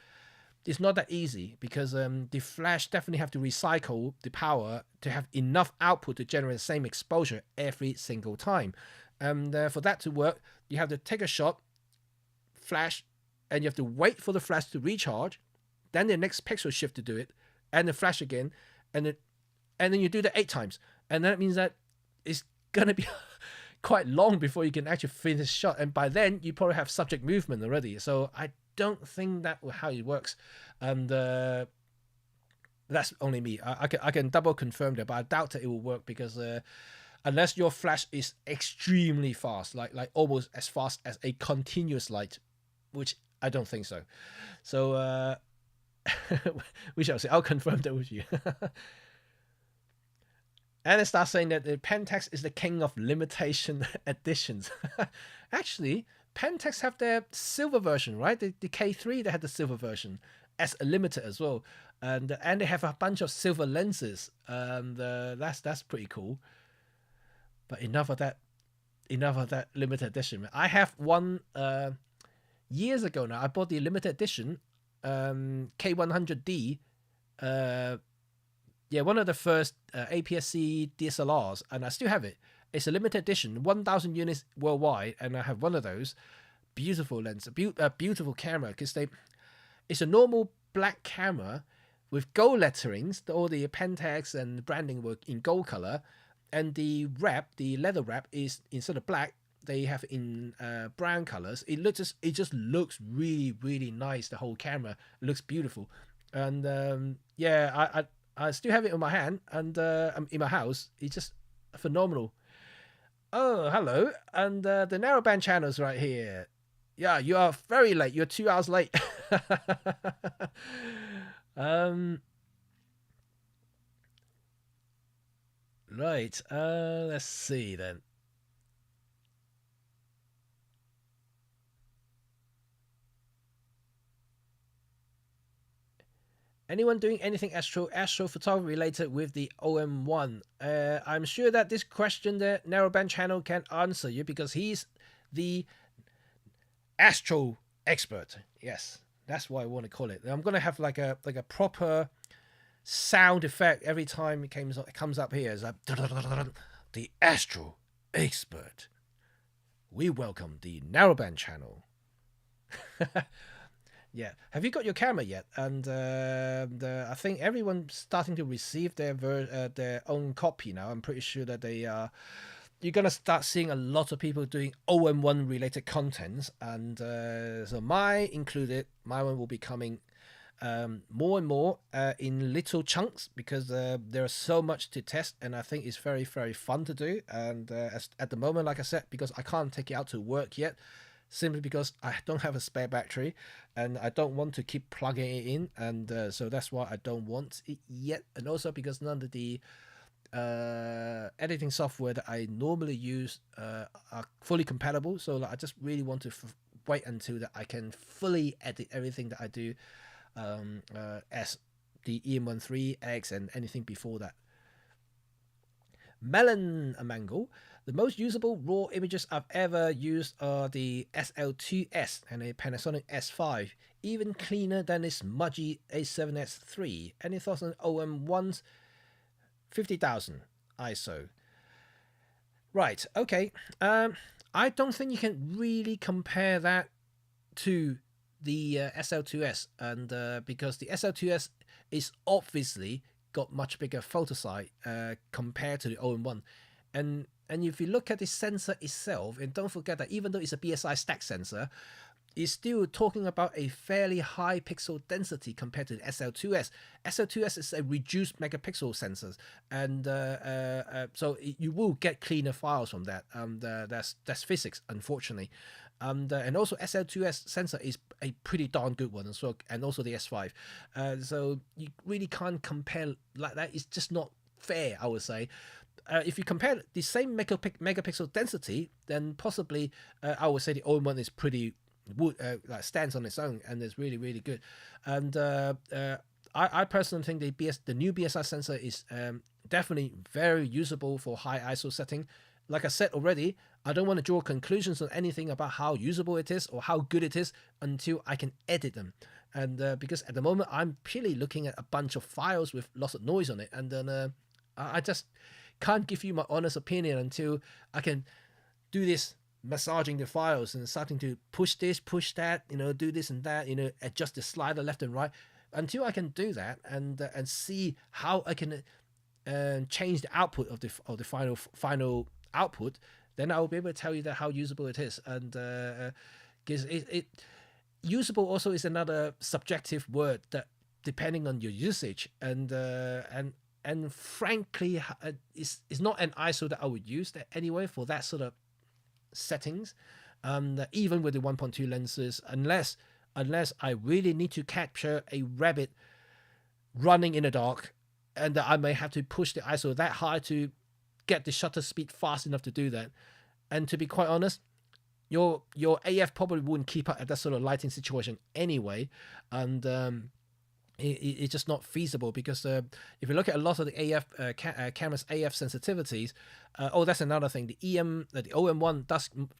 it's not that easy because the flash definitely have to recycle the power to have enough output to generate the same exposure every single time. And for that to work, you have to take a shot, flash, and you have to wait for the flash to recharge, then the next pixel shift to do it, and the flash again, and then you do that 8 times. And that means that it's going to be quite long before you can actually finish the shot. And by then, you probably have subject movement already. So I don't think that's how it works. And that's only me. I can double confirm that, but I doubt that it will work because unless your flash is extremely fast, like almost as fast as a continuous light, which I don't think so. So we shall see. I'll confirm that with you. And it starts saying that the Pentax is the king of limitation editions. Actually, Pentax have their silver version, right? The K3, they had the silver version as a limited as well, and they have a bunch of silver lenses, and that's pretty cool. But enough of that limited edition. I have one years ago now. I bought the limited edition K100D. Yeah, one of the first APS-C DSLRs, and I still have it. It's a limited edition, 1,000 units worldwide, and I have one of those. Beautiful lens, beautiful camera, because it's a normal black camera with gold letterings. All the Pentax and branding work in gold color, and the leather wrap is instead of black, they have in brown colors. It just looks really, really nice. The whole camera looks beautiful, and yeah, I still have it in my hand, and I'm in my house. It's just phenomenal. Oh, hello. And the narrowband channel's right here. Yeah, you are very late. You're 2 hours late. Right. Let's see then. Anyone doing anything astrophotography related with the OM-1? I'm sure that this question the narrowband channel can answer you because he's the astro expert. Yes, that's what I want to call it. I'm gonna have like a proper sound effect every time it comes up here. It's like the astro expert. We welcome the narrowband channel. Yeah, have you got your camera yet? And I think everyone's starting to receive their own copy now. I'm pretty sure that you're gonna start seeing a lot of people doing OM-1 related contents, and so mine included. My one will be coming more and more in little chunks because there is so much to test, and I think it's very, very fun to do. And at the moment, like I said, because I can't take it out to work yet, simply because I don't have a spare battery and I don't want to keep plugging it in, and so that's why I don't want it yet. And also because none of the editing software that I normally use are fully compatible, so like, I just really want to wait until that I can fully edit everything that I do as the EM13X and anything before that. Melon Mango. The most usable raw images I've ever used are the SL2S and a Panasonic S5, even cleaner than this smudgy A7S III. Any thoughts on OM-1's 50,000 ISO? Right, okay. I don't think you can really compare that to the SL2S, and because the SL2S is obviously got much bigger photo size compared to the OM-1, and if you look at the sensor itself, and don't forget that even though it's a BSI stack sensor, it's still talking about a fairly high pixel density compared to the SL2S. SL2S is a reduced megapixel sensors, and so you will get cleaner files from that. That's physics, unfortunately. And also SL2S sensor is a pretty darn good one as well, and also the S5. So you really can't compare like that. It's just not fair, I would say. If you compare the same megapixel density, then possibly I would say the OM-1 is pretty like stands on its own and is really, really good. And I personally think the new BSI sensor is definitely very usable for high ISO setting. Like I said already, I don't want to draw conclusions on anything about how usable it is or how good it is until I can edit them. And because at the moment I'm purely looking at a bunch of files with lots of noise on it, and then I just can't give you my honest opinion until I can do this massaging the files and starting to push this, push that, do this and that, adjust the slider left and right. Until I can do that and see how I can change the output of the final output, then I will be able to tell you that how usable it is. And because usable also is another subjective word that depending on your usage, and frankly, it's not an ISO that I would use anyway for that sort of settings, even with the 1.2 lenses, unless I really need to capture a rabbit running in the dark, and I may have to push the ISO that high to get the shutter speed fast enough to do that. And to be quite honest, your AF probably wouldn't keep up at that sort of lighting situation anyway, and it's just not feasible, because if you look at a lot of the AF cameras AF sensitivities, that's another thing. The OM-1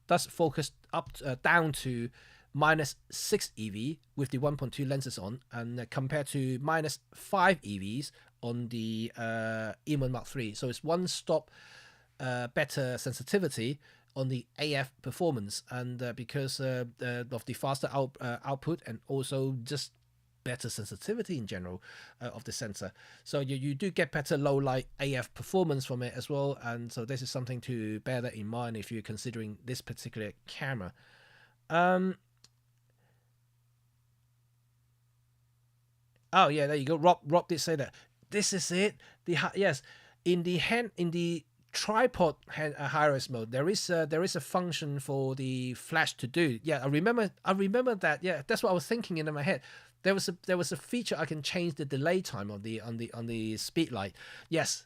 does focus down to -6 EV with the 1.2 lenses on, and compared to -5 EVs on the EM-1 Mark III. So it's one stop better sensitivity on the AF performance, and because of the faster output, and also just better sensitivity in general of the sensor. So you do get better low light AF performance from it as well, and so this is something to bear that in mind if you're considering this particular camera. Oh yeah, there you go. Rob did say that. this is it. Yes, in the tripod high-res mode, there is a function for the flash to do. Yeah, I remember that. Yeah, that's what I was thinking in my head. There was a feature I can change the delay time on the speed light. Yes,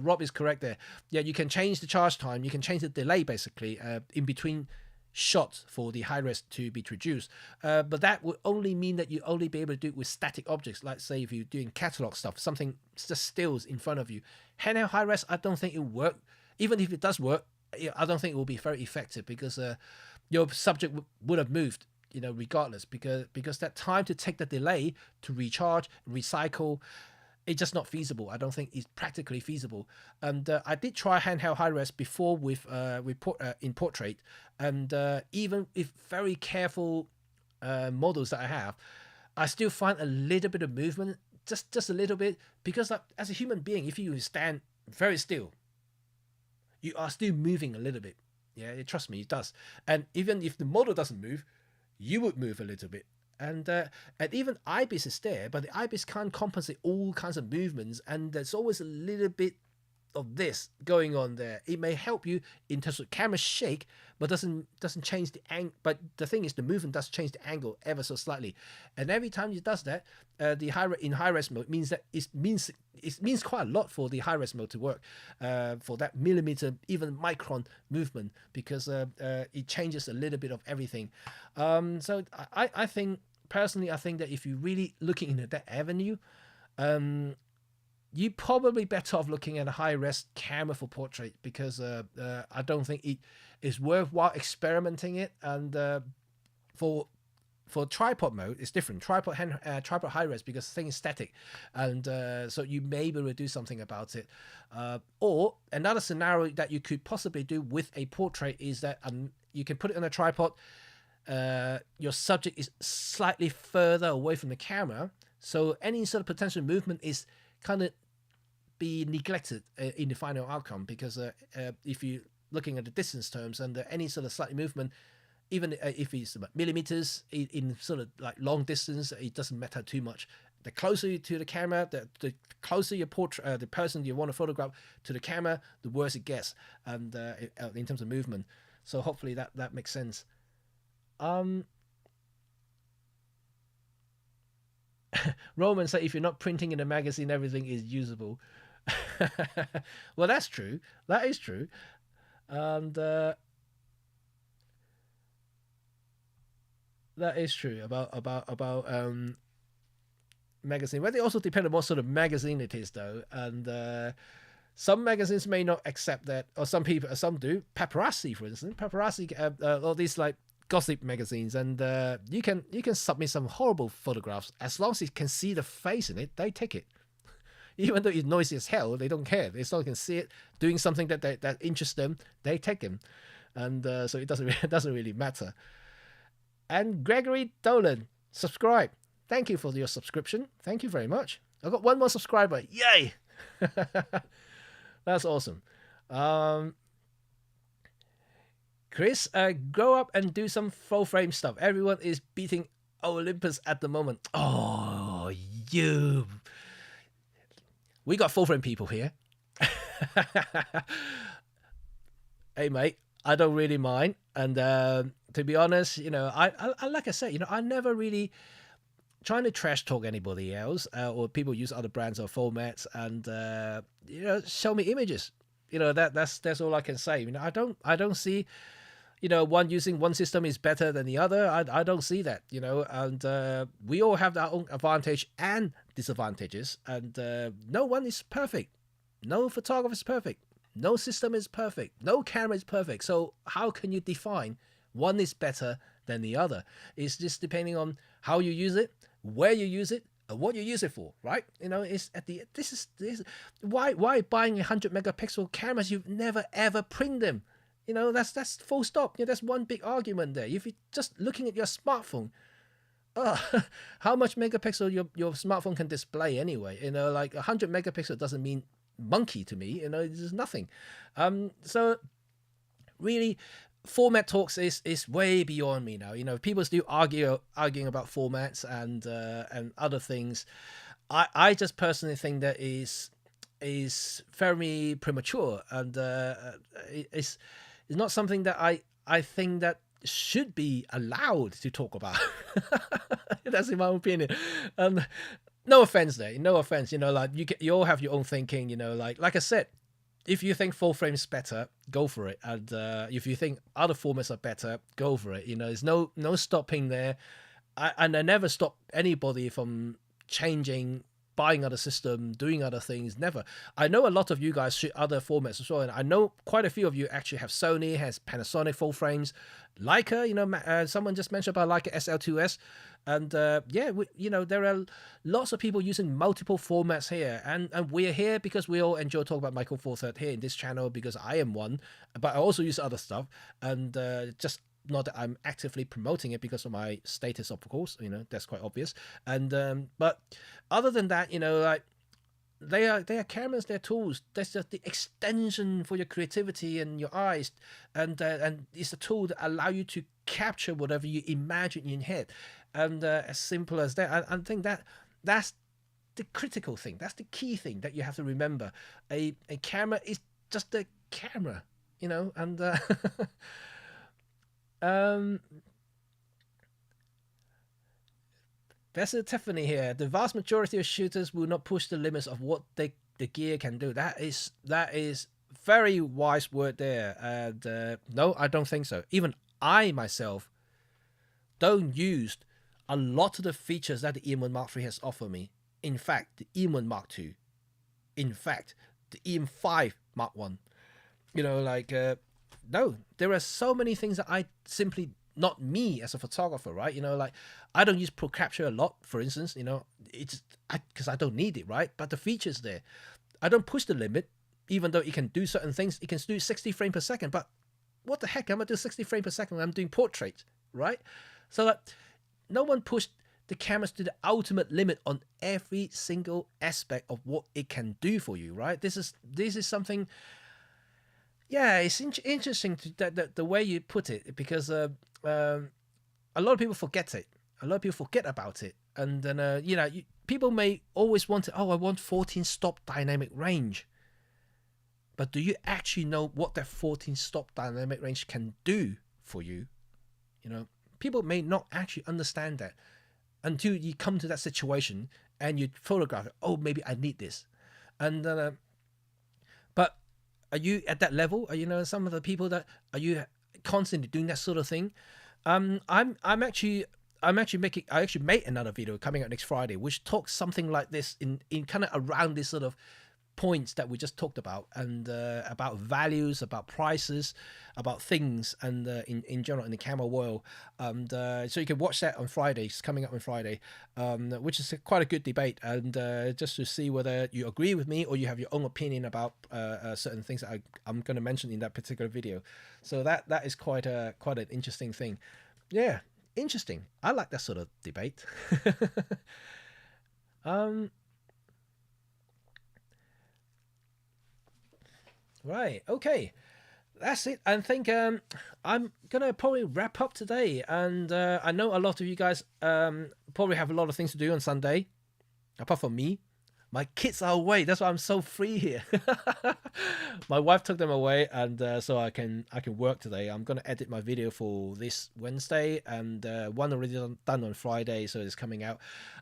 Rob is correct there. Yeah, you can change the charge time. You can change the delay basically in between shots for the high res to be traduced. But that would only mean that you only be able to do it with static objects. Like say if you're doing catalog stuff, something just stills in front of you. Handheld high res, I don't think it will work. Even if it does work, I don't think it will be very effective because your subject would have moved, regardless, because that time to take the delay to recharge, recycle, it's just not feasible. I don't think it's practically feasible. And I did try handheld high res before with in portrait, and even with very careful models that I have, I still find a little bit of movement, just a little bit, because as a human being, if you stand very still, you are still moving a little bit. Yeah, trust me, it does. And even if the model doesn't move, you would move a little bit. And even IBIS is there, but the IBIS can't compensate all kinds of movements, and there's always a little bit of this going on there. It may help you in terms of camera shake, but doesn't change the angle. But the thing is, the movement does change the angle ever so slightly, and every time it does that, the high res mode means that it means quite a lot for the high res mode to work, for that millimeter, even micron movement, because it changes a little bit of everything. So I think personally, I think that if you're really looking into that avenue, you probably better off looking at a high-res camera for portrait, because I don't think it is worthwhile experimenting it. And for tripod mode, it's different. Tripod high-res, because the thing is static, and so you may be able to do something about it. Or another scenario that you could possibly do with a portrait is that you can put it on a tripod. Your subject is slightly further away from the camera, so any sort of potential movement is kind of be neglected in the final outcome, because if you're looking at the distance terms, and any sort of slight movement, even if it's about millimeters in sort of like long distance, it doesn't matter too much. The closer to the camera, the closer your portrait, the person you want to photograph to the camera, the worse it gets, and in terms of movement. So hopefully that makes sense. Roman said, if you're not printing in a magazine, everything is usable. Well, that's true. That is true. And that is true about magazine. But it also depends on what sort of magazine it is, though. And some magazines may not accept that, or some do. Paparazzi, for instance, all these like gossip magazines, and you can submit some horrible photographs. As long as you can see the face in it, they take it. Even though it's noisy as hell, they don't care. As long as you can see it doing something that interests them, they take him. And so it doesn't really matter. And Gregory Dolan, subscribe. Thank you for your subscription. Thank you very much. I've got one more subscriber. Yay! That's awesome. Chris, grow up and do some full frame stuff. Everyone is beating Olympus at the moment. Oh, you. We got full frame people here. Hey, mate, I don't really mind. And to be honest, I like I said, I never really trying to trash talk anybody else, or people use other brands or formats, and show me images. That's all I can say. I don't see, one using one system is better than the other. I don't see that, and we all have our own advantage and disadvantages, and no one is perfect. No photographer is perfect. No system is perfect. No camera is perfect. So how can you define one is better than the other? It's just depending on how you use it, where you use it, and what you use it for, right? It's this is why buying 100 megapixel cameras? You've never ever print them. That's full stop. That's one big argument there. If you're just looking at your smartphone, how much megapixel your smartphone can display anyway? Like 100 megapixel doesn't mean monkey to me. There's nothing. So really, format talks is way beyond me now. People still arguing about formats and other things. I just personally think that is very premature, and it's not something that I think that should be allowed to talk about. That's in my opinion. No offense there, no offense. Like you all have your own thinking. Like I said, if you think full frame's better, go for it. And if you think other formats are better, go for it. There's no stopping there. I never stop anybody from changing, buying other system, doing other things. Never. I know a lot of you guys shoot other formats as well, and I know quite a few of you actually have Sony, has Panasonic full frames, Leica. Someone just mentioned about Leica SL2S, and there are lots of people using multiple formats here, and we're here because we all enjoy talking about Micro Four Third here in this channel, because I am one, but I also use other stuff, and just not that I'm actively promoting it because of my status, of course, that's quite obvious. And but other than that, like they are cameras, they're tools. That's just the extension for your creativity and your eyes, and it's a tool that allow you to capture whatever you imagine in your head, and as simple as that. I think that's the critical thing. That's the key thing that you have to remember. A camera is just a camera, and. That's Tiffany here. The vast majority of shooters will not push the limits of what the gear can do. That is very wise word there. And no, I don't think so. Even I myself don't use a lot of the features that the EM1 Mark III has offered me. In fact, the EM1 Mark II. In fact, the EM5 Mark I. No, there are so many things that I simply, not me as a photographer, right? Like I don't use Pro Capture a lot, for instance, it's because I don't need it, right? But the features there, I don't push the limit, even though it can do certain things. It can do 60 frames per second, but what the heck? I'm gonna do 60 frames per second when I'm doing portraits, right? So that no one pushed the cameras to the ultimate limit on every single aspect of what it can do for you, right? This is something. Yeah, it's interesting the way you put it, because a lot of people forget it. A lot of people forget about it, and then people may always want to. Oh, I want 14 stop dynamic range. But do you actually know what that 14 stop dynamic range can do for you? People may not actually understand that until you come to that situation and you photograph it. Oh, maybe I need this, and but. Are you at that level? Are some of the people that are you constantly doing that sort of thing? I'm actually making. I actually made another video coming out next Friday, which talks something like this in kind of around this sort of points that we just talked about, and about values, about prices, about things, and in general in the camera world. And so you can watch that on Friday. It's coming up on Friday, which is quite a good debate, and just to see whether you agree with me or you have your own opinion about certain things that I'm going to mention in that particular video. So that is quite an interesting thing. Yeah, interesting. I like that sort of debate. Right, okay, that's it. I think I'm gonna probably wrap up today, and I know a lot of you guys probably have a lot of things to do on Sunday, apart from me. My kids are away, that's why I'm so free here. My wife took them away, and so I can work today. I'm gonna edit my video for this Wednesday, and one already done on Friday, so it's coming out.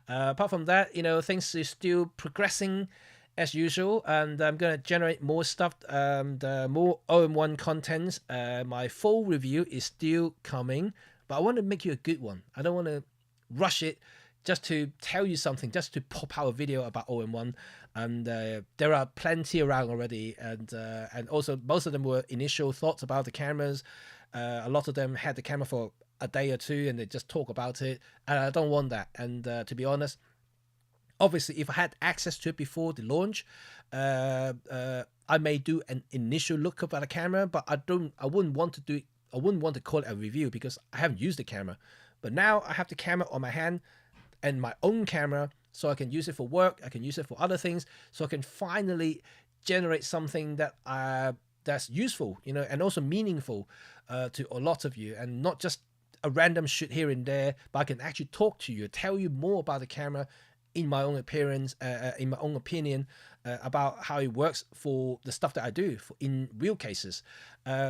Apart from that, things are still progressing as usual, and I'm going to generate more stuff, more OM-1 contents. My full review is still coming, but I want to make you a good one. I don't want to rush it just to tell you something, just to pop out a video about OM-1. And there are plenty around already, and also most of them were initial thoughts about the cameras. A lot of them had the camera for a day or two, and they just talk about it, and I don't want that. And to be honest, obviously, if I had access to it before the launch, I may do an initial look up at the camera, but I wouldn't want to do it. I wouldn't want to call it a review because I haven't used the camera. But now I have the camera on my hand and my own camera, so I can use it for work. I can use it for other things, so I can finally generate something that that's useful, and also meaningful to a lot of you, and not just a random shit here and there. But I can actually talk to you, tell you more about the camera in my own appearance, in my own opinion, about how it works for the stuff that I do in real cases,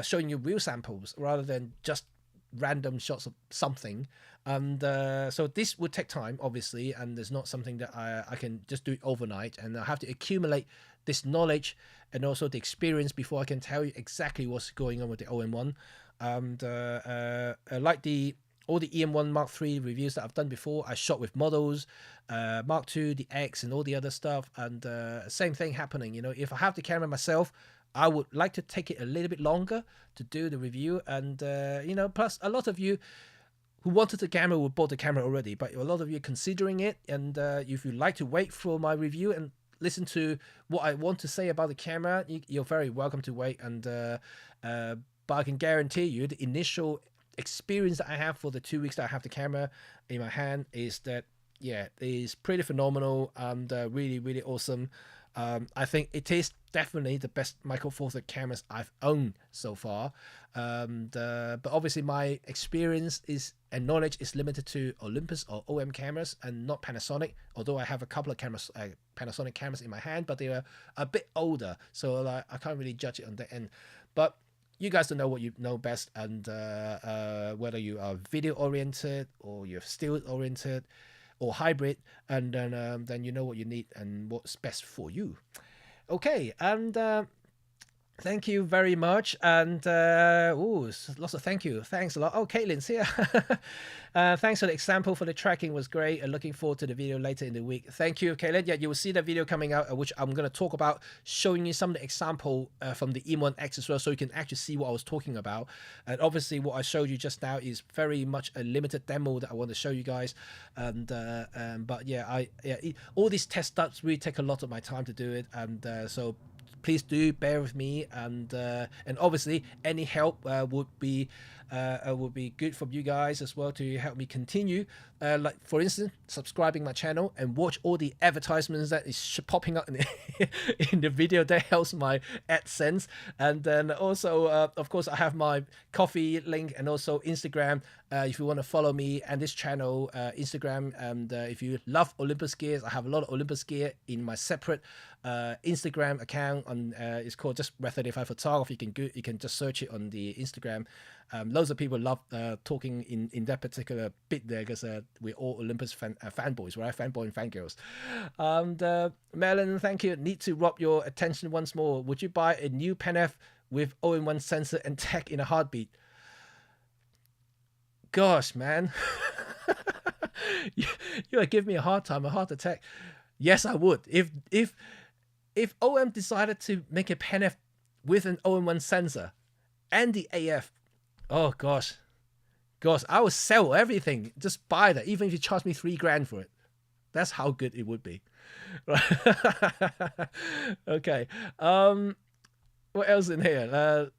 showing you real samples rather than just random shots of something. And so this would take time, obviously, and there's not something that I can just do it overnight, and I have to accumulate this knowledge and also the experience before I can tell you exactly what's going on with the OM-1. And like all the EM1 Mark III reviews that I've done before, I shot with models, Mark II, the X, and all the other stuff. And same thing happening. You know, if I have the camera myself, I would like to take it a little bit longer to do the review. And, you know, plus a lot of you who wanted the camera would bought the camera already, but a lot of you are considering it. And if you'd like to wait for my review and listen to what I want to say about the camera, you're very welcome to wait. And but I can guarantee you the initial experience that I have for the 2 weeks that I have the camera in my hand is that, yeah, it is pretty phenomenal and really, really awesome. I think it is definitely the best Micro Four Thirds cameras I've owned so far. But obviously my experience and knowledge is limited to Olympus or OM cameras and not Panasonic, although I have a couple of cameras, Panasonic cameras in my hand, but they are a bit older, so I can't really judge it on that end. But you guys don't know what you know best, and whether you are video oriented or you're still oriented or hybrid, and then you know what you need and what's best for you. Okay, and thank you very much, and lots of thanks a lot. Oh, Caitlin's here. Thanks for the example for the tracking, was great, and looking forward to the video later in the week. Thank you, Caitlin. Yeah, you will see the video coming out, which I'm going to talk about, showing you some of the example from the EM1X as well, so you can actually see what I was talking about. And obviously what I showed you just now is very much a limited demo that I want to show you guys. And but yeah, all these test stuff really take a lot of my time to do it, and so please do bear with me, and obviously any help would be good from you guys as well to help me continue. Like for instance, subscribing my channel and watch all the advertisements that is popping up in the video. That helps my AdSense. And then also, of course, I have my coffee link and also Instagram. If you want to follow me and this channel, Instagram, and if you love Olympus gears, I have a lot of Olympus gear in my separate Instagram account. On it's called just Method85 Photography. You can just search it on the Instagram. Loads of people love talking in that particular bit there, because we're all Olympus fanboys, right? Fanboy and fangirls. And Melon, thank you. Need to rob your attention once more. Would you buy a new Pen F with OM-1 sensor and tech in a heartbeat? Gosh, man. you are giving me a hard time, a heart attack. Yes, I would. If OM decided to make a Pen F with an OM-1 sensor and the AF, oh gosh, I would sell everything. Just buy that, even if you charge me $3,000 for it. That's how good it would be. Okay. What else in here?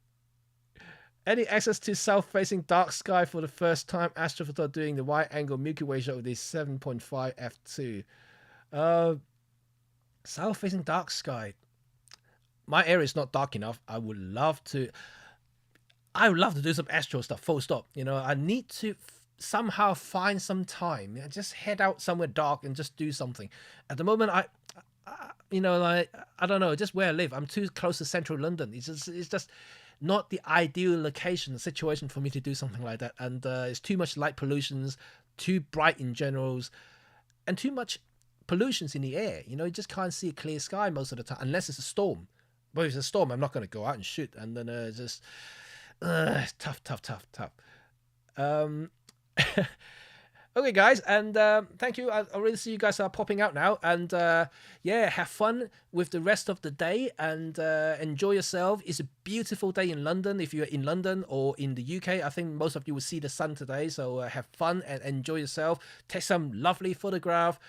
Any access to south-facing dark sky for the first time astrophoto doing the wide-angle Milky Way shot with the 7.5 f2? South-facing dark sky. My area is not dark enough. I would love to do some astro stuff, full stop. You know, I need to somehow find some time. Just head out somewhere dark and just do something. At the moment, I don't know, just where I live, I'm too close to central London. It's just not the ideal location, situation for me to do something like that. And it's too much light pollutions, too bright in generals, and too much pollutions in the air. You know, you just can't see a clear sky most of the time, unless it's a storm. But if it's a storm, I'm not going to go out and shoot. And then just tough. Okay, guys, and thank you. I already see you guys are popping out now, and yeah, have fun with the rest of the day, and enjoy yourself. It's a beautiful day in London. If you're in London or in the UK, I think most of you will see the sun today, so have fun and enjoy yourself. Take some lovely photograph.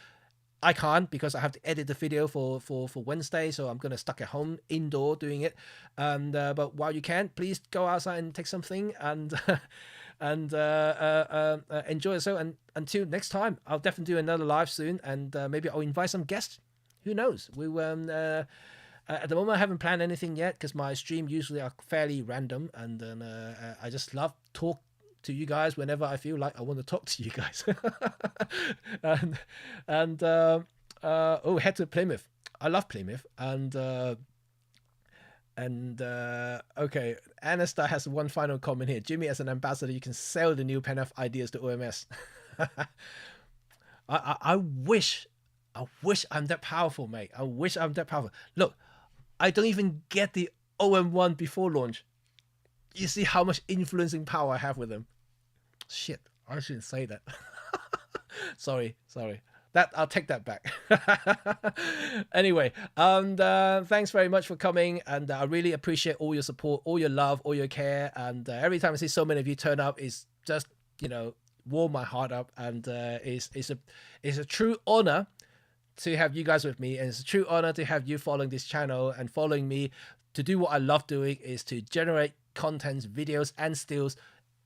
I can't, because I have to edit the video for Wednesday, so I'm gonna stuck at home indoor doing it. And but while you can, please go outside and take something, and and enjoy yourself. And until next time, I'll definitely do another live soon, and maybe I'll invite some guests. Who knows? We at the moment I haven't planned anything yet, because my stream usually are fairly random, and then I just love talk to you guys whenever I feel like I want to talk to you guys. and Head to Plymouth. I love Plymouth. And okay, Anastar has one final comment here. Jimmy, as an ambassador, you can sell the new Penf ideas to OMS. I wish I'm that powerful, mate. I wish I'm that powerful. Look, I don't even get the OM-1 before launch. You see how much influencing power I have with them. Shit, I shouldn't say that. sorry. That I'll take that back. Anyway, thanks very much for coming, and I really appreciate all your support, all your love, all your care, and every time I see so many of you turn up, it's just, you know, warm my heart up, and it's a true honor to have you guys with me, and it's a true honor to have you following this channel and following me to do what I love doing, is to generate contents, videos, and stills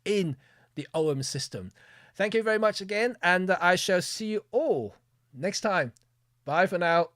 in the OM system. Thank you very much again, and I shall see you all next time. Bye for now.